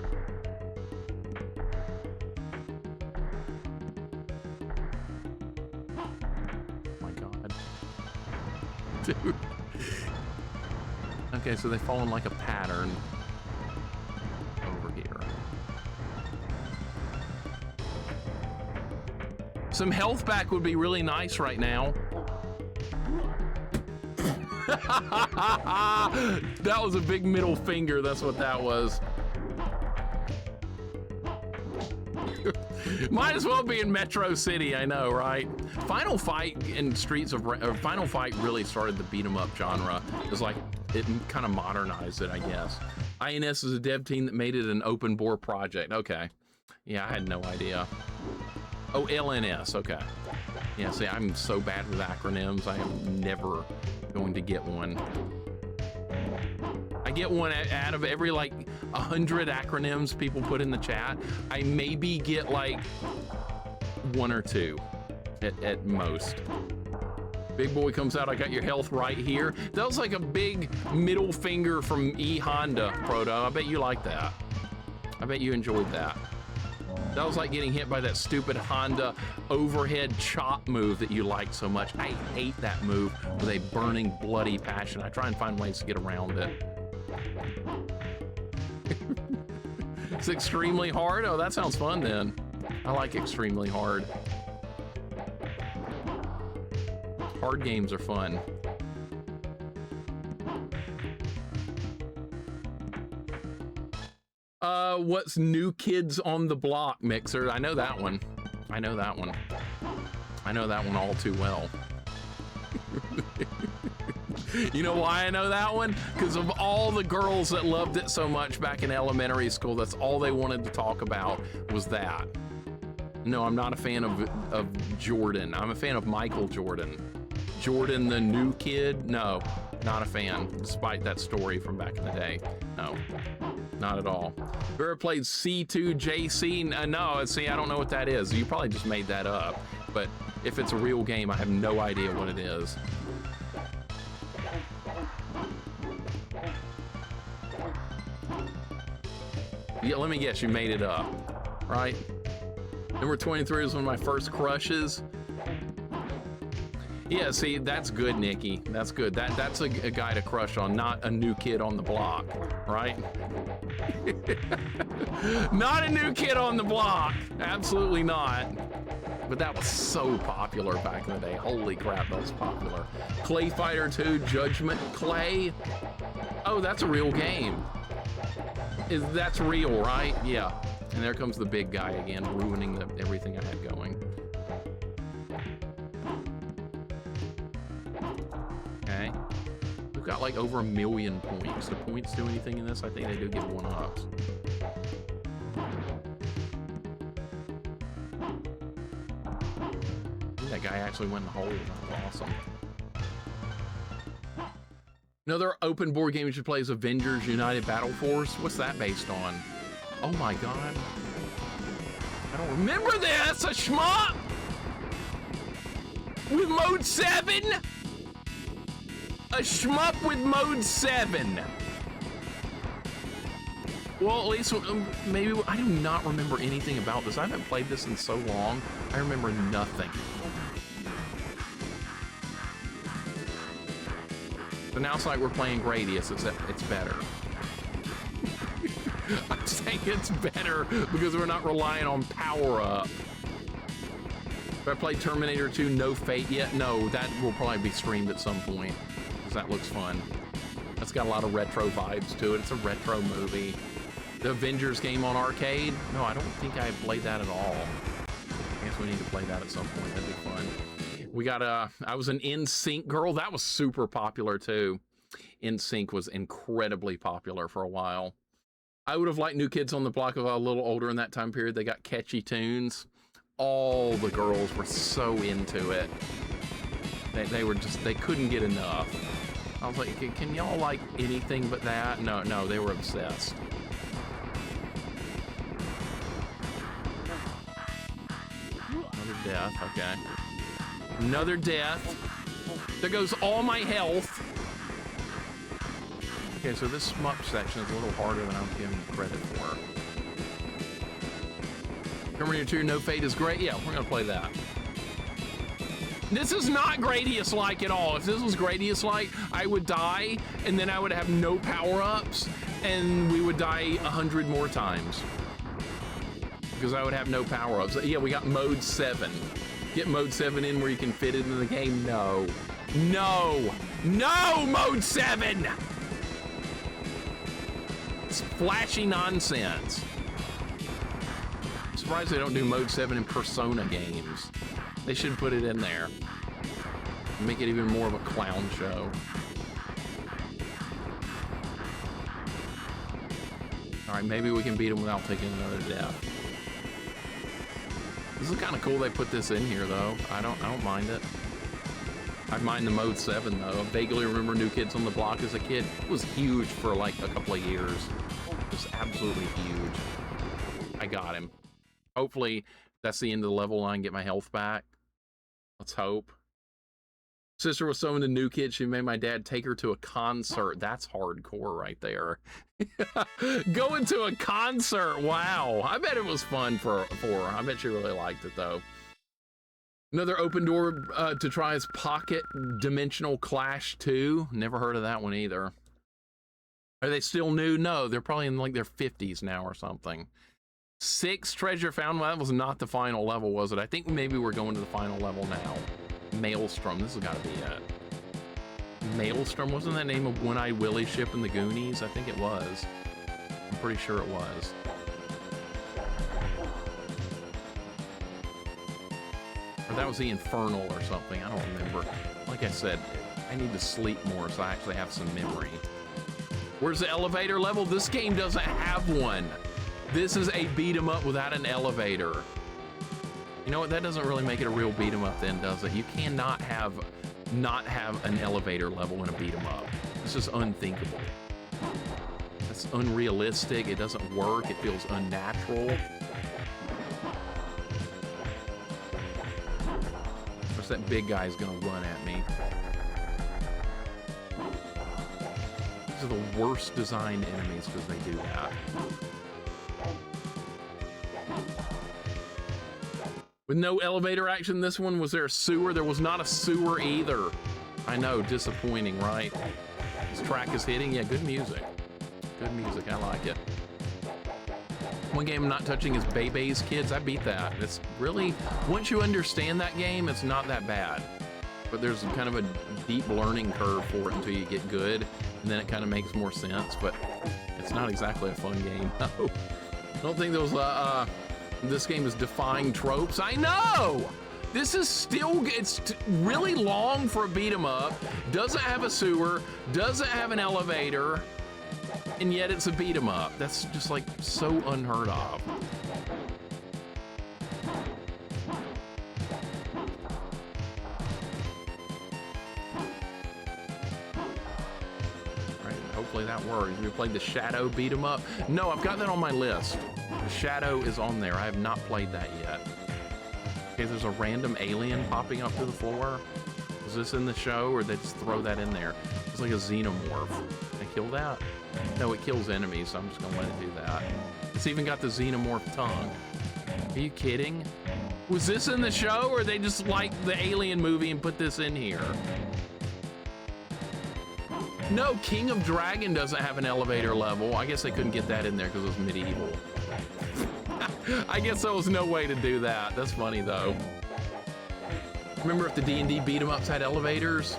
Oh my God. Dude. Okay, so they fall in like a pattern over here. Some health back would be really nice right now. That was a big middle finger. That's what that was. Might as well be in Metro City, I know, right? Final Fight and Final Fight really started the beat 'em up genre. It's like it kind of modernized it, I guess. INS is a dev team that made it an open bore project. Okay, yeah, I had no idea. Oh, LNS. Okay, yeah. See, I'm so bad with acronyms. I am never going to get one. I get one out of every like 100 acronyms people put in the chat. I maybe get like 1 or 2 at most. Big boy comes out, I got your health right here. That was like a big middle finger from E Honda, Proto. I bet you like that. I bet you enjoyed that. That was like getting hit by that stupid Honda overhead chop move that you liked so much. I hate that move with a burning, bloody passion. I try and find ways to get around it. It's extremely hard. Oh, that sounds fun then. I like extremely hard. Hard games are fun. What's New Kids on the Block, Mixer? I know that one. I know that one. I know that one all too well. You know why I know that one? Because of all the girls that loved it so much back in elementary school, that's all they wanted to talk about was that. No, I'm not a fan of Jordan. I'm a fan of Michael Jordan. Jordan, the new kid? No, not a fan, despite that story from back in the day. No, not at all. You ever played C2JC? No, see, I don't know what that is. You probably just made that up. But if it's a real game, I have no idea what it is. Yeah, let me guess, you made it up, right? Number 23 was one of my first crushes. Yeah, see, that's good, Nikki. That's good. That's a guy to crush on, not a new kid on the block, right? Not a new kid on the block. Absolutely not. But that was so popular back in the day. Holy crap, that was popular. Clay Fighter 2 Judgment Clay. Oh, that's a real game. That's real, right? Yeah. And there comes the big guy again, ruining everything I had going. Okay. We've got like over 1 million points. Do points do anything in this? I think they do give 1-ups. That guy actually went in the hole. That was awesome. Another open board game you should play is Avengers United Battle Force. What's that based on? Oh my god. I don't remember this! A shmup! With mode 7? A shmup with mode 7. Well, at least maybe I do not remember anything about this. I haven't played this in so long. I remember nothing. So now it's like we're playing Gradius, except it's better. I'm saying it's better because we're not relying on power-up. If I play Terminator 2 No Fate yet? No, that will probably be streamed at some point because that looks fun. That's got a lot of retro vibes to it. It's a retro movie. The Avengers game on arcade? No, I don't think I played that at all. I guess we need to play that at some point. That'd be fun. We got I was an NSYNC girl. That was super popular too. NSYNC was incredibly popular for a while. I would have liked New Kids on the Block if I was a little older in that time period. They got catchy tunes. All the girls were so into it. They were just, they couldn't get enough. I was like, can y'all like anything but that? No, they were obsessed. Another death, okay. Another death. There goes all my health. Okay, so this shmup section is a little harder than I'm giving credit for. Terminator 2 No Fate is great. Yeah, we're gonna play that. This is not Gradius-like at all. If this was Gradius-like, I would die, and then I would have no power-ups, and we would die 100 more times. Because I would have no power-ups. Yeah, we got mode 7. Get mode 7 in where you can fit it in the game? No. No! No, mode 7! It's flashy nonsense. I'm surprised they don't do mode 7 in Persona games. They should put it in there. Make it even more of a clown show. All right, maybe we can beat him without taking another death. This is kind of cool they put this in here though. I don't mind it. I mind the mode 7 though. I vaguely remember New Kids on the Block as a kid. It was huge for like a couple of years. Just absolutely huge. I got him. Hopefully that's the end of the level and I can get my health back. Let's hope. Sister was so into New Kids, she made my dad take her to a concert. That's hardcore right there. Going to a concert, wow. I bet it was fun for her. I bet she really liked it though. Another open door to try is Pocket Dimensional Clash 2. Never heard of that one either. Are they still new? No, they're probably in like their 50s now or something. 6 treasure found. Well, that was not the final level, was it? I think maybe we're going to the final level now. Maelstrom, this has got to be it. Maelstrom, wasn't that name of One-Eyed Willie ship in the Goonies? I think it was. I'm pretty sure it was. Or that was the Infernal or something, I don't remember. Like I said, I need to sleep more so I actually have some memory. Where's the elevator level? This game doesn't have one. This is a beat 'em up without an elevator. You know what, that doesn't really make it a real beat 'em up then, does it? You cannot not have an elevator level in a beat 'em up. It's just unthinkable. It's unrealistic, it doesn't work, it feels unnatural. Of course, that big guy's gonna run at me. These are the worst designed enemies because they do that. With no elevator action, this one, was there a sewer? There was not a sewer either. I know, disappointing, right? This track is hitting, yeah, good music. Good music, I like it. One game I'm not touching is Bebe's Kids. I beat that. It's really, once you understand that game, it's not that bad. But there's kind of a deep learning curve for it until you get good, and then it kind of makes more sense, but it's not exactly a fun game. No. I don't think there was this game is defying tropes. I know! This is still, it's really long for a beat 'em up, doesn't have a sewer, doesn't have an elevator, and yet it's a beat 'em up. That's just like so unheard of. Right, hopefully that works. We played the Shadow beat 'em up. No, I've got that on my list. The Shadow is on there. I have not played that yet. Okay, there's a random alien popping up to the floor. Was this in the show, or did they just throw that in there? It's like a xenomorph. Can I kill that? No, it kills enemies, so I'm just gonna let it do that. It's even got the xenomorph tongue. Are you kidding? Was this in the show, or they just like the Alien movie and put this in here? No, King of Dragon doesn't have an elevator level. I guess they couldn't get that in there because it was medieval. I guess there was no way to do that. That's funny though. Remember if the D&D beat 'em ups had elevators?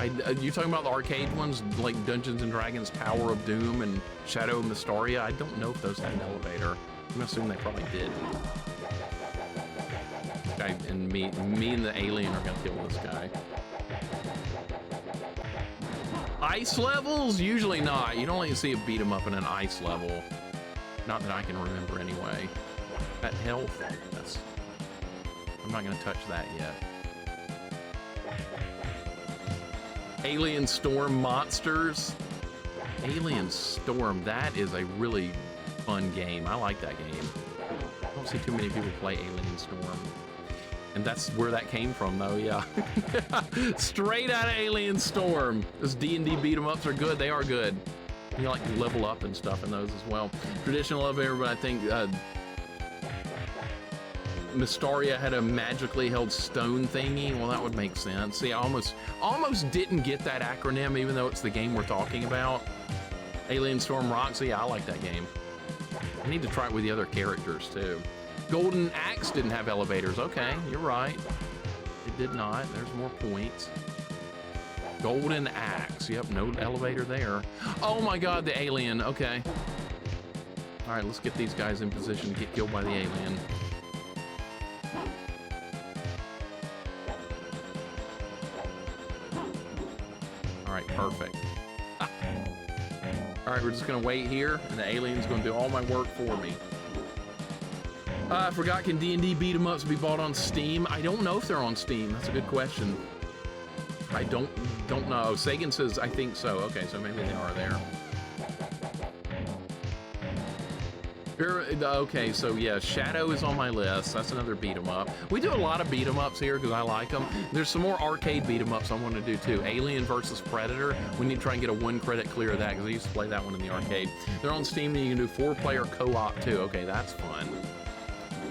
You talking about the arcade ones, like Dungeons and Dragons Tower of Doom and Shadow of Mysteria? I don't know if those had an elevator. I'm gonna assume they probably did. Okay, and me and the alien are gonna kill this guy. Ice levels? Usually not. You don't only see a beat 'em up in an ice level. Not that I can remember anyway. That health, that's... I'm not gonna touch that yet. Alien Storm Monsters. Alien Storm, that is a really fun game. I like that game. I don't see too many people play Alien Storm. And that's where that came from, though, yeah. Straight out of Alien Storm. Those D&D beat-em-ups are good. They are good. You like level up and stuff in those as well. Traditional elevator, but I think Mystaria had a magically held stone thingy. Well, that would make sense. See, I almost didn't get that acronym, even though it's the game we're talking about. Alien Storm rocks. Yeah, I like that game. I need to try it with the other characters, too. Golden Axe didn't have elevators. Okay, you're right. It did not. There's more points. Golden Axe. Yep, no elevator there. Oh my god, the alien. Okay. All right, let's get these guys in position to get killed by the alien. All right, perfect. All right, we're just gonna wait here, and the alien's gonna do all my work for me. I forgot, can D&D beat-em-ups be bought on Steam? I don't know if they're on Steam. That's a good question. I don't know. Sagan says, I think so. Okay, so maybe they are there. Okay, so yeah, Shadow is on my list. That's another beat-em-up. We do a lot of beat-em-ups here because I like them. There's some more arcade beat-em-ups I want to do too. Alien versus Predator. We need to try and get a 1 credit clear of that because I used to play that one in the arcade. They're on Steam and you can do 4-player co-op too. Okay, that's fun.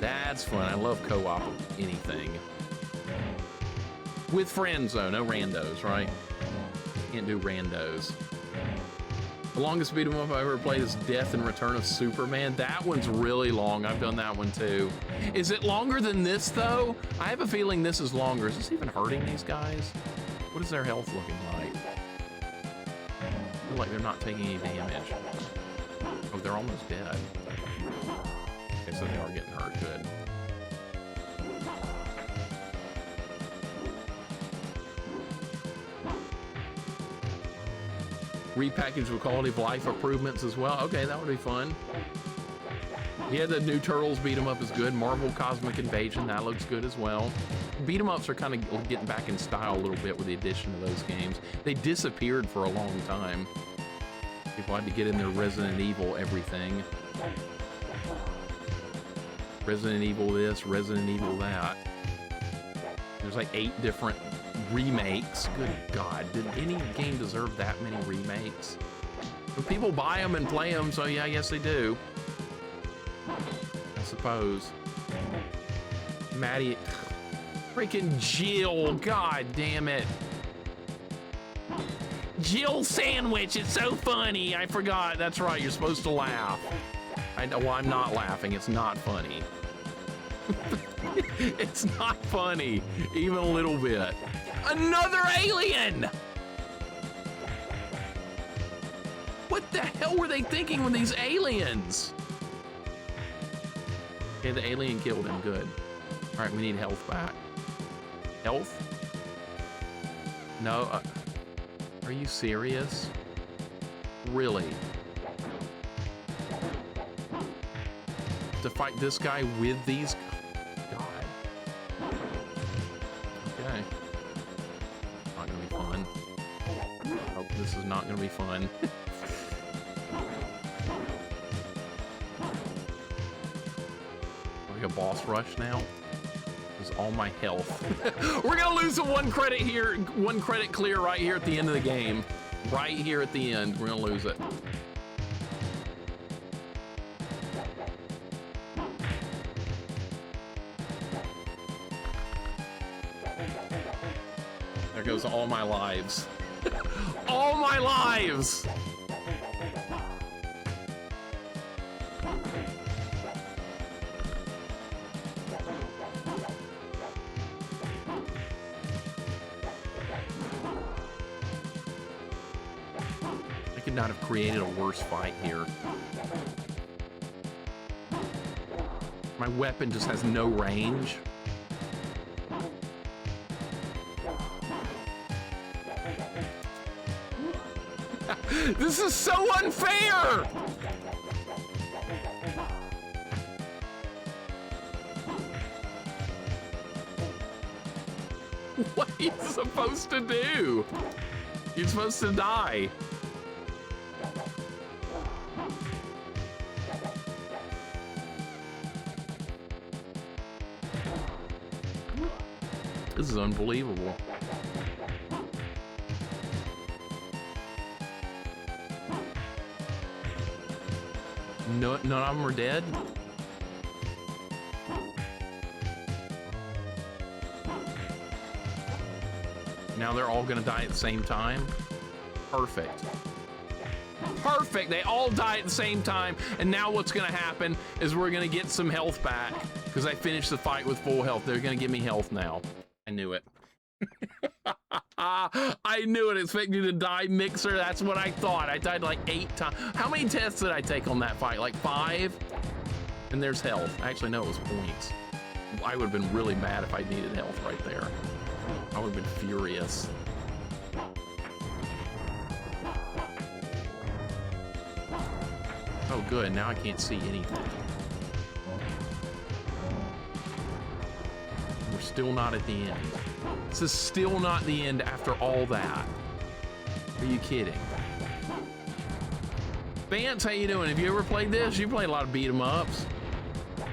That's fun. I love co-op of anything. With friends, though. No randos, right? Can't do randos. The longest beat 'em up I've ever played is Death and Return of Superman. That one's really long. I've done that one, too. Is it longer than this, though? I have a feeling this is longer. Is this even hurting these guys? What is their health looking like? I feel like they're not taking any damage. Oh, they're almost dead. Okay, so they are getting hurt. Good. Repackaged with quality of life improvements as well. Okay, that would be fun. Yeah, the new Turtles beat 'em up is good. Marvel Cosmic Invasion, that looks good as well. Beat 'em ups are kind of getting back in style a little bit with the addition of those games. They disappeared for a long time. People had to get in their Resident Evil everything. Resident Evil this, Resident Evil that. There's like 8 different remakes. Good God, did any game deserve that many remakes? But people buy them and play them, so yeah, yes they do. I suppose. Maddie, freaking Jill, God damn it. Jill sandwich, it's so funny. I forgot, that's right, you're supposed to laugh. Well, I'm not laughing, it's not funny. It's not funny, even a little bit. Another alien! What the hell were they thinking with these aliens? Okay, the alien killed him, good. All right, we need health back. Health? No, are you serious? Really? To fight this guy with these? God. Okay. Not gonna be fun. Oh, this is not gonna be fun. Like a boss rush now? This is all my health. We're gonna lose a 1 credit here, 1 credit clear right here at the end of the game. Right here at the end, we're gonna lose it. There goes all my lives. All my lives! I could not have created a worse fight here. My weapon just has no range. This is so unfair! What are you supposed to do? You're supposed to die. This is unbelievable. No, none of them are dead? Now they're all gonna die at the same time? Perfect. Perfect, they all die at the same time, and now what's gonna happen is we're gonna get some health back, because I finished the fight with full health. They're gonna give me health now. I knew it. I knew it. Expect you to die, Mixer. That's what I thought. I died like 8 times. How many tests did I take on that fight? Like 5? And there's health. Actually, no, it was points. I would have been really mad if I needed health right there. I would have been furious. Oh, good. Now I can't see anything. We're still not at the end. This is still not the end after all that. Are you kidding? Vance, how you doing? Have you ever played this? You play a lot of beat 'em ups.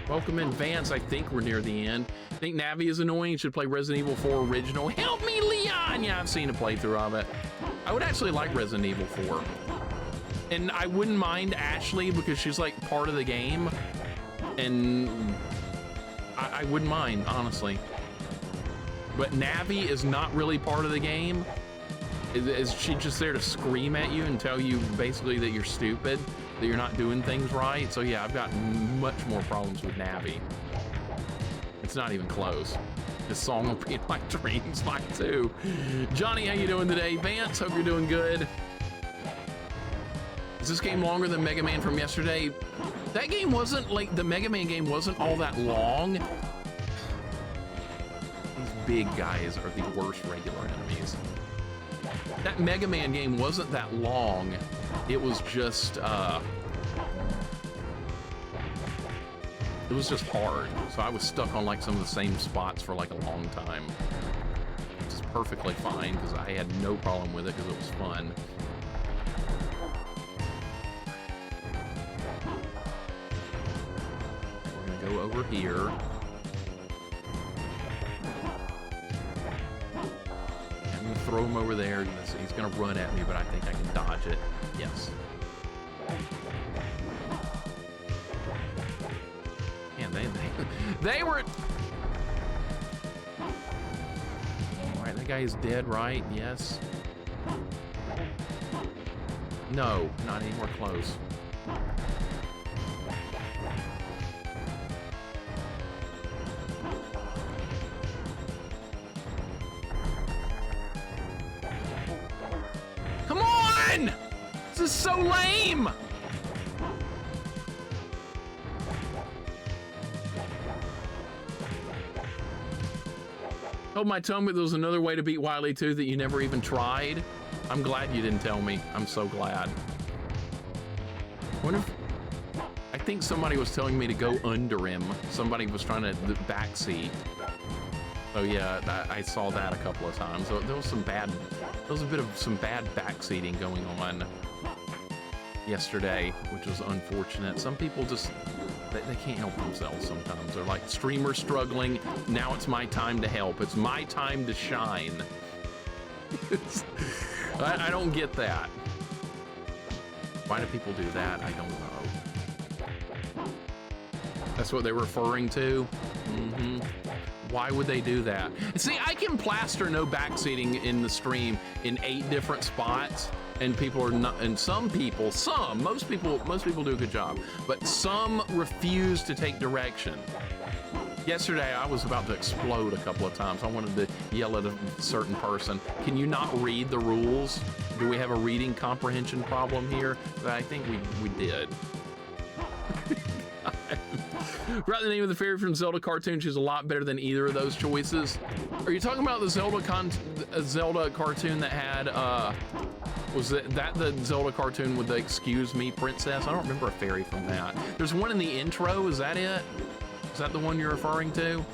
Welcome in, Vance. I think we're near the end. I think Navi is annoying. You should play Resident Evil 4 Original. Help me, Leon! Yeah, I've seen a playthrough of it. I would actually like Resident Evil 4. And I wouldn't mind Ashley because she's like part of the game. And I wouldn't mind, honestly. But Navi is not really part of the game. Is she just there to scream at you and tell you basically that you're stupid, that you're not doing things right? So yeah, I've got much more problems with Navi. It's not even close. This song will be in my dreams, mine too. Johnny, how you doing today? Vance, hope you're doing good. Is this game longer than Mega Man from yesterday? That game wasn't like, the Mega Man game wasn't all that long. These big guys are the worst regular enemies. That Mega Man game wasn't that long. It was just, it was just hard. So I was stuck on like some of the same spots for like a long time. Which is perfectly fine because I had no problem with it because it was fun. We're gonna go over here. Throw him over there. He's gonna run at me, but I think I can dodge it. Yes. Man, they were. All right, that guy is dead, right? Yes. No, not anywhere close. This is so lame! Told my tongue, but there was another way to beat Wily 2 that you never even tried. I'm glad you didn't tell me. I'm so glad. I think somebody was telling me to go under him. Somebody was trying to the backseat. So yeah, I saw that a couple of times. So there was some bad, there was a bit of some bad backseating going on yesterday, which was unfortunate. Some people just, they can't help themselves sometimes. They're like, streamer struggling, now it's my time to help. It's my time to shine. I don't get that. Why do people do that? I don't know. That's what they're referring to? Mm-hmm. Why would they do that? See, I can plaster no backseating in the stream in 8 different spots, and people are not, and most people do a good job, but some refuse to take direction. Yesterday, I was about to explode a couple of times. I wanted to yell at a certain person. Can you not read the rules? Do we have a reading comprehension problem here? But I think we did. Write the name of the fairy from Zelda cartoon. She's a lot better than either of those choices. Are you talking about the Zelda cartoon that had, was that the Zelda cartoon with the Excuse Me Princess? I don't remember a fairy from that. There's one in the intro, is that it? Is that the one you're referring to?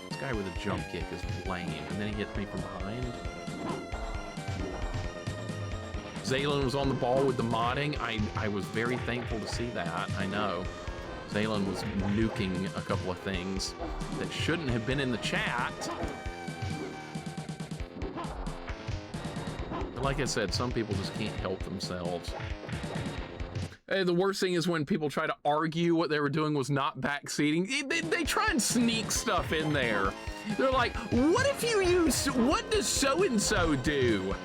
This guy with a jump kick is lame, and then he hits me from behind. Zaylin was on the ball with the modding. I was very thankful to see that, I know. Dalen was nuking a couple of things that shouldn't have been in the chat. But like I said, some people just can't help themselves. Hey, the worst thing is when people try to argue what they were doing was not backseating. They try and sneak stuff in there. They're like, what if you use, what does so-and-so do?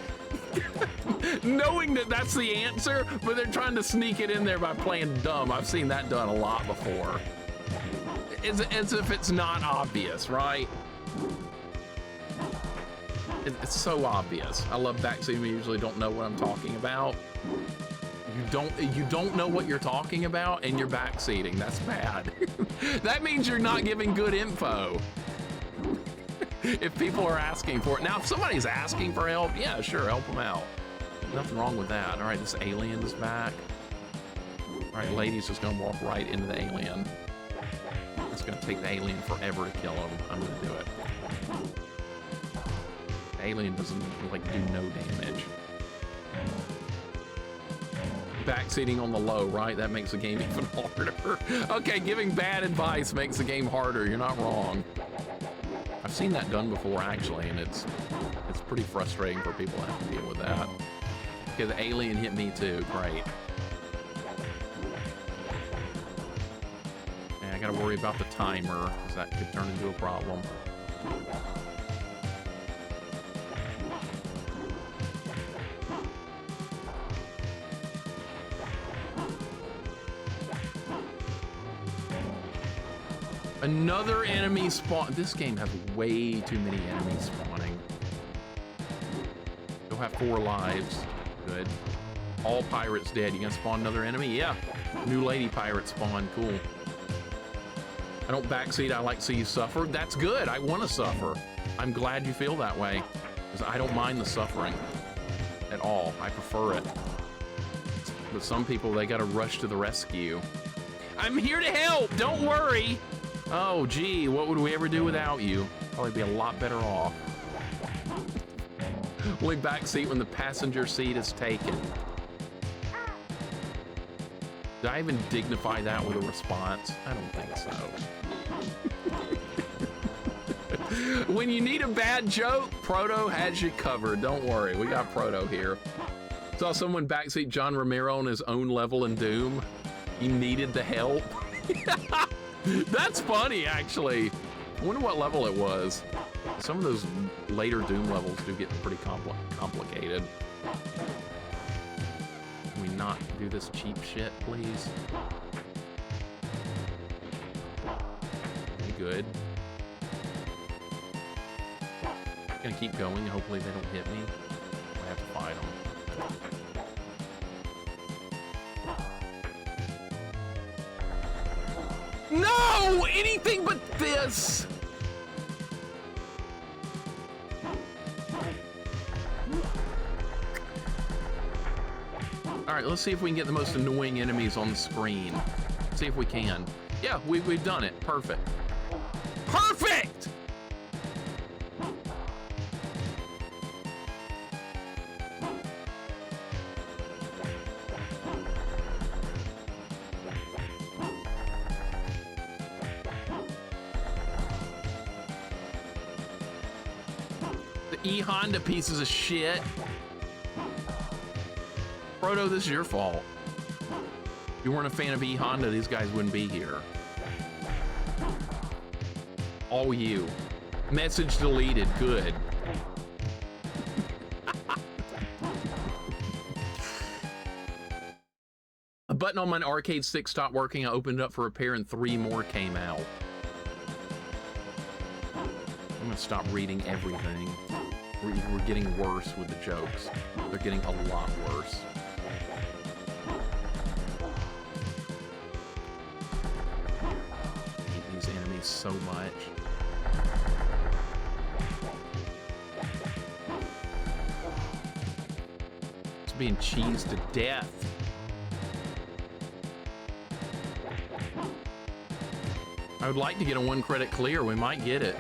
Knowing that that's the answer, but they're trying to sneak it in there by playing dumb. I've seen that done a lot before. As if it's not obvious, right? It's so obvious. I love backseating. We usually don't know what I'm talking about. You don't know what you're talking about and you're backseating. That's bad. That means you're not giving good info. If people are asking for it. Now, if somebody's asking for help, yeah, sure, help them out. Nothing wrong with that. All right, this alien is back. All right, lady's just gonna walk right into the alien. It's gonna take the alien forever to kill him. I'm gonna do it. The alien doesn't, like, do no damage. Backseating on the low, right? That makes the game even harder. Okay, giving bad advice makes the game harder. You're not wrong. I've seen that done before, actually, and it's pretty frustrating for people to have to deal with that. Okay, the alien hit me too. Great. And I gotta worry about the timer, because that could turn into a problem. Another enemy spawn. This game has way too many enemies spawning. You'll have 4 lives. Good. All pirates dead. You gonna spawn another enemy? Yeah. New lady pirate spawn. Cool. I don't backseat. I like to see you suffer. That's good. I want to suffer. I'm glad you feel that way, because I don't mind the suffering at all. I prefer it. But some people, they gotta rush to the rescue. I'm here to help. Don't worry. Oh, gee, what would we ever do without you? Probably be a lot better off. Only backseat when the passenger seat is taken. Did I even dignify that with a response? I don't think so. When you need a bad joke, Proto has you covered. Don't worry, we got Proto here. Saw someone backseat John Romero on his own level in Doom. He needed the help. That's funny, actually. I wonder what level it was. Some of those later Doom levels do get pretty complicated. Can we not do this cheap shit, please? Good. I'm gonna keep going. Hopefully they don't hit me. I have to fight them. No! Anything but this! Alright, let's see if we can get the most annoying enemies on the screen. See if we can. Yeah, we've done it. Perfect. Perfect! E-Honda pieces of shit. Proto, this is your fault. If you weren't a fan of E-Honda, these guys wouldn't be here. All you. Message deleted. Good. A button on my arcade stick stopped working. I opened it up for repair and 3 more came out. I'm gonna stop reading everything. We're getting worse with the jokes. They're getting a lot worse. I hate these enemies so much. It's being cheesed to death. I would like to get a 1 credit clear. We might get it.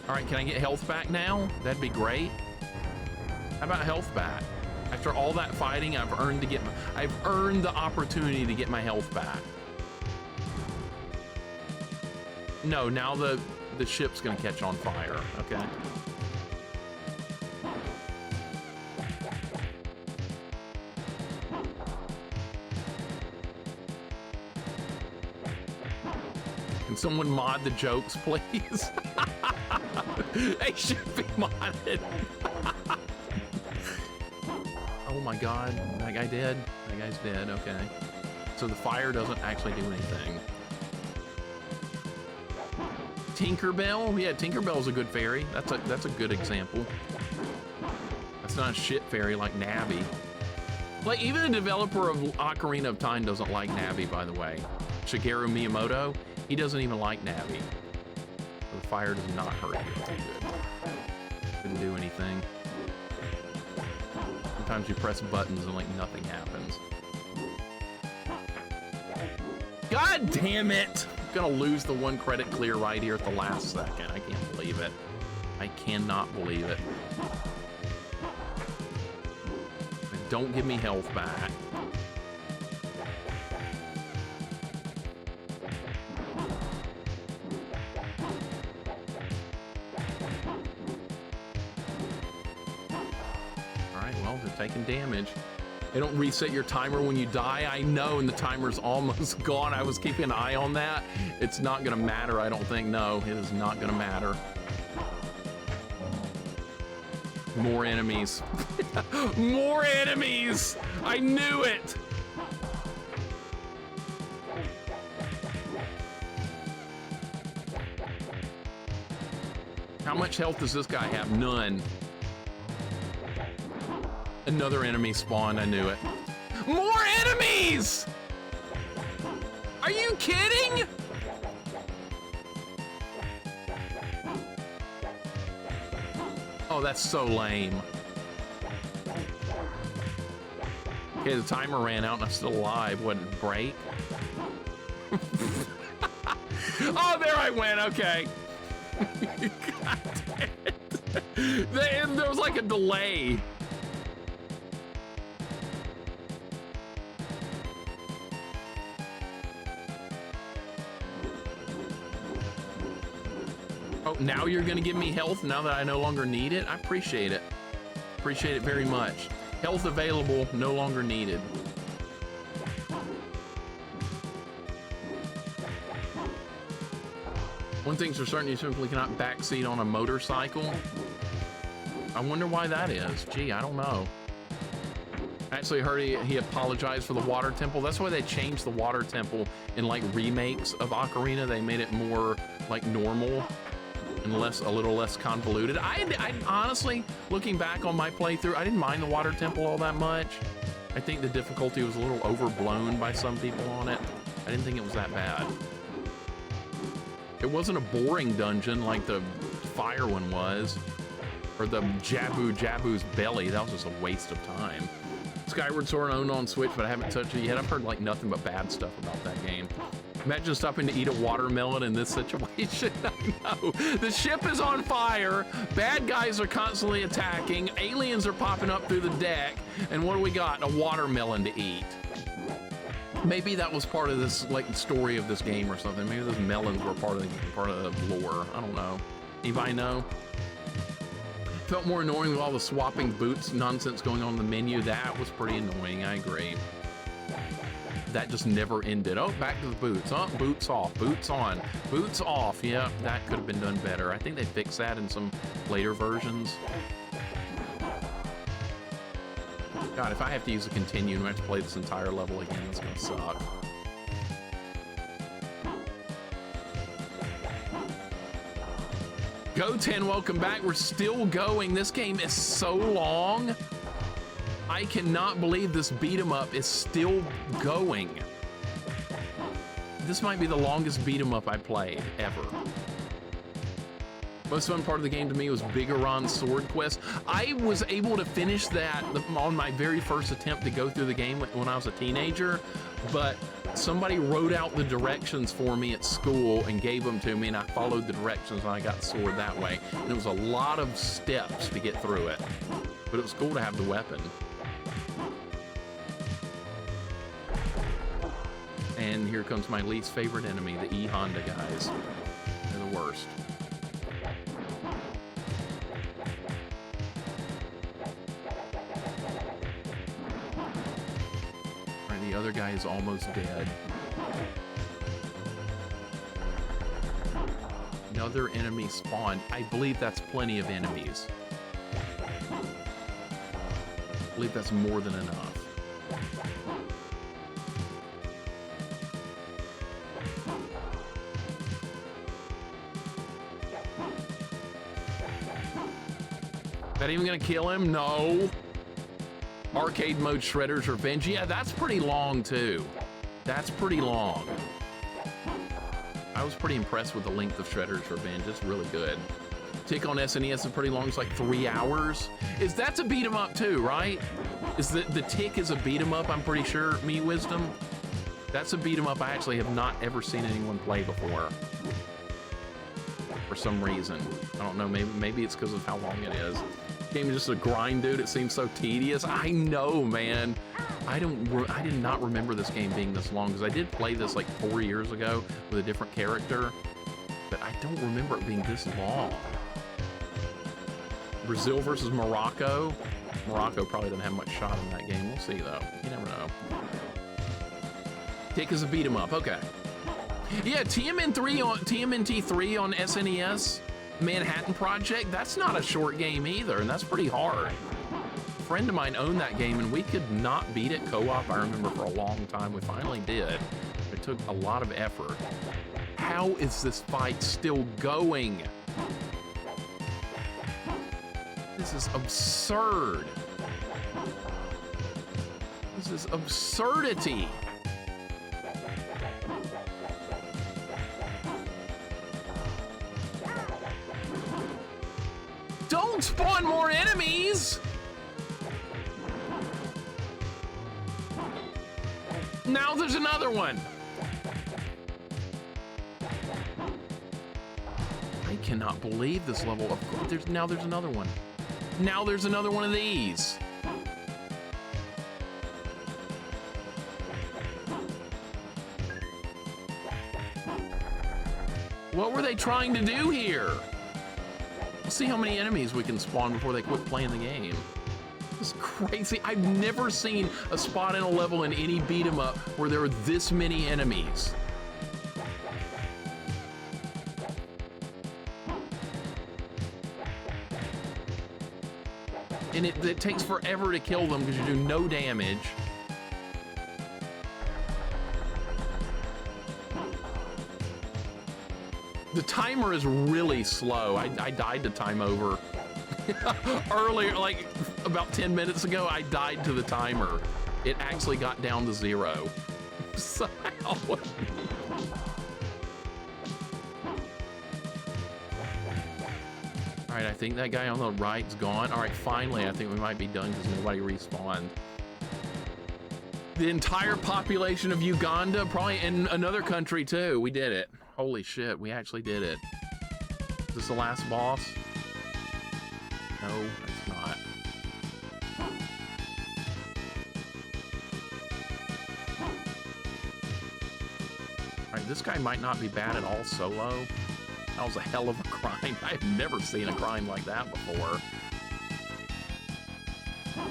All right, can I get health back now? That'd be great. How about health back? After all that fighting, I've earned the opportunity to get my health back. No, now the ship's gonna catch on fire. Okay. Can someone mod the jokes, please? They should be modded. Oh my god, that guy dead? That guy's dead, okay. So the fire doesn't actually do anything. Tinkerbell? Yeah, Tinkerbell's a good fairy. That's a good example. That's not a shit fairy like Navi. Like, even the developer of Ocarina of Time doesn't like Navi, by the way. Shigeru Miyamoto, he doesn't even like Navi. The fire does not hurt you. Good. Didn't do anything. Sometimes you press buttons and like nothing happens. God damn it! I'm gonna lose the 1 credit clear right here at the last second. I can't believe it. I cannot believe it. Don't give me health back. Taking damage. They don't reset your timer when you die. I know, and the timer's almost gone. I was keeping an eye on that. It's not gonna matter, I don't think. No, it is not gonna matter. More enemies. More enemies! I knew it! How much health does this guy have? None. Another enemy spawned, I knew it. More enemies! Are you kidding? Oh, that's so lame. Okay, the timer ran out and I'm still alive. What, did it break? Oh, there I went, okay. God damn it. There was like a delay. Oh, now you're gonna give me health now that I no longer need it? I appreciate it. Appreciate it very much. Health available, no longer needed. One thing's for certain, you simply cannot backseat on a motorcycle. I wonder why that is. Gee, I don't know. I actually heard he apologized for the water temple. That's why they changed the water temple in like remakes of Ocarina. They made it more like normal and a little less convoluted. I honestly, looking back on my playthrough, I didn't mind the water temple all that much. I think the difficulty was a little overblown by some people on it. I didn't think it was that bad. It wasn't a boring dungeon like the fire one was, or the Jabu's belly. That was just a waste of time. Skyward Sword owned on Switch, but I haven't touched it yet. I've heard like nothing but bad stuff about that game. Imagine stopping to eat a watermelon in this situation. I know. The ship is on fire. Bad guys are constantly attacking. Aliens are popping up through the deck. And what do we got? A watermelon to eat. Maybe that was part of this like story of this game or something. Maybe those melons were part of the lore. I don't know. Anybody know? Felt more annoying with all the swapping boots nonsense going on in the menu. That was pretty annoying. I agree. That just never ended. Oh, back to the boots. Oh, boots off, boots on, boots off. Yeah, that could have been done better. I think they fixed that in some later versions. God, if I have to use a continue and I have to play this entire level again, it's gonna suck. Go 10, welcome back. We're still going. This game is so long. I cannot believe this beat 'em up is still going. This might be the longest beat 'em up I played ever. Most fun part of the game to me was Bigoron's Sword Quest. I was able to finish that on my very first attempt to go through the game when I was a teenager, but somebody wrote out the directions for me at school and gave them to me, and I followed the directions and I got the sword that way. And it was a lot of steps to get through it, but it was cool to have the weapon. And here comes my least favorite enemy, the E-Honda guys. They're the worst. All right, the other guy is almost dead. Another enemy spawned. I believe that's plenty of enemies. I believe that's more than enough. That even gonna kill him? No. Arcade mode Shredder's Revenge. Yeah, that's pretty long too. That's pretty long. I was pretty impressed with the length of Shredder's Revenge. It's really good. Tick on SNES is pretty long. It's like 3 hours. That's a beat 'em up too, right? Is the Tick is a beat 'em up? I'm pretty sure. Me Wisdom. That's a beat 'em up I actually have not ever seen anyone play before. For some reason, I don't know. Maybe it's because of how long it is. Game is just a grind, dude. It seems so tedious. I know, man. I did not remember this game being this long because I did play this like 4 years ago with a different character, but I don't remember it being this long. Brazil versus Morocco. Morocco probably doesn't have much shot in that game. We'll see though. You never know. Tick is a beat 'em up. Okay. Yeah, TMNT 3 on SNES. Manhattan Project, that's not a short game either, and that's pretty hard. A friend of mine owned that game, and we could not beat it co-op, I remember, for a long time. We finally did. It took a lot of effort. How is this fight still going? This is absurd. This is absurdity. Don't spawn more enemies! Now there's another one. I cannot believe this level of... Now there's another one. Now there's another one of these. What were they trying to do here? Let's see how many enemies we can spawn before they quit playing the game. This is crazy. I've never seen a spot in a level in any beat 'em up where there were this many enemies. And it takes forever to kill them because you do no damage. The timer is really slow. I died to time over. Earlier, like about 10 minutes ago, I died to the timer. It actually got down to 0. So, all right, I think that guy on the right's gone. All right, finally, I think we might be done because nobody respawned. The entire population of Uganda, probably in another country too. We did it. Holy shit, we actually did it. Is this the last boss? No, it's not. All right, this guy might not be bad at all solo. That was a hell of a crime. I've never seen a crime like that before. All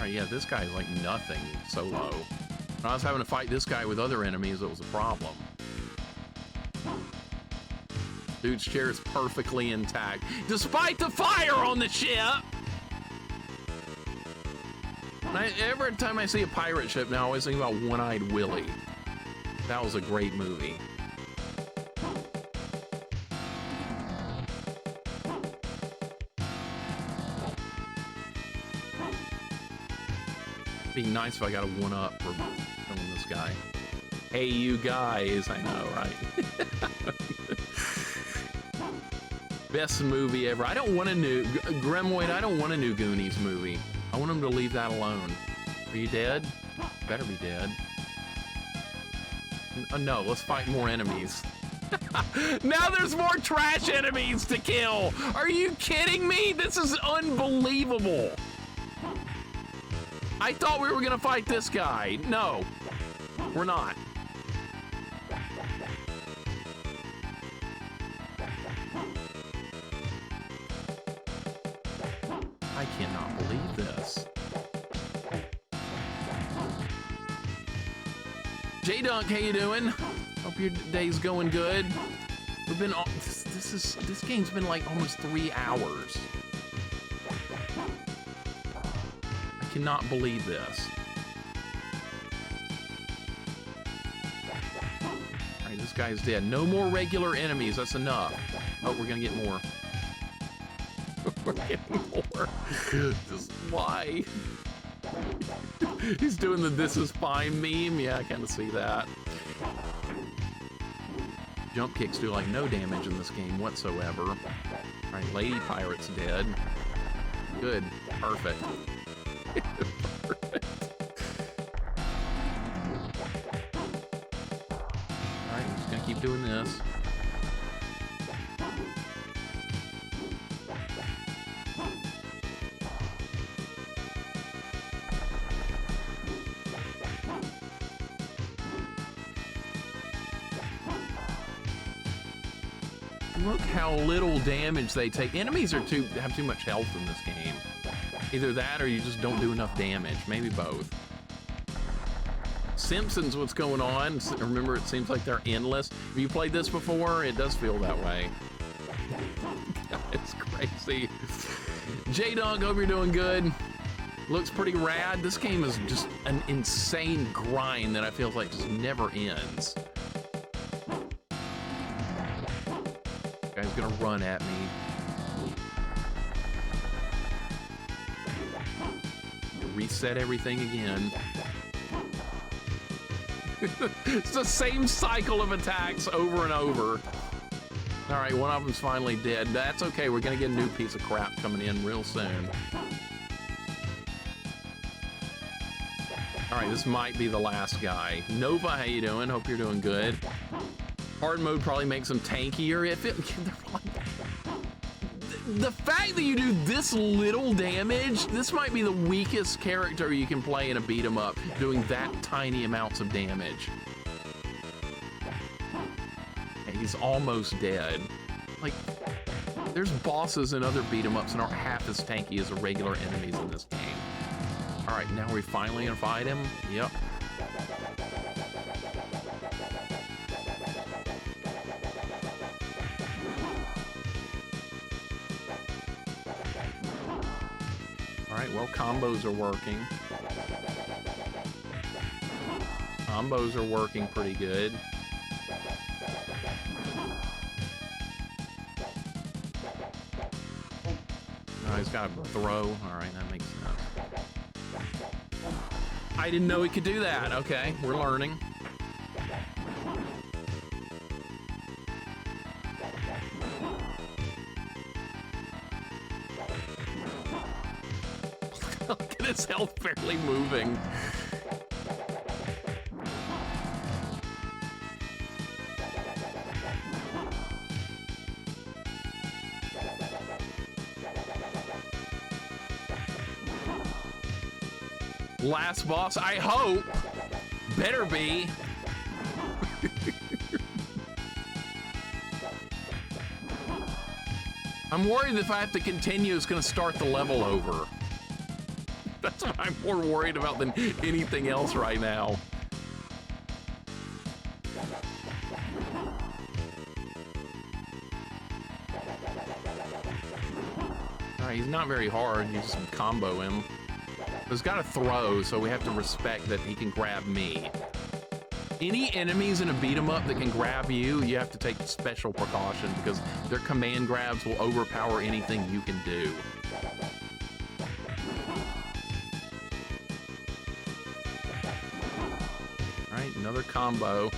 right, yeah, this guy's like nothing solo. When I was having to fight this guy with other enemies, it was a problem. Dude's chair is perfectly intact, despite the fire on the ship! Every time I see a pirate ship now, I always think about One-Eyed Willie. That was a great movie. It'd be nice if I got a 1-up for killing this guy. Hey, you guys, I know, right? Best movie ever. I don't want a new Grimoid. I don't want a new Goonies movie. I want him to leave that alone. Are you dead? Better be dead. No, let's fight more enemies. Now there's more trash enemies to kill. Are you kidding me? This is unbelievable. I thought we were gonna fight this guy. No. We're not. I cannot believe this. J-Dunk, how you doing? Hope your day's going good. We've been on, this game's been like almost 3 hours. I cannot believe this. All right, this guy's dead. No more regular enemies, that's enough. Oh, we're gonna get more. We're getting more. Just why? He's doing the "this is fine" meme. Yeah, I kind of see that. Jump kicks do like no damage in this game whatsoever. All right, Lady Pirate's dead. Good. Perfect. Perfect. All right, I'm just gonna keep doing this. Look how little damage they take. Enemies have too much health in this game. Either that or you just don't do enough damage. Maybe both. Simpsons, what's going on? Remember, it seems like they're endless. Have you played this before? It does feel that way. It's crazy. J-Dog, hope you're doing good. Looks pretty rad. This game is just an insane grind that I feel like just never ends. Guy's gonna run at me. Reset everything again. It's the same cycle of attacks over and over. All right, one of them's finally dead. That's okay, we're gonna get a new piece of crap coming in real soon. All right, this might be the last guy. Nova, how you doing? Hope you're doing good. Hard mode probably makes them tankier. The fact that you do this little damage, this might be the weakest character you can play in a beat 'em up, doing that tiny amounts of damage. And he's almost dead. Like, there's bosses in other beat 'em ups that aren't half as tanky as the regular enemies in this game. All right, now we're finally gonna fight him. Yep. All right, well, combos are working. Combos are working pretty good. Oh, he's got a throw. All right, that makes sense. I didn't know he could do that. Okay, we're learning. Look at his health barely moving. Last boss, I hope. Better be. I'm worried if I have to continue, it's gonna start the level over. That's what I'm more worried about than anything else right now. All right, he's not very hard. You just combo him. He's got a throw, so we have to respect that he can grab me. Any enemies in a beat 'em up that can grab you, you have to take special precaution because their command grabs will overpower anything you can do. All right, another combo.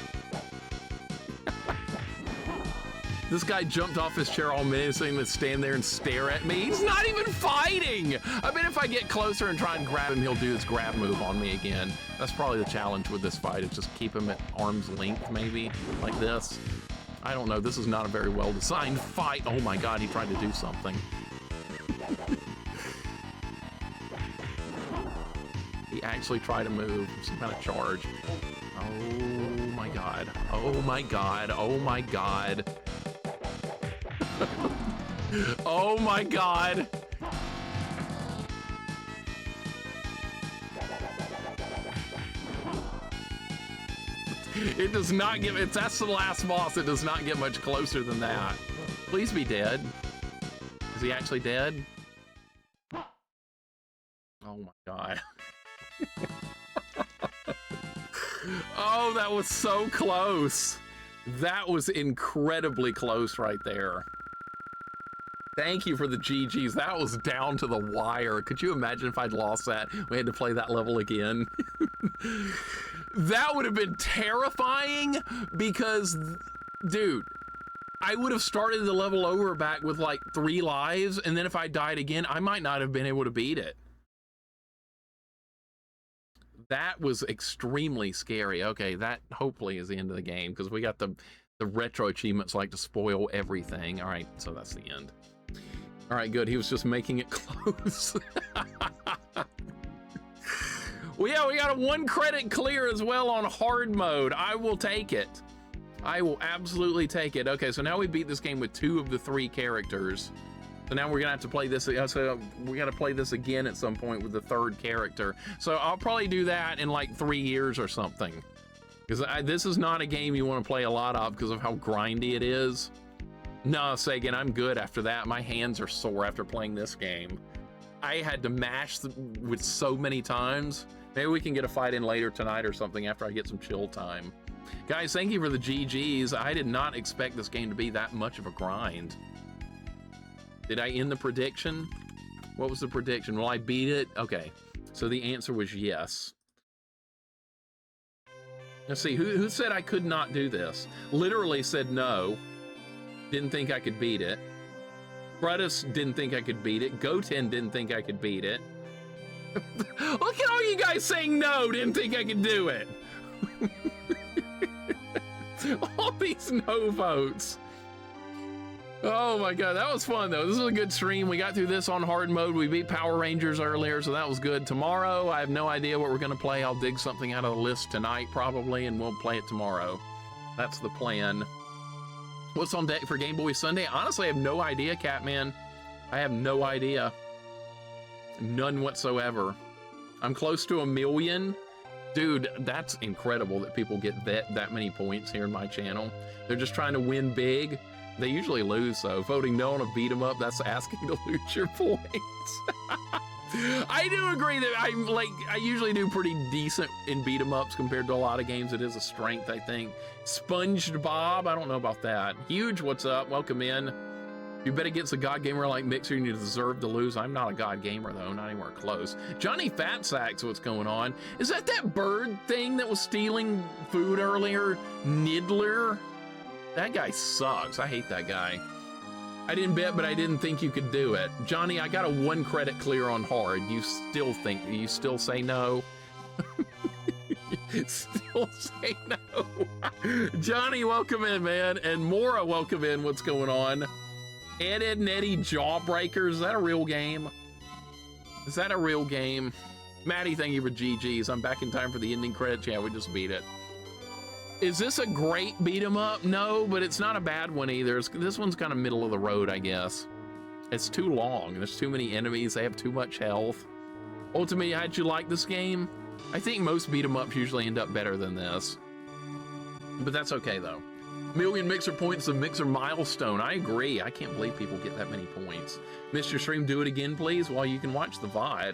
This guy jumped off his chair all menacing to stand there and stare at me. He's not even fighting! I bet if I get closer and try and grab him, he'll do his grab move on me again. That's probably the challenge with this fight, is just keep him at arm's length, maybe, like this. I don't know, this is not a very well-designed fight. Oh my God, he tried to do something. He actually tried to move some kind of charge. Oh my god. Oh my god. Oh my god. Oh my god. It does not get, if that's the last boss, it does not get much closer than that. Please be dead. Is he actually dead? Oh my god. Oh, that was so close. That was incredibly close right there. Thank you for the GGs. That was down to the wire. Could you imagine if I'd lost that? We had to play that level again. That would have been terrifying because, dude, I would have started the level over back with like 3 lives, and then if I died again, I might not have been able to beat it. That was extremely scary. Okay, that hopefully is the end of the game because we got the retro achievements like to spoil everything. All right, so that's the end. All right, good. He was just making it close. Well, yeah, we got a 1 credit clear as well on hard mode. I will take it. I will absolutely take it. Okay, so now we beat this game with 2 of the 3 characters. So now we're gonna have to play this. So we gotta play this again at some point with the 3rd character. So I'll probably do that in like 3 years or something. Because this is not a game you want to play a lot of because of how grindy it is. No, Sagan, I'm good after that. My hands are sore after playing this game. I had to mash with so many times. Maybe we can get a fight in later tonight or something after I get some chill time. Guys, thank you for the GGs. I did not expect this game to be that much of a grind. Did I end the prediction? What was the prediction? Will I beat it? Okay, so the answer was yes. Let's see, who said I could not do this? Literally said no. Didn't think I could beat it. Brutus didn't think I could beat it. Goten didn't think I could beat it. Look at all you guys saying no, didn't think I could do it. All these no votes. Oh my god, that was fun though. This was a good stream. We got through this on hard mode. We beat Power Rangers earlier, so that was good. Tomorrow, I have no idea what we're gonna play. I'll dig something out of the list tonight probably, and we'll play it tomorrow. That's the plan. What's on deck for Game Boy Sunday? Honestly, I have no idea, Catman. I have no idea. None whatsoever. I'm close to 1 million. Dude, that's incredible that people get that many points here in my channel. They're just trying to win big. They usually lose, though. Voting no on a beat 'em up, that's asking to lose your points. I do agree that I usually do pretty decent in beat 'em ups compared to a lot of games. It is a strength, I think. Sponged Bob, I don't know about that. Huge, what's up? Welcome in. You bet against a god gamer like Mixer, you deserve to lose. I'm not a god gamer, though, not anywhere close. Johnny Fatsack's what's going on. Is that bird thing that was stealing food earlier? Niddler? That guy sucks. I hate that guy. I didn't bet, but I didn't think you could do it. Johnny, I got a 1 credit clear on hard. You still say no? Still say no. Johnny, welcome in, man. And Mora, welcome in. What's going on? Ed and Eddie Jawbreakers. Is that a real game? Is that a real game? Maddie, thank you for GGs. I'm back in time for the ending credits. Yeah, we just beat it. Is this a great beat 'em up? No, but it's not a bad one either. This one's kind of middle of the road, I guess. It's too long. There's too many enemies. They have too much health. Ultimately, how'd you like this game? I think most beat 'em ups usually end up better than this. But that's okay, though. 1 million Mixer points, a Mixer milestone. I agree. I can't believe people get that many points. Missed your stream. Do it again, please, while you can watch the VOD.